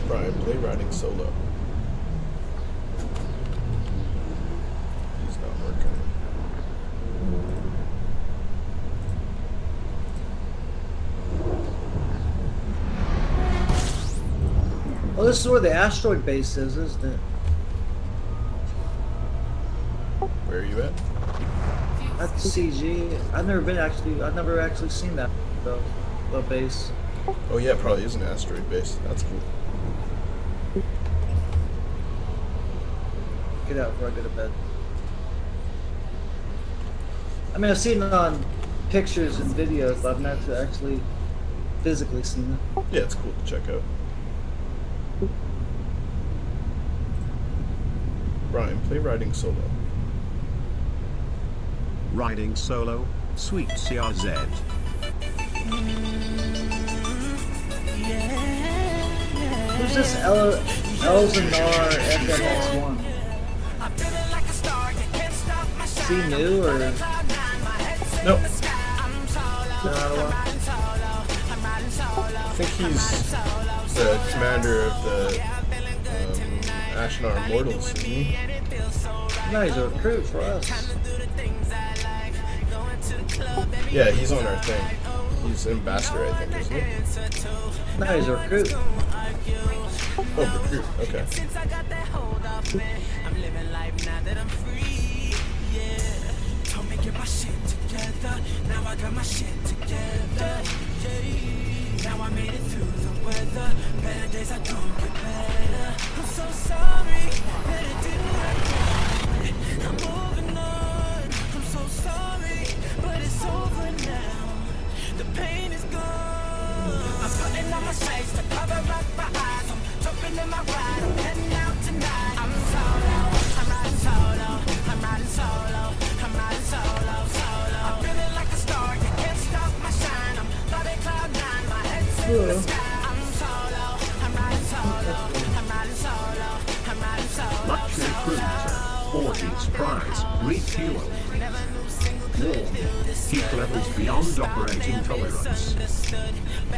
Brian, play riding solo. He's not working. Well, this is where the asteroid base is, isn't it? Where are you at? That's CG. I've never actually seen that the base. Oh yeah, it probably is an asteroid base. That's cool. Get out before I go to bed. I mean, I've seen it on pictures and videos, but I've never actually physically seen it. Yeah, it's cool to check out. Brian, play riding solo. Riding solo. Sweet CRZ. Who's this Elzenar FMX1? Is he new or Nope. been out a while? I think he's the commander of the Ashenar Immortals, isn't he? No, he's a recruit for us. Yeah, he's on our thing. He's ambassador, I think, isn't he? No, he's a recruit. Oh, recruit. Okay. Luxury cruiser. Orgies prize. Refueled. Warm. Heat levels beyond operating tolerance.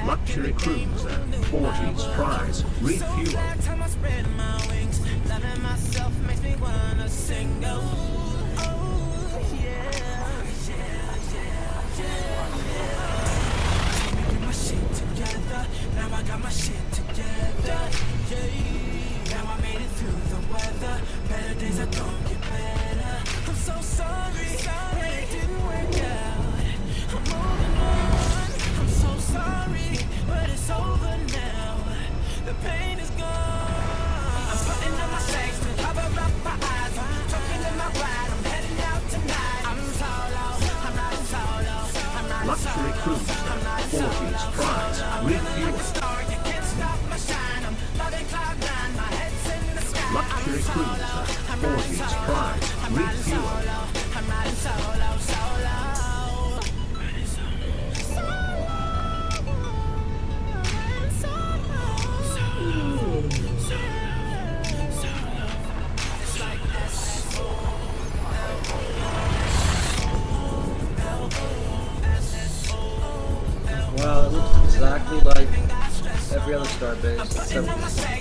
Luxury cruiser. Orgies prize. Refueled. Luxury cruiser. Orgies prize. Refueled. Luxury cruiser. Orgies prize. Refueled. Wow, it looks exactly like every other star base except another star.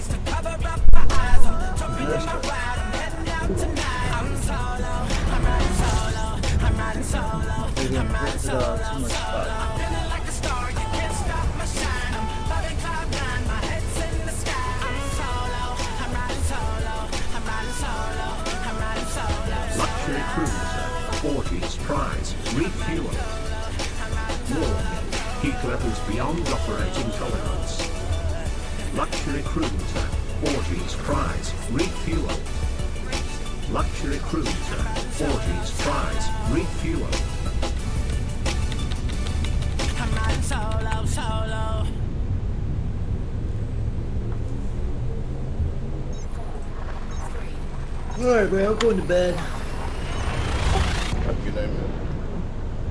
Maybe I'm getting too much spot. Luxury cruiser. Orgies prize. Refueled. Warm. Heat levels beyond operating tolerance. Luxury cruiser. Orgies prize. Refueled. Luxury cruiser. Orgies prize. Refueled. Alright, man, I'm going to bed. Have a good night, man.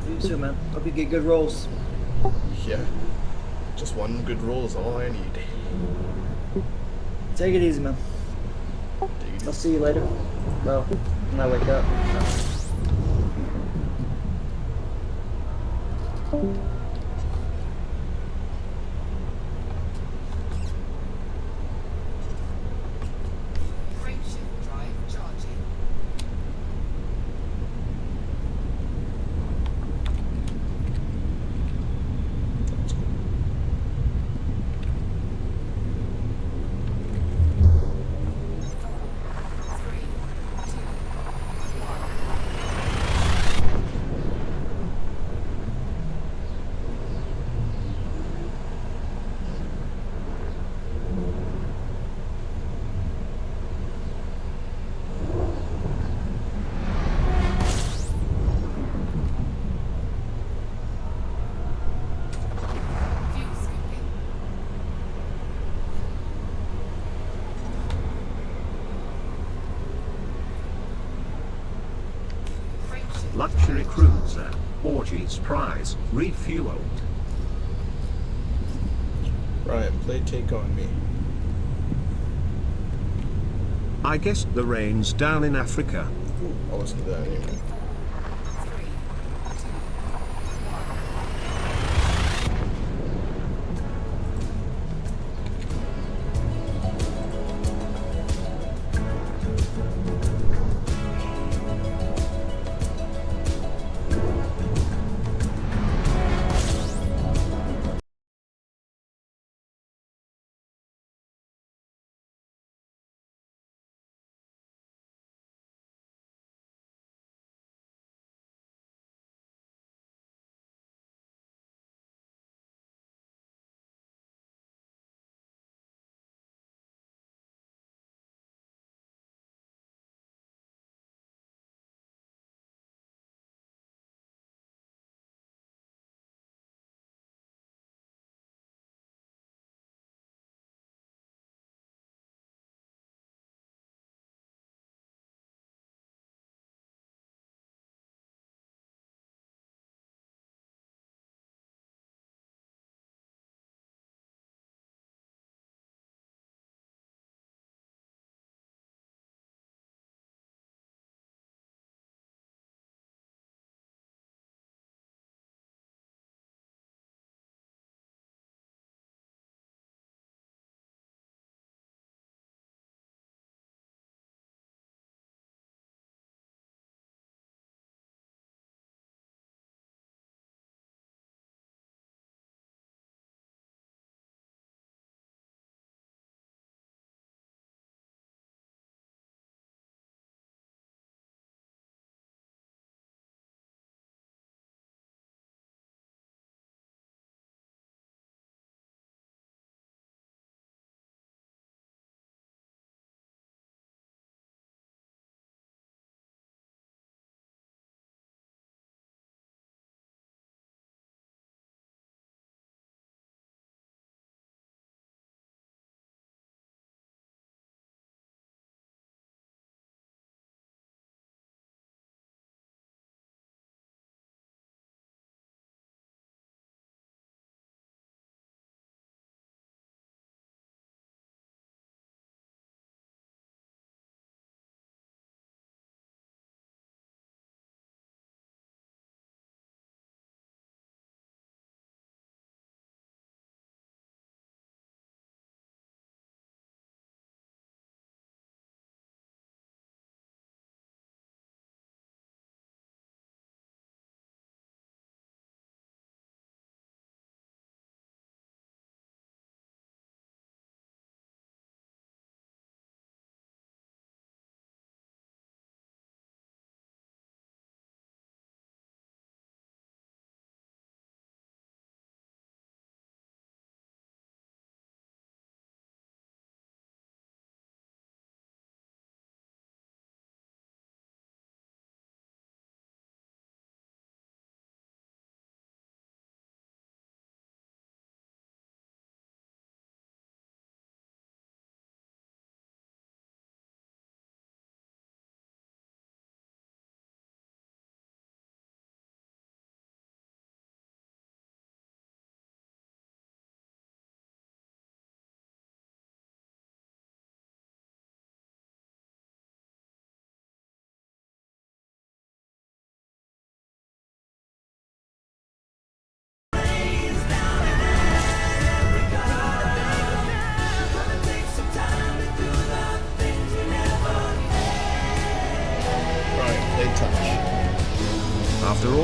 You too, man. Hope you get good rolls. Yeah. Just one good roll is all I need. Take it easy, man. Take it I'll easy. see you later. Well, when I wake up. Frameshift drive charging. Three, two, fuel scooping. Frameshift Luxury drive cruiser. Orgy's prize. Refueled. Ryan, play Take On Me. I guess the rain's down in Africa. I'll listen to that anyway.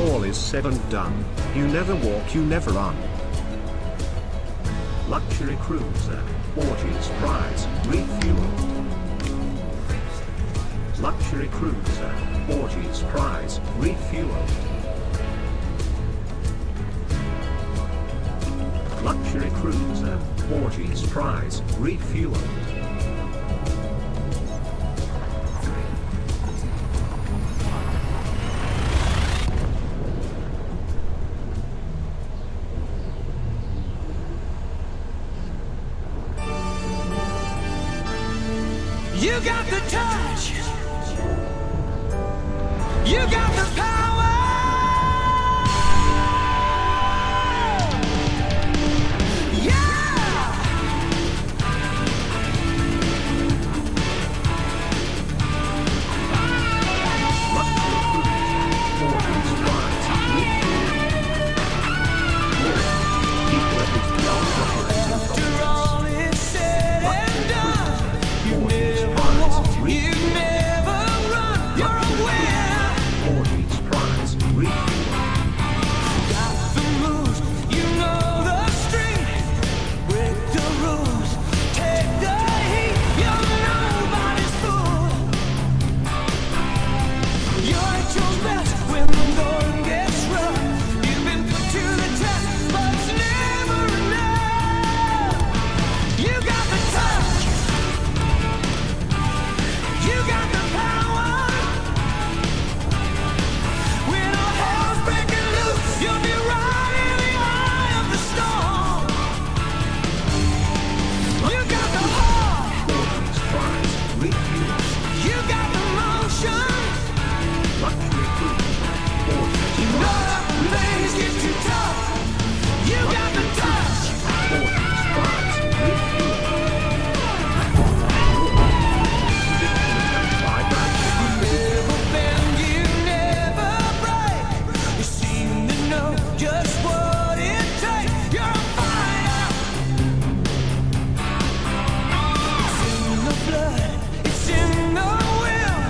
all is said and done, you never walk, you never run. Luxury cruiser, orgies prize, refueled. Luxury cruiser, orgies prize, refueled. Luxury cruiser, orgies prize, refueled. You got the touch. You got the power. Yeah. After all is said and done, you never walk, you never run. You're aware. Got the moves, you know the strength. Break the rules, take the heat. You're nobody's fool. You're at your best when the going gets rough. You've been put to the test, but it's never enough. You got the touch. You got the power. When all hell's breaking loose, you'll be right in the eye of the storm. You got the heart. You got the motion. You know that when things get too tough, you got the touch. Never bend, you never break. You seem to know just what it takes. You're a fighter. It's in the blood, it's in the will,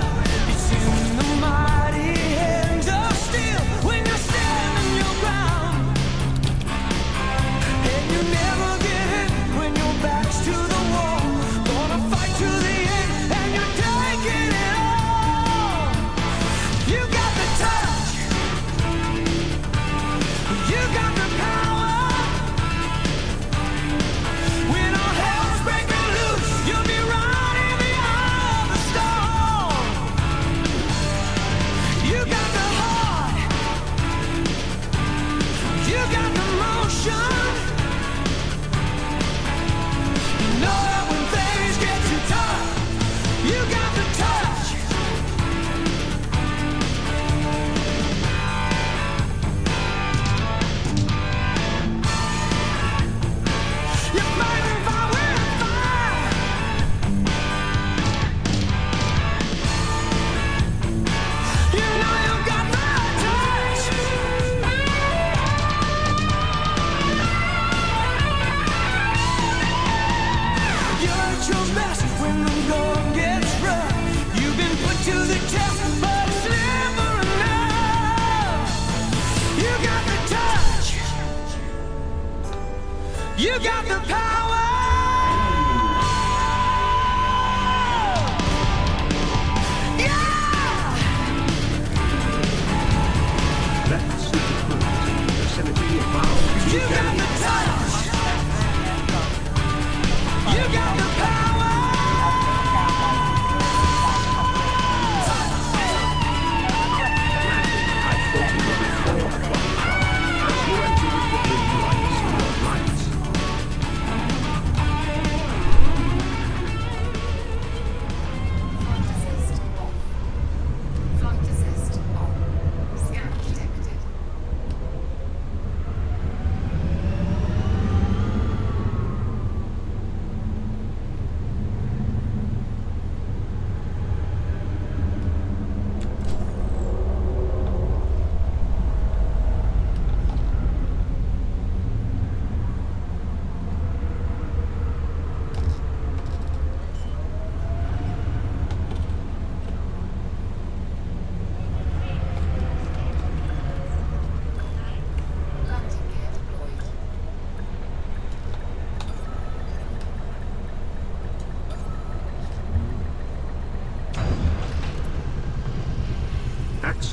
it's in the mighty hands of steel. When you're standing your ground, and you never get hit when your back's to the wall. Gonna fight to the end, and you're taking it all. You got the touch. You got the power. When all hell's breaking loose, you'll be right in the eye of the storm. You got the heart. You got the motion. You know that when things get too tough, you got the touch. You're fighting fire with fire. You know you got the touch. You're at your best when the going gets rough. You've been put to the test, but it's never enough. You got the touch. You got the power. Yeah. That's super cruise in the vicinity of Valve. You got the touch. You got the power. As you enter the green lights, your lights.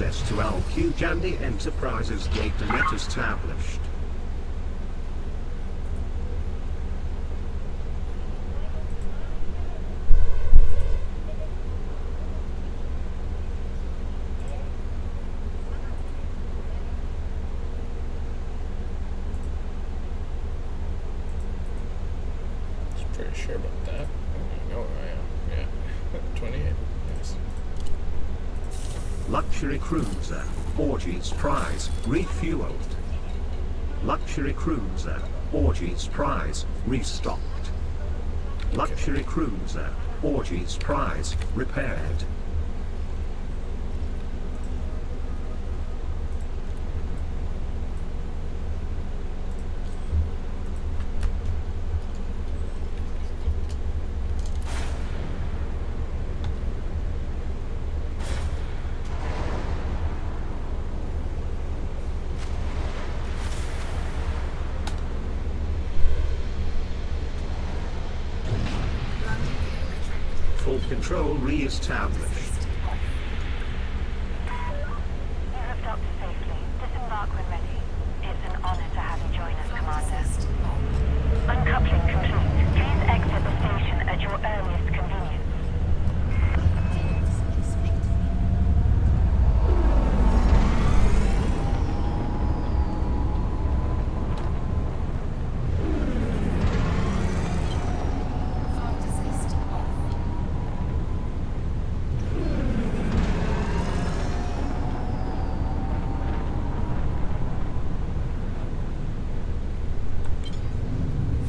access to Al-Qujandi Enterprises data net established. Pretty sure about that. I know where I am. Yeah. 28. Nice. Luxury cruiser, Orgies prize, refueled. Luxury cruiser, Orgies prize, restocked. Luxury cruiser, Orgies prize, repaired. Full control re-established. You have docked safely. Disembark when ready. It's an honor to have you join us, Commander. Uncoupling complete. Please exit the station at your earliest convenience. Flight assist off.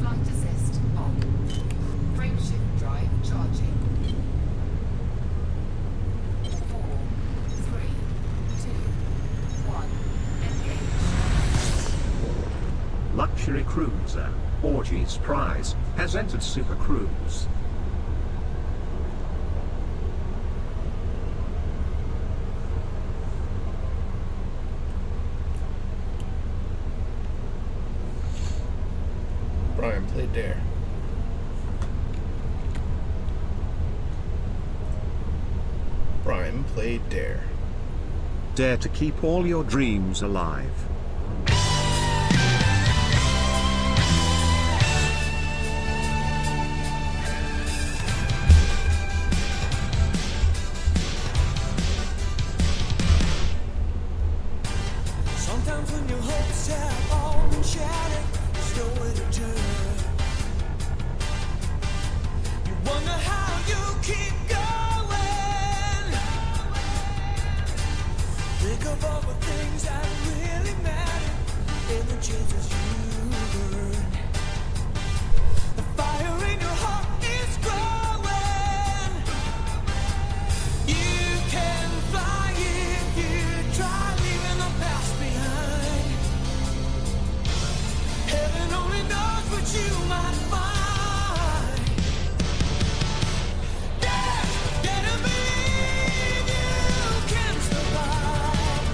Flight assist on. Frameshift drive charging. 4, 3, 2, 1. Engage. Luxury cruiser, Orgies prize, has entered Super Cruise. Brian played Dare. Brian played Dare. Dare to keep all your dreams alive. Sometimes when your hopes have all been shattered, there's nowhere to turn. You wonder how you keep going. Think of all the things that really matter and the chances you learn. The fire in your heart is growing. You can fly if you try, leaving the past behind. Heaven only knows what you might find. Gotta believe you can survive.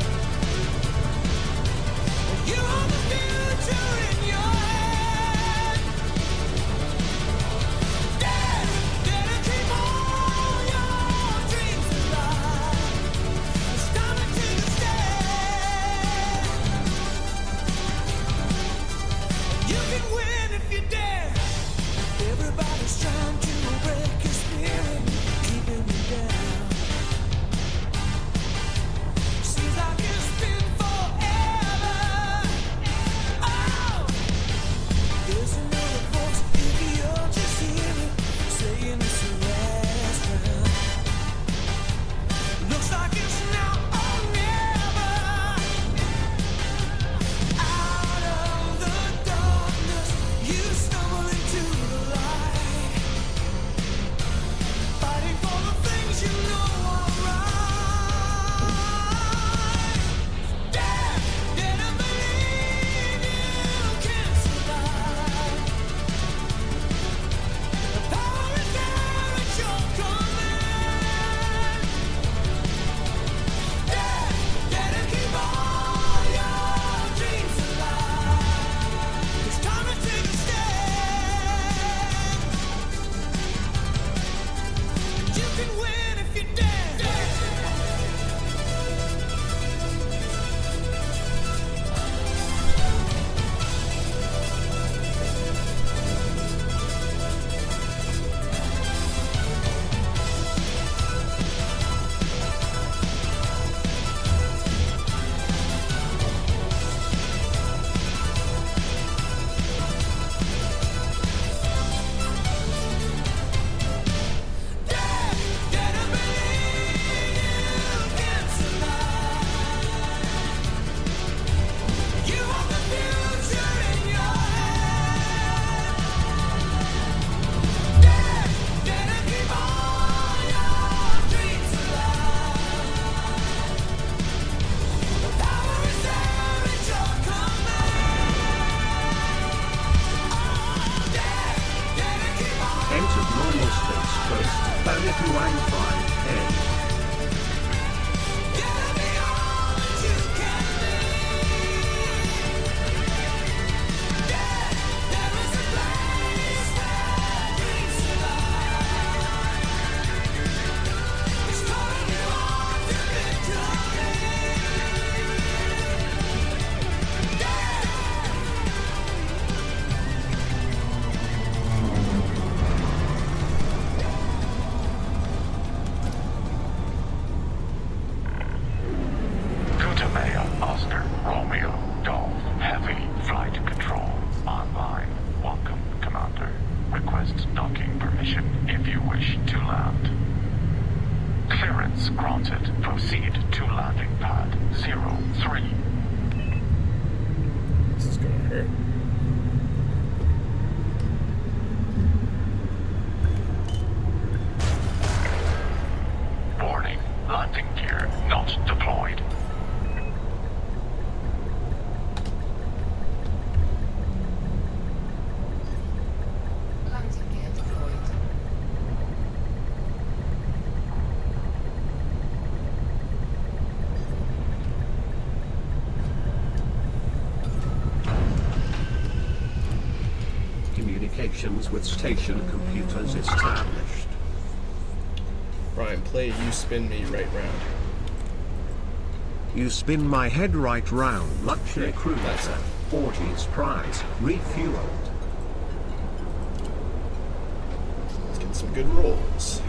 Romeo, Golf, Heavy, Flight Control, online. Welcome, Commander. Request docking permission if you wish to land. Clearance granted. Proceed to landing pad 03. This is gonna hurt. Warning, landing gear not deployed. Landing gear deployed. Communications with station computers established. Ryan, play You Spin Me Right Round. You spin my head right round. Luxury That's cruiser. it. 40s prize. Refueled. Let's get some good rolls.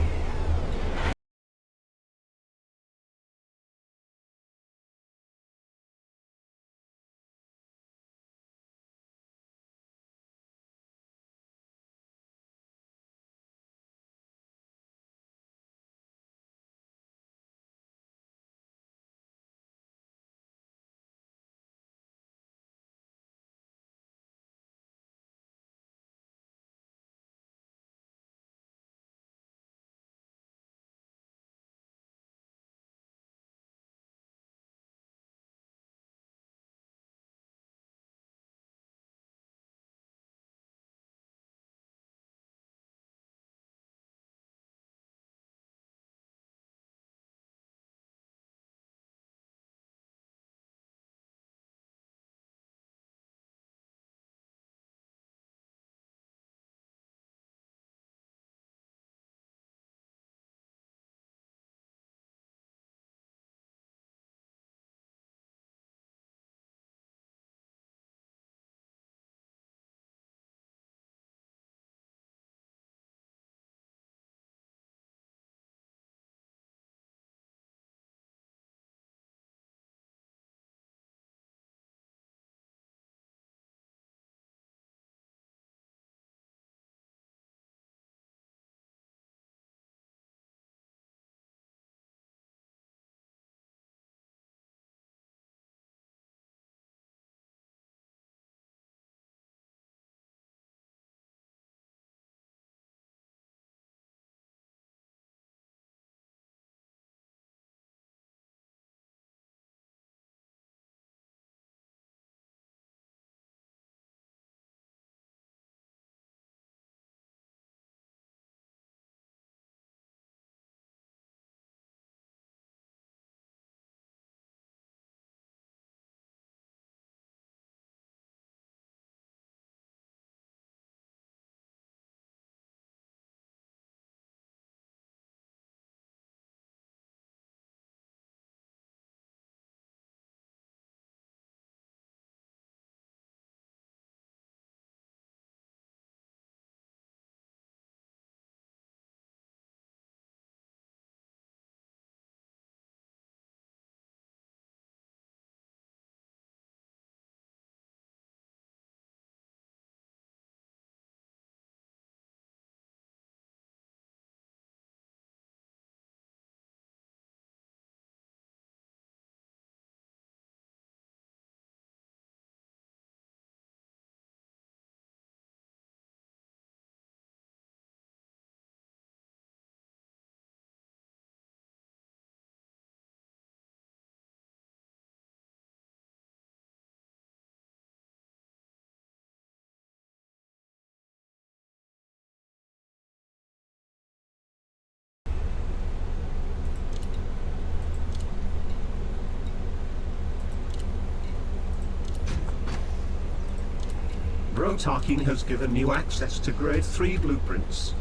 Brotaking has given you access to Grade 3 blueprints.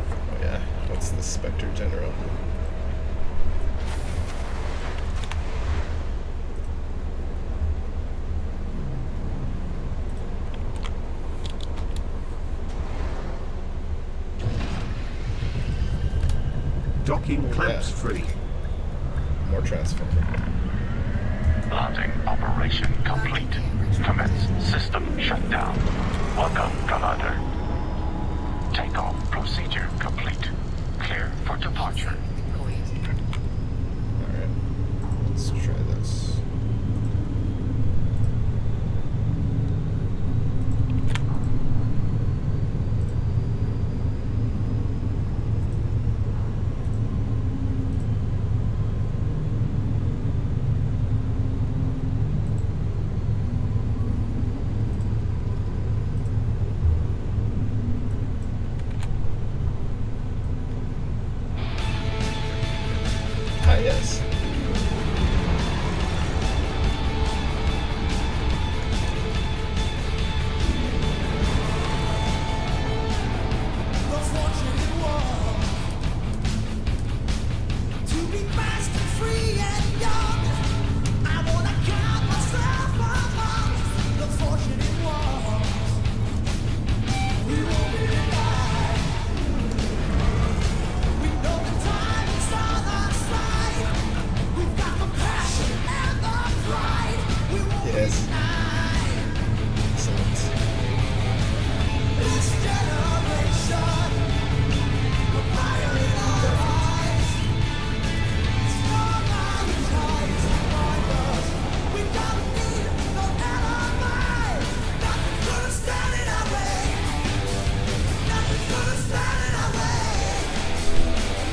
Oh yeah, what's the Spectre General? Docking clamps free. More transformer. Landing operation complete. Commence system shutdown. Welcome, Commander. Takeoff procedure complete. Clear for departure. Alright. Let's try this. Ah, yes. The fortunate one to be fast and free and young. I wanna count myself among the fortunate ones. We won't be denied. We know the time is on our side. We've got the passion and the pride. We won't be Yes. denied. Excellent. This generation will fire in our eyes. Strong on the tides behind us. We don't need no alibi. Nothing's gonna stand in our way. Nothing's gonna stand in our way.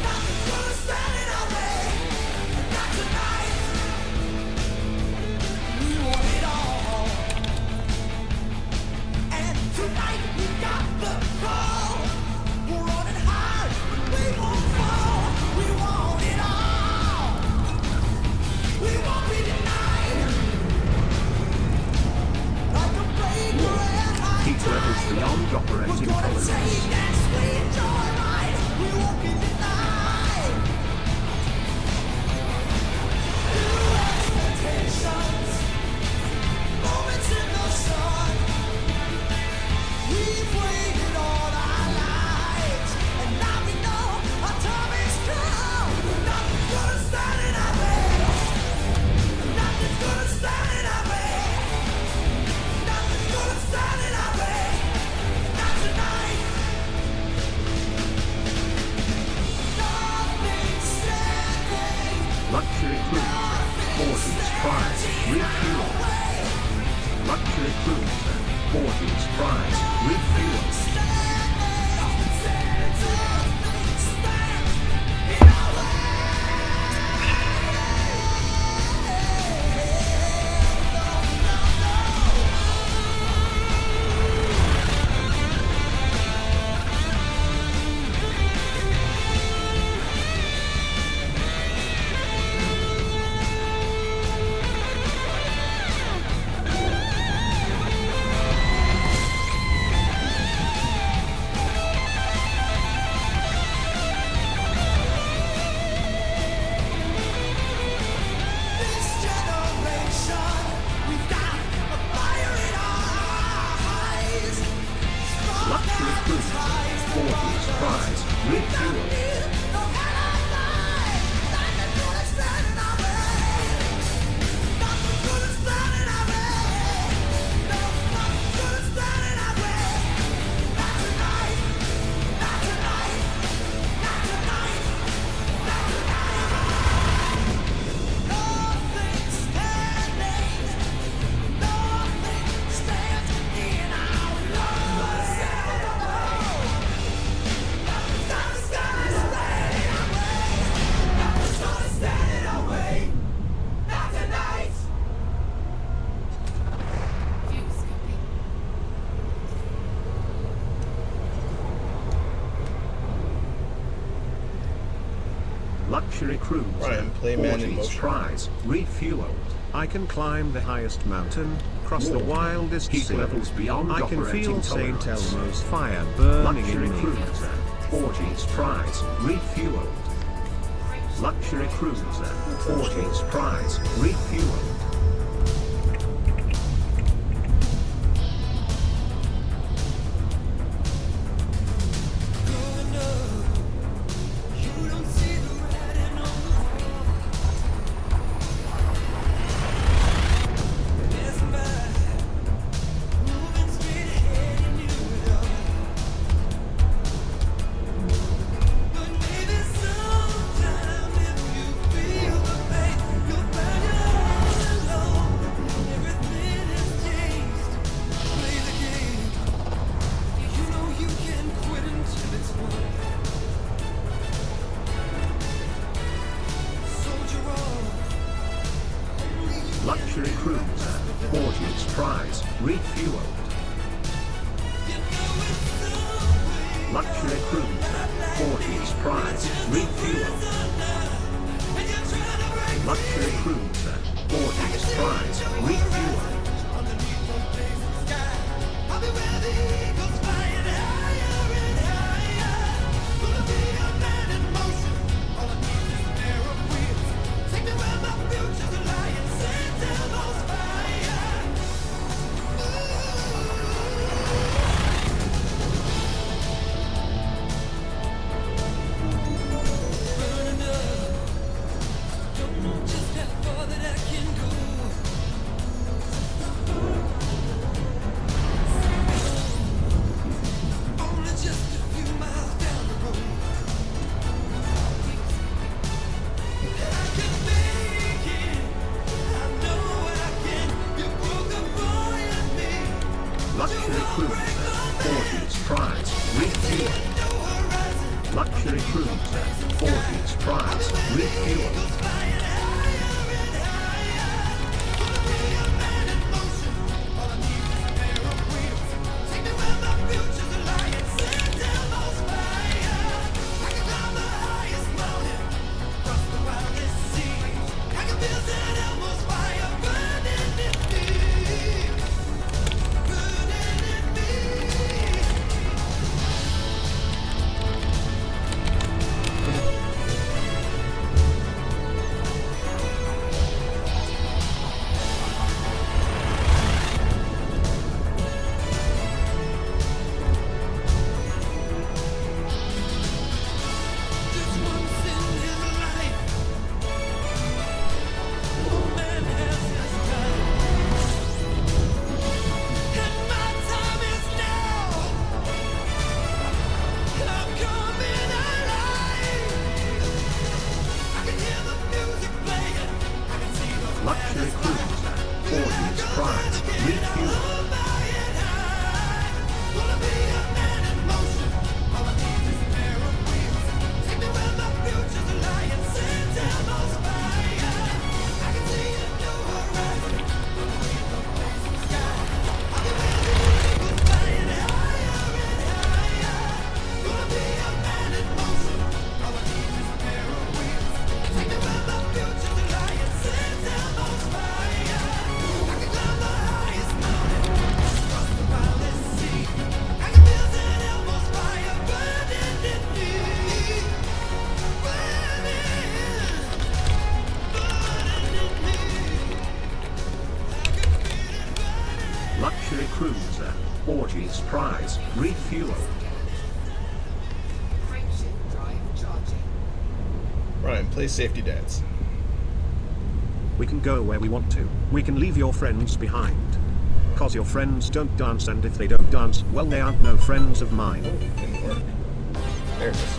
Nothing's gonna stand in our way. Not tonight. We want it all. And tonight we got the call. We're running hard, we won't fall. We want it all. We won't be denied. Like a break red hot Heat levels beyond operating we're gonna tolerance. take that sweet joyride. We won't be denied. New expectations, moments in the sun. We've waited all our lives, and now we know our time has come. Nothing's gonna stand in our way. Nothing's gonna stand in our way. Nothing's gonna stand in our way. Not tonight. Nothing's standing. Luxury cruiser. 40s prize. Refuel. Luxury cruiser. 40s prize. Refuel. This generation, we've got a fire in our eyes. Strong Luxury as cruiser. tides 40s prize. Refuel. no alibi. Nothing's gonna stand in our way. Nothing's gonna stand in our way. No, nothing's gonna stand in our way. Not tonight. Not tonight. Not tonight. Not tonight. Nothing's standing. Nothing stands in our way. Nothing's gonna stand in our way. Nothing's gonna stand in our way. Not tonight. View scoping. Luxury cruiser. Ryan, play Man in 40s Motion. prize. Refueled. I can climb the highest mountain, cross the wildest Heat sea. levels beyond I can operating feel St. tolerance. Elmo's fire burning Luxury in me. cruiser. 40s prize. Refueled. Luxury cruiser. 40s prize. Refueled. You don't see the Luxury cruiser. Orgies prize. Refueled. Luxury cruiser. Orgies prize. Refueled. Luxury cruiser. Orgies prize. Refueled. Luxury cruiser. Orgies prize. Refueled. Luxury cruiser. Orgies prize. Refueled. Luxury cruiser. Orgies prize. Refueled. Luxury cruiser. Orgies prize. Refueled. Frameshift drive charging. Ryan, play Safety Dance. We can go where we want to. We can leave your friends behind. Cause your friends don't dance, and if they don't dance, well, they aren't no friends of mine. Didn't work. There it is.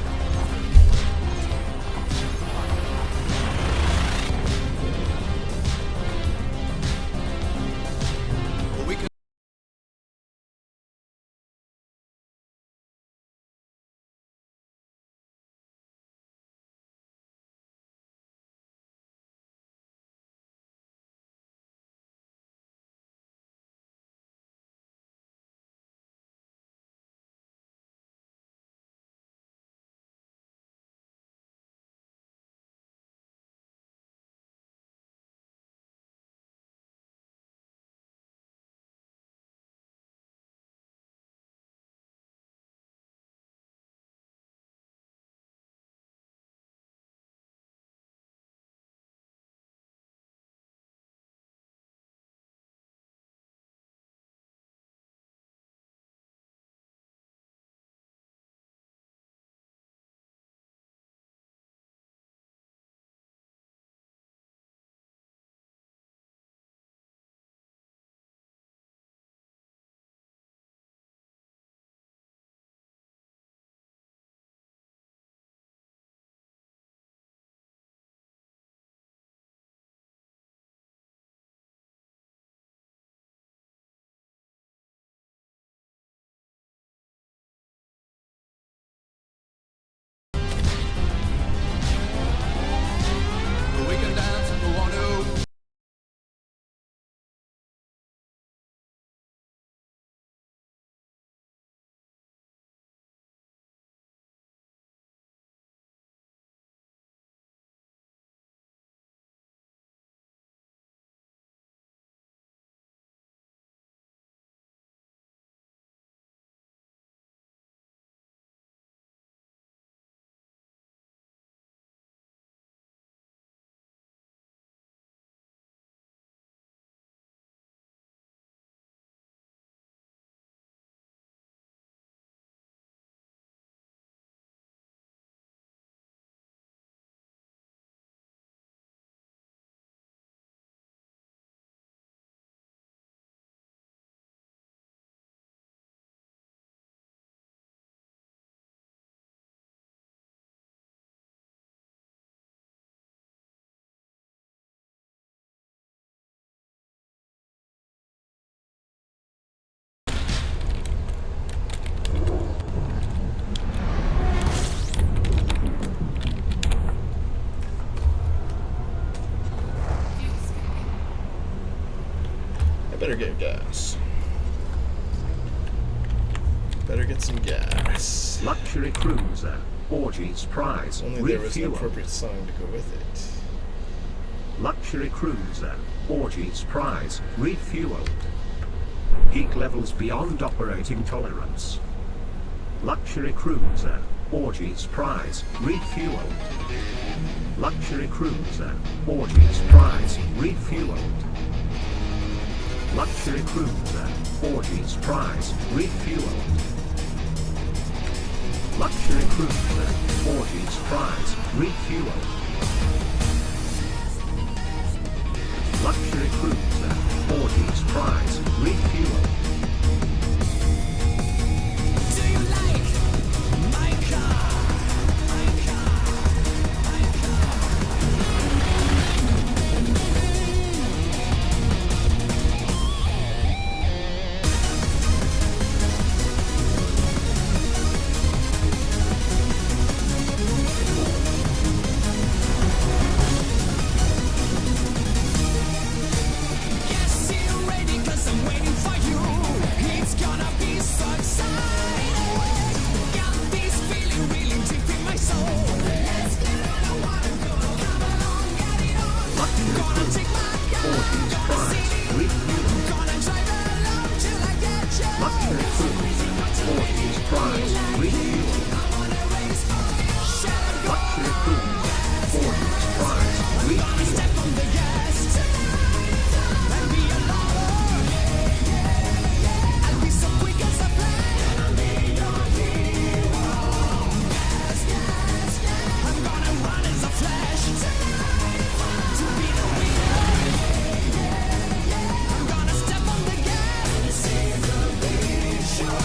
Better get gas. Better get some gas. Luxury cruiser. Orgy's prize. Only there was an Refuel. appropriate song to go with it. Luxury cruiser. Orgy's prize. Refueled. Heat levels beyond operating tolerance. Luxury cruiser. Orgy's prize. Refueled. Luxury cruiser. Orgy's prize. Refueled. Luxury cruiser. Orgy's prize. Refueled. Luxury cruiser. Orgy's prize. Refueled. Luxury cruiser. Orgy's prize. Refueled. Do you like my car? My car, my car. Guess you're ready 'cause I'm waiting for you. It's gonna be so exciting. Got this feeling really deep in my soul. Let's get on a water, come along, get it on. Gonna take my car, Orgy's gonna prize. see it. Refueled. Gonna drive along till I get you. Luxury cruiser. Orgy's prize. Refueled. I wanna race for you. Shut up, Luxury cruiser. Orgy's prize. Refueled. step on the gas tonight and be a lover. I'll be so quick as a flash. I'll be your hero. Gas, gas, gas. I'm gonna run as a flash tonight to be the winner. I'm gonna step on the gas and see the big show.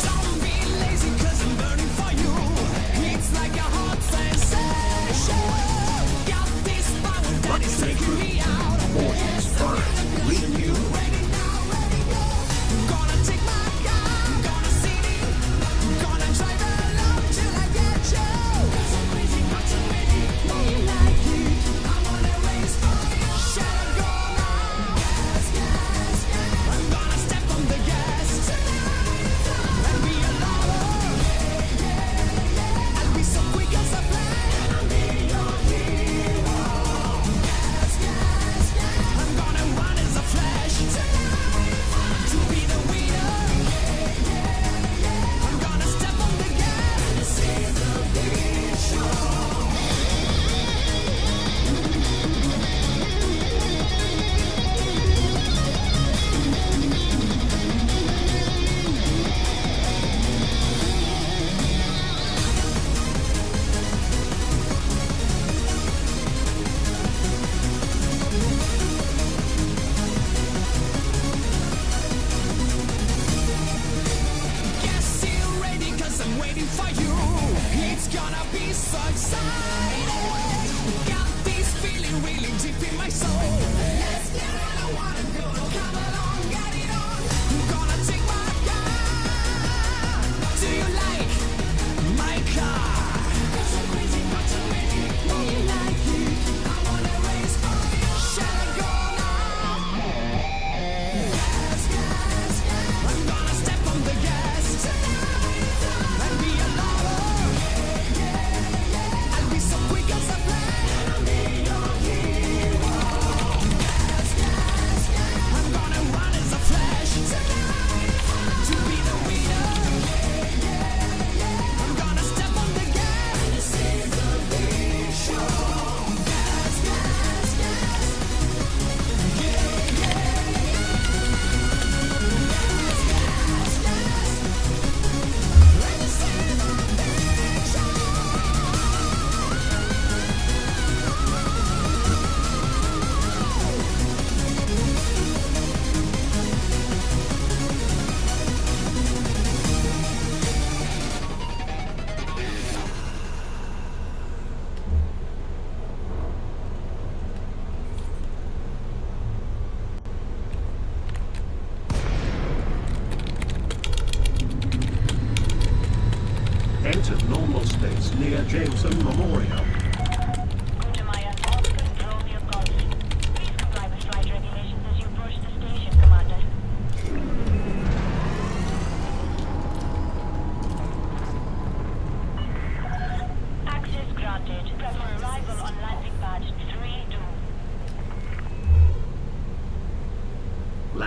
Don't be lazy 'cause I'm burning for you. It's like a hot sensation. Got this power that is taking me out. Orgy's prize. Refueled. Ready now, ready go. Gonna take my car, gonna see it. Gonna drive along till I get you. 'Cause I'm crazy, but I'm ready. Me like it. I wanna race for you. Shut up, go now. Gas, gas, gas. I'm gonna step on the gas tonight and be a lover. I'll be so quick as a flash. I'll be your hero. Gas, gas,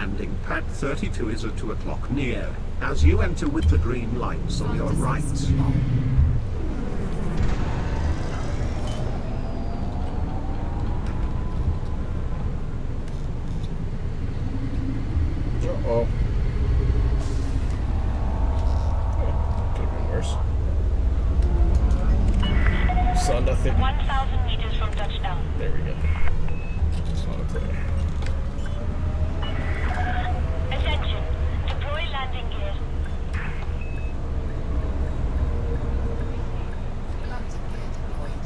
landing pad 32 is at 2 o'clock near, as you enter with the green lights on your right. Uh-oh. Could have been worse. Saw nothing. 1,000 meters from touchdown. There we go. Saw the play. Attention. Deploy landing gear. Landing gear deployed.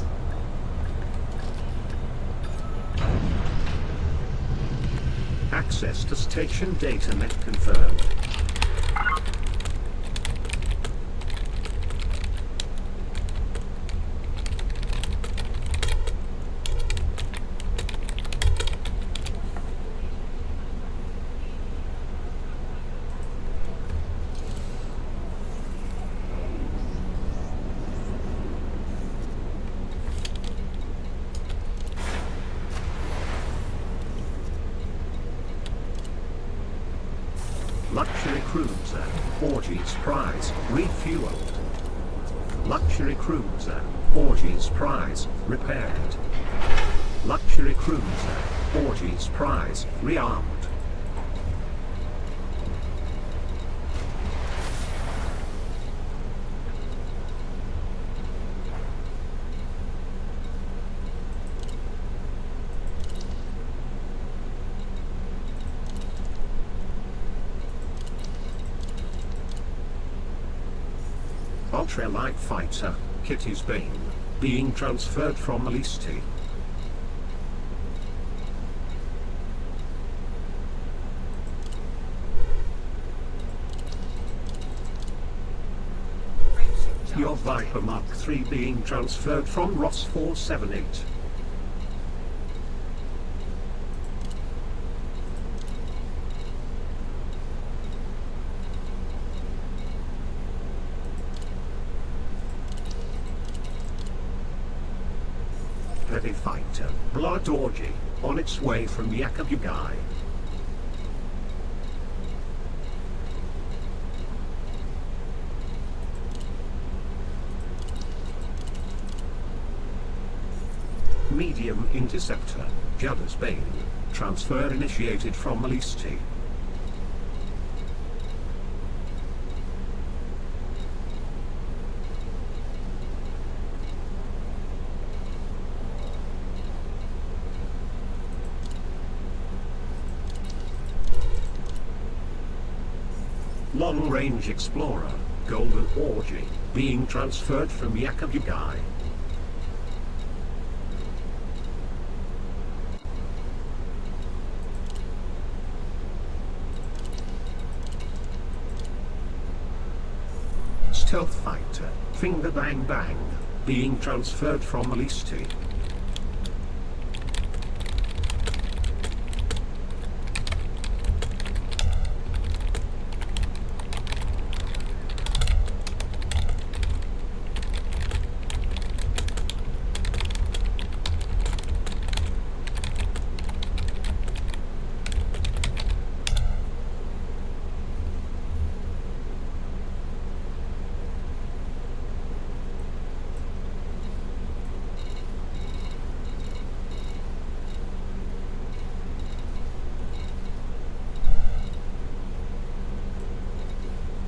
Access to station data net confirmed. Luxury cruiser, Orgies prize, refueled. Luxury cruiser, Orgies prize, repaired. Luxury cruiser, Orgies prize, rearmed. Ultralight fighter, Kitty's Bane, being transferred from Alisti. Frameship Your charge Viper Mark III being transferred from Ross 478. Heavy fighter, Blood Orgy, on its way from Yakabugai. Medium interceptor, Judda's Bane, transfer initiated from Alisti. Long Range Explorer, Golden Orgy, being transferred from Yakabugai. Stealth Fighter, Finger Bang Bang, being transferred from Alisti.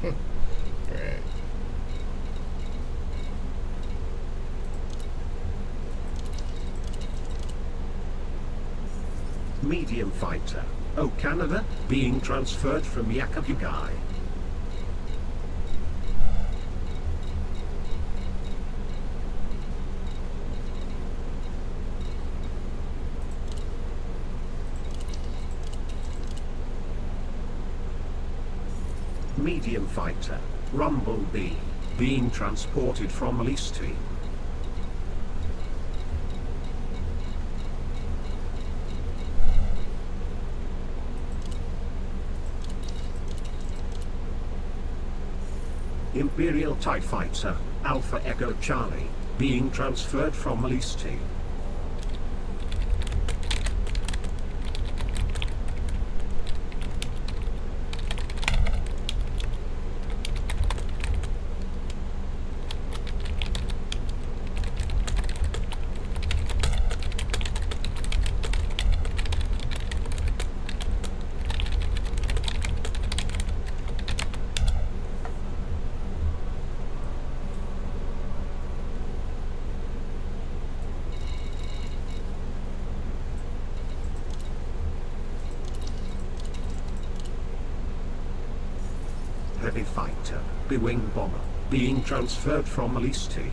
Alright. Medium Fighter, O Canada, being transferred from Yakabugai. Medium Fighter, Rumblebee, being transported from Alisti. Imperial TIE Fighter, Alpha Echo Charlie, being transferred from Alisti. heavy fighter, B-wing bomber, being transferred from Alisti